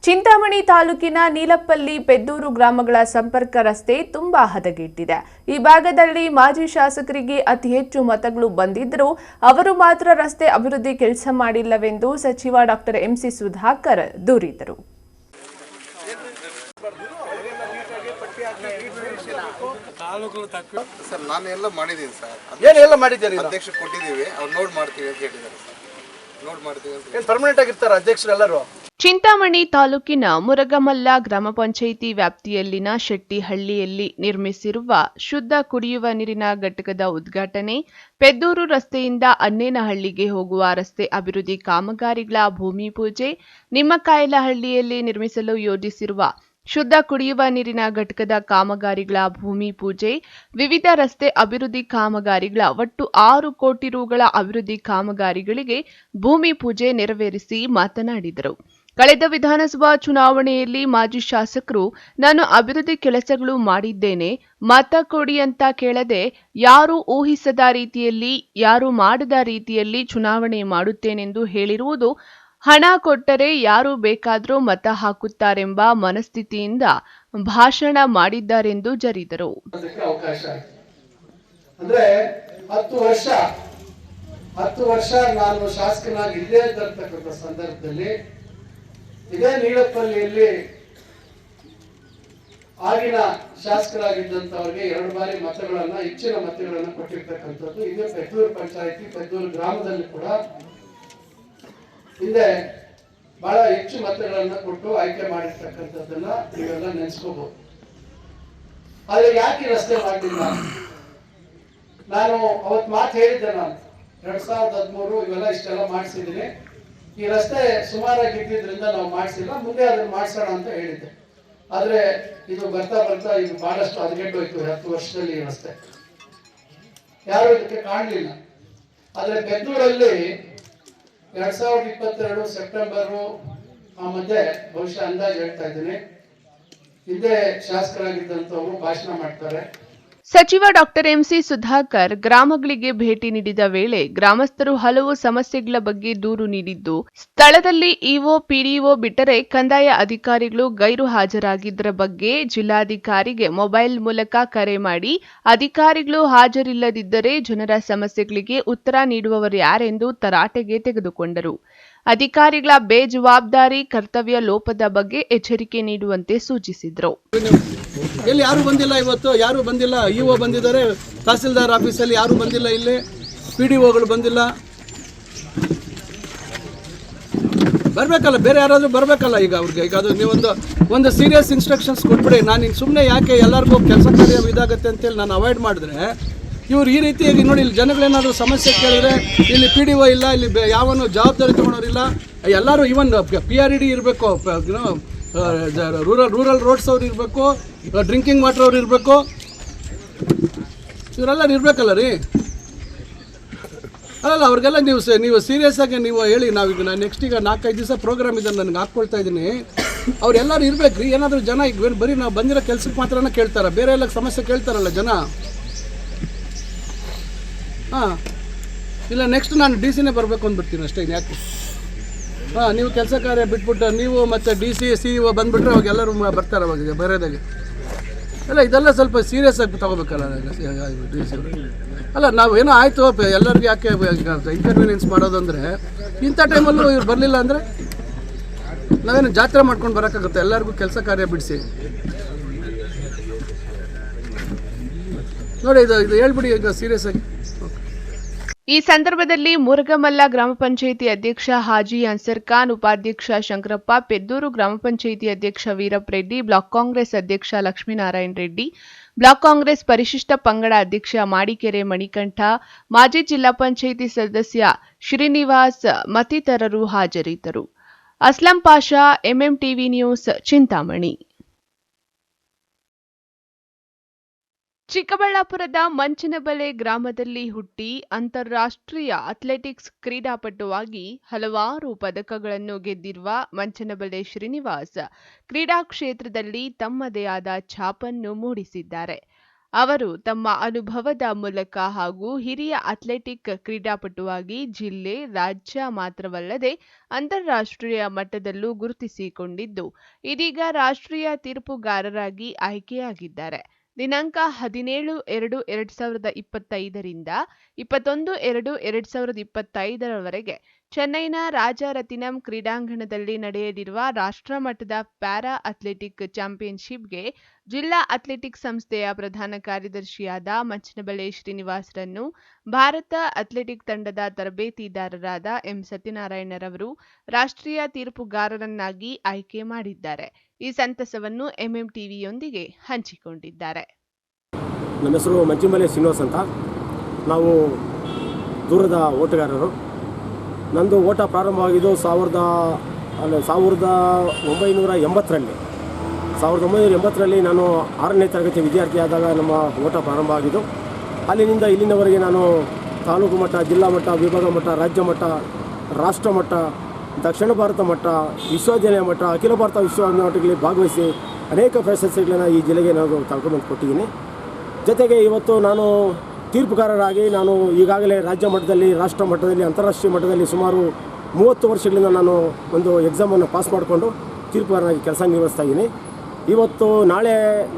ಚಿಂತಾಮಣಿ ತಾಲೂಕಿನ ನೀಲಪಲ್ಲಿ, ಪೆದ್ದೂರು ಗ್ರಾಮಗಳ ಸಂಪರ್ಕ ರಸ್ತೆ ತುಂಬಾ ಹದಗೆಟ್ಟಿದೆ. ಈ ಭಾಗದಲ್ಲಿ ಮಾಜಿ ಶಾಸಕರಿಗೆ ಅತಿ ಹೆಚ್ಚು ಮತಗಳು ಬಂದಿದ್ದರೂ ಅವರು ಮಾತ್ರ ರಸ್ತೆ ಅಭಿವೃದ್ಧಿ ಕೆಲಸ ಮಾಡಿಲ್ಲವೆಂದು ಸಚಿವ ಡಾಕ್ಟರ್ MC ಸುಧಾಕರ್ ದೂರಿದರು. ಸರ್ ನಾನು ಎಲ್ಲ ಮಾಡಿದ್ದೀನಿ ಸರ್. ಏನೆಲ್ಲ ಮಾಡಿದ್ದೀರಿ? ಅಧ್ಯಕ್ಷ ಕೊಟ್ಟಿದ್ದೀವಿ, ಅವ್ರು ನೋಟ್ ಮಾಡ್ತೀವಿ ಅಂತ ಹೇಳಿದ್ದಾರೆ ಸರ್. ನೋಟ್ ಮಾಡ್ತೀವಿ ಅಂತ. ಪರ್ಮನೆಂಟ್ ಆಗಿರ್ತಾರೆ ಅಧ್ಯಕ್ಷರೆಲ್ಲರೂ. ಚಿಂತಾಮಣಿ ತಾಲೂಕಿನ ಮುರಗಮಲ್ಲ ಗ್ರಾಮ ಪಂಚಾಯಿತಿ ವ್ಯಾಪ್ತಿಯಲ್ಲಿನ ಶೆಟ್ಟಿಹಳ್ಳಿಯಲ್ಲಿ ನಿರ್ಮಿಸಿರುವ ಶುದ್ಧ ಕುಡಿಯುವ ನೀರಿನ ಘಟಕದ ಉದ್ಘಾಟನೆ, ಪೆದ್ದೂರು ರಸ್ತೆಯಿಂದ ಅನ್ನೇನಹಳ್ಳಿಗೆ ಹೋಗುವ ರಸ್ತೆ ಅಭಿವೃದ್ಧಿ ಕಾಮಗಾರಿಗಳ ಭೂಮಿ ಪೂಜೆ, ನಿಮ್ಮಕಾಯಲಹಳ್ಳಿಯಲ್ಲಿ ನಿರ್ಮಿಸಲು ಯೋಜಿಸಿರುವ ಶುದ್ಧ ಕುಡಿಯುವ ನೀರಿನ ಘಟಕದ ಕಾಮಗಾರಿಗಳ ಭೂಮಿ ಪೂಜೆ, ವಿವಿಧ ರಸ್ತೆ ಅಭಿವೃದ್ಧಿ ಕಾಮಗಾರಿಗಳ ಒಟ್ಟು 6 ಕೋಟಿ ರುಗಳ ಅಭಿವೃದ್ಧಿ ಕಾಮಗಾರಿಗಳಿಗೆ ಭೂಮಿ ಪೂಜೆ ನೆರವೇರಿಸಿ ಮಾತನಾಡಿದರು. ಕಳೆದ ವಿಧಾನಸಭಾ ಚುನಾವಣೆಯಲ್ಲಿ ಮಾಜಿ ಶಾಸಕರು ನಾನು ಅಭಿವೃದ್ಧಿ ಕೆಲಸಗಳು ಮಾಡಿದ್ದೇನೆ, ಮತ ಕೊಡಿ ಅಂತ ಕೇಳದೆ ಯಾರೂ ಊಹಿಸದ ರೀತಿಯಲ್ಲಿ, ಯಾರೂ ಮಾಡದ ರೀತಿಯಲ್ಲಿ ಚುನಾವಣೆ ಮಾಡುತ್ತೇನೆಂದು ಹೇಳಿರುವುದು ಹಣ ಕೊಟ್ಟರೆ ಯಾರು ಬೇಕಾದರೂ ಮತ ಹಾಕುತ್ತಾರೆಂಬ ಮನಸ್ಥಿತಿಯಿಂದ ಭಾಷಣ ಮಾಡಿದ್ದಾರೆಂದು ಜರಿದರು. ಅಂದ್ರೆ 10 ವರ್ಷ ನಾನು ಶಾಸಕನಾಗಿ ಇಲ್ಲೇ ಇದ್ದಿರ್ತಕ್ಕಂಥ ಸಂದರ್ಭದಲ್ಲಿ ಇದೇ ನೀಲಪಲ್ಲಿಯಲ್ಲಿ ಆಗಿನ ಶಾಸಕರಾಗಿದ್ದಂಥವ್ರಿಗೆ 2 ಬಾರಿ ಹೆಚ್ಚಿನ ಮತಗಳನ್ನು ಕೊಟ್ಟಿರ್ತಕ್ಕಂಥದ್ದು. ಇದು ಪೆದ್ದೂರು ಪಂಚಾಯಿತಿ, ಪೆದ್ದೂರು ಗ್ರಾಮದಲ್ಲಿ ಕೂಡ ಹಿಂದೆ ಬಹಳ ಹೆಚ್ಚು ಮತಗಳನ್ನು ಕೊಟ್ಟು ಆಯ್ಕೆ ಮಾಡಿರ್ತಕ್ಕಂಥದ್ದನ್ನ ನೀವೆಲ್ಲ ನೆನೆಸ್ಕೋಬಹುದು. ಆದ್ರೆ ಯಾಕೆ ರಸ್ತೆ ಮಾಡಲಿಲ್ಲ? ನಾನು ಅವತ್ತು ಮಾತು ಹೇಳಿದ್ದೆ, ನಾನು 2013 ಇವೆಲ್ಲ ಇಷ್ಟೆಲ್ಲ ಮಾಡಿಸಿದ್ದೀನಿ, ಈ ರಸ್ತೆ ಸುಮಾರಾಗಿ ಇದ್ದಿದ್ರಿಂದ ನಾವು ಮಾಡಿಸಿಲ್ಲ, ಮುಂದೆ ಅದನ್ನು ಮಾಡಿಸೋಣ ಅಂತ ಹೇಳಿದ್ದೆ. ಆದ್ರೆ ಇದು ಬರ್ತಾ ಇದು ಬಹಳಷ್ಟು ಹದಗೆಟ್ಟೋಯ್ತು. 10 ವರ್ಷದಲ್ಲಿ ಈ ರಸ್ತೆ ಯಾರು ಇದಕ್ಕೆ ಕಾಣಲಿಲ್ಲ. ಆದ್ರೆ ಬೆಂಗಳೂರಲ್ಲಿ 2022 ಸೆಪ್ಟೆಂಬರು ಆ ಮಧ್ಯೆ ಬಹುಶಃ ಅಂದಾಜು ಹೇಳ್ತಾ ಇದ್ದೀನಿ, ಹಿಂದೆ ಶಾಸಕರಾಗಿದ್ದಂಥವರು ಭಾಷಣ ಮಾಡ್ತಾರೆ. ಸಚಿವ ಡಾಕ್ಟರ್ ಎಂಸಿ ಸುಧಾಕರ್ ಗ್ರಾಮಗಳಿಗೆ ಭೇಟಿ ನೀಡಿದ ವೇಳೆ ಗ್ರಾಮಸ್ಥರು ಹಲವು ಸಮಸ್ಯೆಗಳ ಬಗ್ಗೆ ದೂರು ನೀಡಿದ್ದು, ಸ್ಥಳದಲ್ಲಿ ಇಒ, ಪಿಡಿಒ ಬಿಟ್ಟರೆ ಕಂದಾಯ ಅಧಿಕಾರಿಗಳು ಗೈರು ಹಾಜರಾಗಿದ್ದರ ಬಗ್ಗೆ ಜಿಲ್ಲಾಧಿಕಾರಿಗೆ ಮೊಬೈಲ್ ಮೂಲಕ ಕರೆ ಮಾಡಿ ಅಧಿಕಾರಿಗಳು ಹಾಜರಿಲ್ಲದಿದ್ದರೆ ಜನರ ಸಮಸ್ಯೆಗಳಿಗೆ ಉತ್ತರ ನೀಡುವವರು ಯಾರೆಂದು ತರಾಟೆಗೆ ತೆಗೆದುಕೊಂಡರು. ಅಧಿಕಾರಿಗಳ ಬೇಜವಾಬ್ದಾರಿ ಕರ್ತವ್ಯ ಲೋಪದ ಬಗ್ಗೆ ಎಚ್ಚರಿಕೆ ನೀಡುವಂತೆ ಸೂಚಿಸಿದರು. ಇಲ್ಲಿ ಯಾರು ಬಂದಿಲ್ಲ, ಇವತ್ತು ಯಾರು ಬಂದಿಲ್ಲ. ಇಒ ಬಂದಿದ್ದಾರೆ, ತಹಸೀಲ್ದಾರ್ ಆಫೀಸಲ್ಲಿ ಯಾರು ಬಂದಿಲ್ಲ, ಇಲ್ಲಿ ಪಿಡಿಒಗಳು ಬಂದಿಲ್ಲ. ಬರಬೇಕಲ್ಲ, ಬೇರೆ ಯಾರಾದರೂ ಬರಬೇಕಲ್ಲ. ಈಗ ಅವ್ರಿಗೆ ಈಗ ಅದು ನೀವೊಂದು ಸೀರಿಯಸ್ ಇನ್ಸ್ಟ್ರಕ್ಷನ್ಸ್ ಕೊಟ್ಬಿಡಿ. ನಾನು ಸುಮ್ಮನೆ ಯಾಕೆ ಎಲ್ಲರಿಗೂ ಕೆಲಸ ಕಾರ್ಯ ಇದಾಗುತ್ತೆ ಅಂತೇಳಿ ನಾನು ಅವಾಯ್ಡ್ ಮಾಡಿದ್ರೆ, ಇವ್ರು ಈ ರೀತಿಯಾಗಿ ನೋಡಿ, ಇಲ್ಲಿ ಜನಗಳೇನಾದರೂ ಸಮಸ್ಯೆ ಕೇಳಿದ್ರೆ ಇಲ್ಲಿ ಪಿಡಿಒ ಇಲ್ಲ, ಇಲ್ಲಿ ಯಾವನು ಜವಾಬ್ದಾರಿ ತಗೊಳೋರಿಲ್ಲ. ಎಲ್ಲರೂ ಇವನ್ PRED ಇರಬೇಕು, ರೂರಲ್ ರೋಡ್ಸ್ ಅವ್ರು ಇರಬೇಕು, ಡ್ರಿಂಕಿಂಗ್ ವಾಟರ್ ಅವ್ರು ಇರಬೇಕು, ಇವರೆಲ್ಲ ಇರಬೇಕಲ್ಲ ರೀ. ಅಲ್ಲ ಅವ್ರಿಗೆಲ್ಲ ನೀವು ಸೀರಿಯಸ್ ಆಗಿ ನೀವು ಹೇಳಿ. ನಾನು ನೆಕ್ಸ್ಟ್ ಈಗ 4-5 ದಿವಸ ಪ್ರೋಗ್ರಾಮ್ ಇದೆ, ನನಗೆ ಹಾಕ್ಕೊಳ್ತಾ ಇದ್ದೀನಿ. ಅವ್ರೆಲ್ಲರೂ ಇರ್ಬೇಕು ರೀ. ಏನಾದರೂ ಜನ ಈಗ ಬರೀ ನಾವು ಬಂದಿರೋ ಕೆಲ್ಸಕ್ಕೆ ಮಾತ್ರನೇ ಕೇಳ್ತಾರೆ, ಬೇರೆ ಎಲ್ಲ ಸಮಸ್ಯೆ ಕೇಳ್ತಾರಲ್ಲ ಜನ. ಇಲ್ಲ ನೆಕ್ಸ್ಟ್ ನಾನು DC ಬರಬೇಕು ಅಂದ್ಬಿಡ್ತೀನಿ ಅಷ್ಟೇ. ಯಾಕೆ ನೀವು ಕೆಲಸ ಕಾರ್ಯ ಬಿಟ್ಬಿಟ್ಟು ನೀವು ಮತ್ತು DC CEO ಬಂದುಬಿಟ್ರೆ ಅವಾಗ ಎಲ್ಲರೂ ಬರ್ತಾರೆ ಅವಾಗ ಬರೋದಾಗೆ. ಅಲ್ಲ ಇದೆಲ್ಲ ಸ್ವಲ್ಪ ಸೀರಿಯಸ್ ಆಗಿ ತಗೋಬೇಕಲ್ಲ DC. ಅಲ್ಲ ನಾವೇನೋ ಆಯಿತು ಎಲ್ಲರಿಗೂ ಯಾಕೆ ಇನ್ಕನ್ವೀನಿಯನ್ಸ್ ಮಾಡೋದು ಅಂದರೆ, ಇಂಥ ಟೈಮಲ್ಲೂ ಇವ್ರು ಬರಲಿಲ್ಲ ಅಂದರೆ ನಾವೇನು ಜಾತ್ರೆ ಮಾಡ್ಕೊಂಡು ಬರೋಕ್ಕಾಗುತ್ತೆ? ಎಲ್ಲರಿಗೂ ಕೆಲಸ ಕಾರ್ಯ ಬಿಡಿಸಿ ನೋಡಿ. ಇದು ಹೇಳ್ಬಿಡಿ ಈಗ ಸೀರಿಯಸ್ ಆಗಿ. ಈ ಸಂದರ್ಭದಲ್ಲಿ ಮುರುಗಮಲ್ಲ ಗ್ರಾಮ ಪಂಚಾಯಿತಿ ಅಧ್ಯಕ್ಷ ಹಾಜಿ ಅನ್ಸರ್ ಖಾನ್, ಉಪಾಧ್ಯಕ್ಷ ಶಂಕರಪ್ಪ, ಪೆದ್ದೂರು ಗ್ರಾಮ ಪಂಚಾಯಿತಿ ಅಧ್ಯಕ್ಷ ವೀರಪ್ಪ ರೆಡ್ಡಿ, ಬ್ಲಾಕ್ ಕಾಂಗ್ರೆಸ್ ಅಧ್ಯಕ್ಷ ಲಕ್ಷ್ಮೀನಾರಾಯಣ ರೆಡ್ಡಿ, ಬ್ಲಾಕ್ ಕಾಂಗ್ರೆಸ್ ಪರಿಶಿಷ್ಟ ಪಂಗಡ ಅಧ್ಯಕ್ಷ ಮಾಡಿಕೆರೆ ಮಣಿಕಂಠ, ಮಾಜಿ ಜಿಲ್ಲಾ ಪಂಚಾಯಿತಿ ಸದಸ್ಯ ಶ್ರೀನಿವಾಸ್ ಮತ್ತಿತರರು ಹಾಜರಿದ್ದರು. Aslam Pasha, MMTV news, Chintamani. ಚಿಕ್ಕಬಳ್ಳಾಪುರದ ಮಂಚನಬೆಲೆ ಗ್ರಾಮದಲ್ಲಿ ಹುಟ್ಟಿ ಅಂತಾರಾಷ್ಟ್ರೀಯ ಅಥ್ಲೆಟಿಕ್ಸ್ ಕ್ರೀಡಾಪಟುವಾಗಿ ಹಲವಾರು ಪದಕಗಳನ್ನು ಗೆದ್ದಿರುವ ಮಂಚನಬೆಲೆ ಶ್ರೀನಿವಾಸ್ ಕ್ರೀಡಾ ಕ್ಷೇತ್ರದಲ್ಲಿ ತಮ್ಮದೇ ಆದ ಛಾಪನ್ನು ಮೂಡಿಸಿದ್ದಾರೆ. ಅವರು ತಮ್ಮ ಅನುಭವದ ಮೂಲಕ ಹಾಗೂ ಹಿರಿಯ ಅಥ್ಲೆಟಿಕ್ ಕ್ರೀಡಾಪಟುವಾಗಿ ಜಿಲ್ಲೆ, ರಾಜ್ಯ ಮಾತ್ರವಲ್ಲದೆ ಅಂತಾರಾಷ್ಟ್ರೀಯ ಮಟ್ಟದಲ್ಲೂ ಗುರುತಿಸಿಕೊಂಡಿದ್ದು, ಇದೀಗ ರಾಷ್ಟ್ರೀಯ ತೀರ್ಪುಗಾರರಾಗಿ ಆಯ್ಕೆಯಾಗಿದ್ದಾರೆ. ದಿನಾಂಕ 17/2/2025 ರಿಂದ 21/2/2025 ಚೆನ್ನೈನ ರಾಜರತಿನಂ ಕ್ರೀಡಾಂಗಣದಲ್ಲಿ ನಡೆಯಲಿರುವ ರಾಷ್ಟ್ರಮಟ್ಟದ ಪ್ಯಾರಾ ಅಥ್ಲೆಟಿಕ್ ಚಾಂಪಿಯನ್ಶಿಪ್ಗೆ ಜಿಲ್ಲಾ ಅಥ್ಲೆಟಿಕ್ ಸಂಸ್ಥೆಯ ಪ್ರಧಾನ ಕಾರ್ಯದರ್ಶಿಯಾದ ಮಂಚನಬೆಲೆ ಶ್ರೀನಿವಾಸ್ರನ್ನು ಭಾರತ ಅಥ್ಲೆಟಿಕ್ ತಂಡದ ತರಬೇತಿದಾರರಾದ ಎಂ ಸತ್ಯನಾರಾಯಣರವರು ರಾಷ್ಟ್ರೀಯ ತೀರ್ಪುಗಾರರನ್ನಾಗಿ ಆಯ್ಕೆ ಮಾಡಿದ್ದಾರೆ. ಈ ಸಂತಸವನ್ನು MMTVಯೊಂದಿಗೆ ಹಂಚಿಕೊಂಡಿದ್ದಾರೆ. ನಮ್ಮ ಹೆಸರು ಮಂಚನಬೆಲೆ ಶ್ರೀನಿವಾಸ್ ಅಂತ. ನಾವು ದೂರದ ಓಟಗಾರರು. ನಂದು ಓಟ ಪ್ರಾರಂಭವಾಗಿದ್ದು 1980ರಲ್ಲಿ. 1980ರಲ್ಲಿ ನಾನು 6ನೇ ತರಗತಿ ವಿದ್ಯಾರ್ಥಿಯಾದಾಗ ನಮ್ಮ ಓಟ ಪ್ರಾರಂಭ ಆಗಿದ್ದು. ಅಲ್ಲಿನಿಂದ ಇಲ್ಲಿನವರೆಗೆ ನಾನು ತಾಲೂಕು ಮಟ್ಟ, ಜಿಲ್ಲಾ ಮಟ್ಟ, ವಿಭಾಗ ಮಟ್ಟ, ರಾಜ್ಯ ಮಟ್ಟ, ರಾಷ್ಟ್ರ ಮಟ್ಟ, ದಕ್ಷಿಣ ಭಾರತ ಮಟ್ಟ, ವಿಶ್ವವಿದ್ಯಾಲಯ ಮಟ್ಟ, ಅಖಿಲ ಭಾರತ ವಿಶ್ವವಿದ್ಯಾಲಯ ಮಟ್ಟಗಳಲ್ಲಿ ಭಾಗವಹಿಸಿ ಅನೇಕ ಪ್ರಶಸ್ತಿಗಳನ್ನು ಈ ಜಿಲ್ಲೆಗೆ ನಾನು ತಗೊಂಡು ಕೊಟ್ಟಿದ್ದೀನಿ. ಜೊತೆಗೆ ಇವತ್ತು ನಾನು ತೀರ್ಪುಗಾರರಾಗಿ ನಾನು ಈಗಾಗಲೇ ರಾಜ್ಯ ಮಟ್ಟದಲ್ಲಿ, ರಾಷ್ಟ್ರ ಮಟ್ಟದಲ್ಲಿ, ಅಂತಾರಾಷ್ಟ್ರೀಯ ಮಟ್ಟದಲ್ಲಿ ಸುಮಾರು 30 ವರ್ಷಗಳಿಂದ ನಾನು ಒಂದು ಎಕ್ಸಾಮನ್ನು ಪಾಸ್ ಮಾಡಿಕೊಂಡು ತೀರ್ಪುಗಾರನಾಗಿ ಕೆಲಸ ನಿರ್ವಹಿಸ್ತಾ ಇದ್ದೀನಿ. ಇವತ್ತು ನಾಳೆ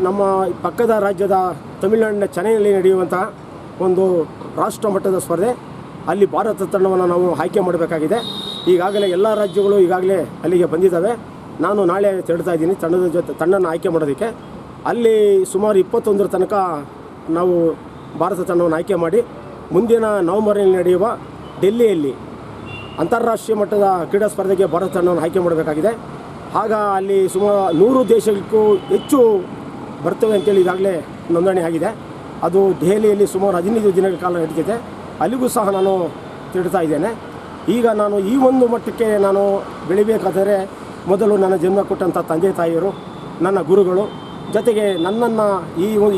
ನಮ್ಮ ಪಕ್ಕದ ರಾಜ್ಯದ ತಮಿಳುನಾಡಿನ ಚೆನ್ನೈನಲ್ಲಿ ನಡೆಯುವಂತಹ ಒಂದು ರಾಷ್ಟ್ರ ಮಟ್ಟದ ಸ್ಪರ್ಧೆ, ಅಲ್ಲಿ ಭಾರತ ತಂಡವನ್ನು ನಾವು ಆಯ್ಕೆ ಮಾಡಬೇಕಾಗಿದೆ. ಈಗಾಗಲೇ ಎಲ್ಲ ರಾಜ್ಯಗಳು ಈಗಾಗಲೇ ಅಲ್ಲಿಗೆ ಬಂದಿದ್ದಾವೆ. ನಾನು ನಾಳೆ ತೆರಳ್ತಾ ಇದ್ದೀನಿ ತಂಡನ ಆಯ್ಕೆ ಮಾಡೋದಕ್ಕೆ. ಅಲ್ಲಿ ಸುಮಾರು 21ರ ತನಕ ನಾವು ಭಾರತ ತಂಡವನ್ನು ಆಯ್ಕೆ ಮಾಡಿ ಮುಂದಿನ ನವೆಂಬರ್ನಲ್ಲಿ ನಡೆಯುವ ಡೆಲ್ಲಿಯಲ್ಲಿ ಅಂತಾರಾಷ್ಟ್ರೀಯ ಮಟ್ಟದ ಕ್ರೀಡಾ ಸ್ಪರ್ಧೆಗೆ ಭಾರತ ತಂಡವನ್ನು ಆಯ್ಕೆ ಮಾಡಬೇಕಾಗಿದೆ. ಆಗ ಅಲ್ಲಿ ಸುಮಾರು 100 ದೇಶಕ್ಕೂ ಹೆಚ್ಚು ಬರ್ತವೆ ಅಂತೇಳಿ ಈಗಾಗಲೇ ನೋಂದಣಿ ಆಗಿದೆ. ಅದು ದೆಹಲಿಯಲ್ಲಿ ಸುಮಾರು 15 ದಿನಗಳ ಕಾಲ ನಡೀತಿದೆ. ಅಲ್ಲಿಗೂ ಸಹ ನಾನು ತಿಳ್ತಾ ಇದ್ದೇನೆ. ಈಗ ನಾನು ಈ ಒಂದು ಮಟ್ಟಕ್ಕೆ ನಾನು ಬೆಳಿಬೇಕಾದರೆ ಮೊದಲು ನನ್ನ ಜನ್ಮ ಕೊಟ್ಟಂಥ ತಂದೆ ತಾಯಿಯರು, ನನ್ನ ಗುರುಗಳು, ಜೊತೆಗೆ ನನ್ನನ್ನು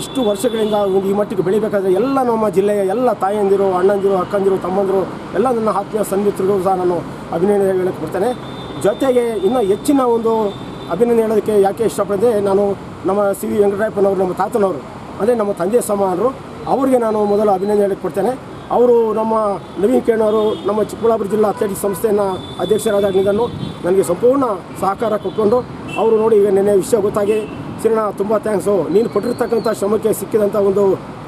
ಇಷ್ಟು ವರ್ಷಗಳಿಂದ ಈ ಮಟ್ಟಿಗೆ ಬೆಳಿಬೇಕಾದ್ರೆ ಎಲ್ಲ ನಮ್ಮ ಜಿಲ್ಲೆಯ ಎಲ್ಲ ತಾಯಂದಿರು, ಅಣ್ಣಂದಿರು, ಅಕ್ಕಂದಿರು, ತಮ್ಮಂದಿರು, ಎಲ್ಲ ನನ್ನ ಆತ್ಮೀಯ ಸನ್ಮಿತ್ರರಿಗೂ ಸಹ ನಾನು ಅಭಿನಂದನೆ ಹೇಳಕ್ಕೆ ಬರ್ತೇನೆ. ಜೊತೆಗೆ ಇನ್ನೂ ಹೆಚ್ಚಿನ ಒಂದು ಅಭಿನಂದನೆ ಹೇಳೋದಕ್ಕೆ ಯಾಕೆ ಇಷ್ಟಪಡಿದೆ, ನಾನು ನಮ್ಮ ಸಿ ವಿ ವೆಂಕಟರಾಯಪ್ಪನವರು, ನಮ್ಮ ತಾತನವರು, ಅಂದರೆ ನಮ್ಮ ತಂದೆ ಸಮಾನರು, ಅವರಿಗೆ ನಾನು ಮೊದಲು ಅಭಿನಂದನೆ ಹೇಳಕ್ಕೆ ಕೊಡ್ತೇನೆ. ಅವರು ನಮ್ಮ ನವೀನ್ ಕಿರಣ್ ಅವರು ನಮ್ಮ ಚಿಕ್ಕಬಳ್ಳಾಪುರ ಜಿಲ್ಲಾ ಅಥ್ಲೆಟಿಕ್ಸ್ ಸಂಸ್ಥೆಯನ್ನು ಅಧ್ಯಕ್ಷರಾದಾಗಿನಿಂದಲೂ ನನಗೆ ಸಂಪೂರ್ಣ ಸಹಕಾರ ಕೊಟ್ಕೊಂಡು ಅವರು ನೋಡಿ ಈಗ ನೆನ್ನೆ ವಿಷಯ ಗೊತ್ತಾಗಿ, ಕಿರಣ ತುಂಬ ಥ್ಯಾಂಕ್ಸು, ನೀನು ಪಟ್ಟಿರ್ತಕ್ಕಂಥ ಶ್ರಮಕ್ಕೆ ಸಿಕ್ಕಿದಂಥ ಒಂದು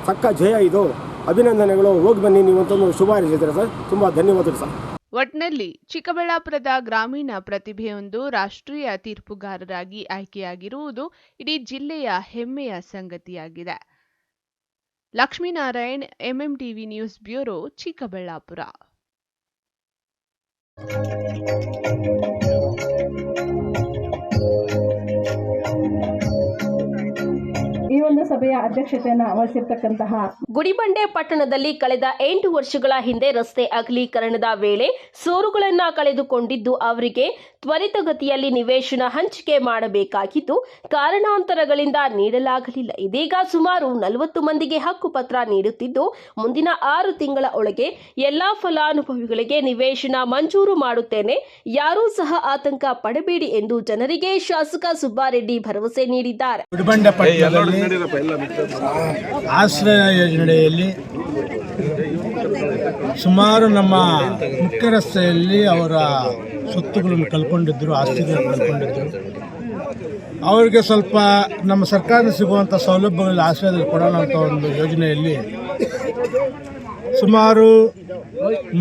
ತಕ್ಕ ಜಯ ಇದು, ಅಭಿನಂದನೆಗಳು, ಹೋಗಿ ಬನ್ನಿ ನೀವು ಅಂತ ಒಂದು ಶುಭ ಹಾರೈಸಿದ್ದಾರೆ ಸರ್. ತುಂಬ ಧನ್ಯವಾದಗಳು ಸರ್. ಒಟ್ನಲ್ಲಿ ಚಿಕ್ಕಬಳ್ಳಾಪುರದ ಗ್ರಾಮೀಣ ಪ್ರತಿಭೆಯೊಂದು ರಾಷ್ಟ್ರೀಯ ತೀರ್ಪುಗಾರರಾಗಿ ಆಯ್ಕೆಯಾಗಿರುವುದು ಇಡೀ ಜಿಲ್ಲೆಯ ಹೆಮ್ಮೆಯ ಸಂಗತಿಯಾಗಿದೆ. Lakshminarayan, MMTV news bureau, Chikkaballapur. ಈ ಒಂದು ಸಭೆಯ ಅಧ್ಯಕ್ಷತೆಯನ್ನು ವಹಿಸಿರ್ತಕ್ಕಂತಹ ಗುಡಿಬಂಡೆ ಪಟ್ಟಣದಲ್ಲಿ ಕಳೆದ 8 ವರ್ಷಗಳ ಹಿಂದೆ ರಸ್ತೆ ಅಗಲೀಕರಣದ ವೇಳೆ ಸೋರುಗಳನ್ನ ಕಳೆದುಕೊಂಡಿದ್ದು ಅವರಿಗೆ ತ್ವರಿತಗತಿಯಲ್ಲಿ ನಿವೇಶನ ಹಂಚಿಕೆ ಮಾಡಬೇಕಾಗಿದ್ದು ಕಾರಣಾಂತರಗಳಿಂದ ನೀಡಲಾಗಲಿಲ್ಲ. ಇದೀಗ ಸುಮಾರು 40 ಮಂದಿಗೆ ಹಕ್ಕುಪತ್ರ ನೀಡುತ್ತಿದ್ದು ಮುಂದಿನ 6 ತಿಂಗಳ ಒಳಗೆ ಎಲ್ಲಾ ಫಲಾನುಭವಿಗಳಿಗೆ ನಿವೇಶನ ಮಂಜೂರು ಮಾಡುತ್ತೇನೆ, ಯಾರೂ ಸಹ ಆತಂಕ ಪಡಬೇಡಿ ಎಂದು ಜನರಿಗೆ ಶಾಸಕ ಸುಬ್ಬಾರೆಡ್ಡಿ ಭರವಸೆ ನೀಡಿದ್ದಾರೆ. ಆಶ್ರಯ ಯೋಜನೆಯಲ್ಲಿ ಸುಮಾರು ನಮ್ಮ ಮುಖ್ಯ ರಸ್ತೆಯಲ್ಲಿ ಅವರ ಸ್ವತ್ತುಗಳನ್ನು ಕಳ್ಕೊಂಡಿದ್ದರು, ಆಸ್ತಿಗಳನ್ನು ಕಳ್ಕೊಂಡಿದ್ದರು. ಅವರಿಗೆ ಸ್ವಲ್ಪ ನಮ್ಮ ಸರ್ಕಾರದಿಂದ ಸಿಗುವಂಥ ಸೌಲಭ್ಯಗಳಲ್ಲಿ ಆಶ್ರಯದಲ್ಲಿ ಕೊಡೋಣ ಅಂತ ಒಂದು ಯೋಜನೆಯಲ್ಲಿ ಸುಮಾರು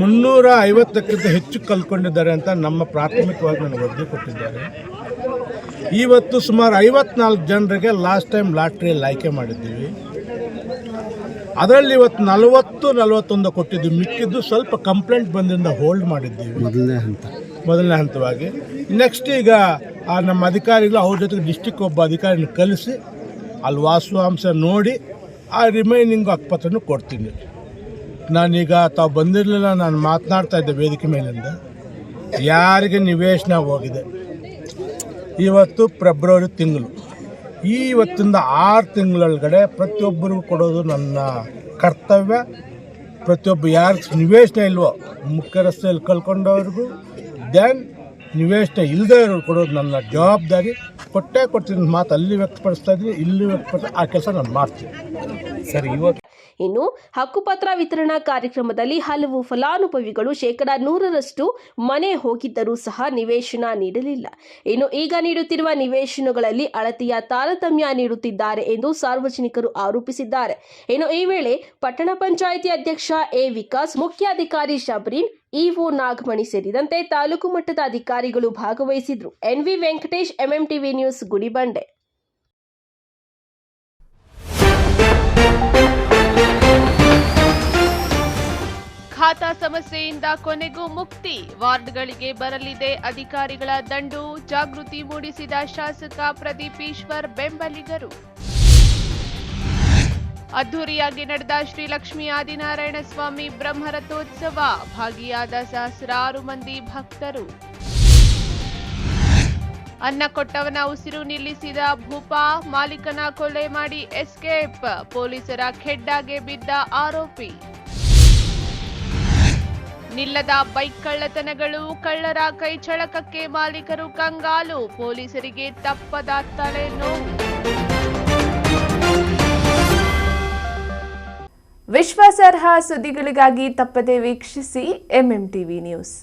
350ಕ್ಕಿಂತ ಹೆಚ್ಚು ಕಳ್ಕೊಂಡಿದ್ದಾರೆ ಅಂತ ನಮ್ಮ ಪ್ರಾಥಮಿಕವಾಗಿ ನನಗೆ ವರದಿ ಕೊಟ್ಟಿದ್ದಾರೆ. ಇವತ್ತು ಸುಮಾರು 54 ಜನರಿಗೆ ಲಾಸ್ಟ್ ಟೈಮ್ ಲಾಟ್ರಿಯಲ್ಲಿ ಆಯ್ಕೆ ಮಾಡಿದ್ದೀವಿ. ಅದರಲ್ಲಿ ಇವತ್ತು 41 ಕೊಟ್ಟಿದ್ದೀವಿ. ಮಿಕ್ಕಿದ್ದು ಸ್ವಲ್ಪ ಕಂಪ್ಲೇಂಟ್ ಬಂದಿಂದ ಹೋಲ್ಡ್ ಮಾಡಿದ್ದೀವಿ ಮೊದಲನೇ ಹಂತವಾಗಿ. ನೆಕ್ಸ್ಟ್ ಈಗ ನಮ್ಮ ಅಧಿಕಾರಿಗಳು ಅವ್ರ ಜೊತೆಗೆ ಡಿಸ್ಟಿಕ್ ಒಬ್ಬ ಅಧಿಕಾರಿನ ಕಲಿಸಿ ಅಲ್ಲಿ ವಾಸ್ತವಾಂಶ ನೋಡಿ ಆ ರಿಮೈನಿಂಗ್ ಹಕ್ಕುಪತ್ರನೂ ಕೊಡ್ತೀನಿ. ನಾನೀಗ ತಾವು ಬಂದಿರಲಿಲ್ಲ, ನಾನು ಮಾತನಾಡ್ತಾ ಇದ್ದೆ ವೇದಿಕೆ ಮೇಲಿಂದ. ಯಾರಿಗೆ ನಿವೇಶನ ಹೋಗಿದೆ ಇವತ್ತು ಫೆಬ್ರವರಿ ತಿಂಗಳು, ಇವತ್ತಿಂದ 6 ತಿಂಗಳೊಳಗಡೆ ಪ್ರತಿಯೊಬ್ಬರಿಗೂ ಕೊಡೋದು ನನ್ನ ಕರ್ತವ್ಯ. ಪ್ರತಿಯೊಬ್ಬ ಯಾರಿಗೆ ನಿವೇಶನ ಇಲ್ವೋ ಮುಖ್ಯ ರಸ್ತೆಯಲ್ಲಿ ಕಳ್ಕೊಂಡವ್ರಿಗೂ ದೆನ್ ನಿವೇಶನ ಇಲ್ಲದೇ ಇರೋರು ಕೊಡೋದು ನನ್ನ ಜವಾಬ್ದಾರಿ. ಕೊಡ್ತೀನಿ ಮಾತು ಅಲ್ಲಿ ವ್ಯಕ್ತಪಡಿಸ್ತಾ ಇದ್ದೀನಿ, ಇಲ್ಲಿ ವ್ಯಕ್ತಪಡಿಸ್ತಾ ಆ ಕೆಲಸ ನಾನು ಮಾಡ್ತೀನಿ ಸರ್. ಇವತ್ತು ಇನ್ನು ಹಕ್ಕುಪತ್ರ ವಿತರಣಾ ಕಾರ್ಯಕ್ರಮದಲ್ಲಿ ಹಲವು ಫಲಾನುಭವಿಗಳು 100% ಮನೆ ಹೋಗಿದ್ದರೂ ಸಹ ನಿವೇಶನ ನೀಡಲಿಲ್ಲ. ಇನ್ನು ಈಗ ನೀಡುತ್ತಿರುವ ನಿವೇಶನಗಳಲ್ಲಿ ಅಳತೆಯ ತಾರತಮ್ಯ ನೀಡುತ್ತಿದ್ದಾರೆ ಎಂದು ಸಾರ್ವಜನಿಕರು ಆರೋಪಿಸಿದ್ದಾರೆ. ಇನ್ನು ಈ ವೇಳೆ ಪಟ್ಟಣ ಪಂಚಾಯಿತಿ ಅಧ್ಯಕ್ಷ ಎ ವಿಕಾಸ್, ಮುಖ್ಯಾಧಿಕಾರಿ ಶಬರೀನ್, ಇಒ ನಾಗಮಣಿ ಸೇರಿದಂತೆ ತಾಲೂಕು ಮಟ್ಟದ ಅಧಿಕಾರಿಗಳು ಭಾಗವಹಿಸಿದ್ರು. N V Venkatesh, MMTV news, Gudibande. Khata ಸಮಸ್ಯೆಯಿಂದ ಕೊನೆಗೂ ಮುಕ್ತಿ, ವಾರ್ಡ್ಗಳಿಗೆ ಬರಲಿದೆ ಅಧಿಕಾರಿಗಳ ದಂಡು, ಜಾಗೃತಿ ಮೂಡಿಸಿದ ಶಾಸಕ ಪ್ರದೀಪ್ ಈಶ್ವರ್ ಬೆಂಬಲಿಗರು. ಅದ್ದೂರಿಯಾಗಿ ನಡೆದ ಶ್ರೀ ಲಕ್ಷ್ಮೀ ಆದಿನಾರಾಯಣ ಸ್ವಾಮಿ ಬ್ರಹ್ಮರಥೋತ್ಸವ, ಭಾಗಿಯಾದ ಸಹಸ್ರಾರು ಮಂದಿ ಭಕ್ತರು. ಅನ್ನ ಕೊಟ್ಟವನ ಉಸಿರು ನಿಲ್ಲಿಸಿದ ಭೂಪ, ಮಾಲೀಕನ ಕೊಲೆ ಮಾಡಿ ಎಸ್ಕೇಪ್, ಪೊಲೀಸರ ಖೆಡ್ಡಾಗೆ ಬಿದ್ದ ಆರೋಪಿ. ನಿಲ್ಲದ ಬೈಕ್ ಕಳ್ಳತನಗಳು, ಕಳ್ಳರ ಕೈಚಳಕಕ್ಕೆ ಮಾಲೀಕರು ಕಂಗಾಲು, ಪೊಲೀಸರಿಗೆ ತಪ್ಪದ ತಲೆನೋವು. ವಿಶ್ವಾಸಾರ್ಹ ಸುದ್ದಿಗಳಿಗಾಗಿ ತಪ್ಪದೇ ವೀಕ್ಷಿಸಿ ಎಂಎಂ ಟಿವಿ ನ್ಯೂಸ್.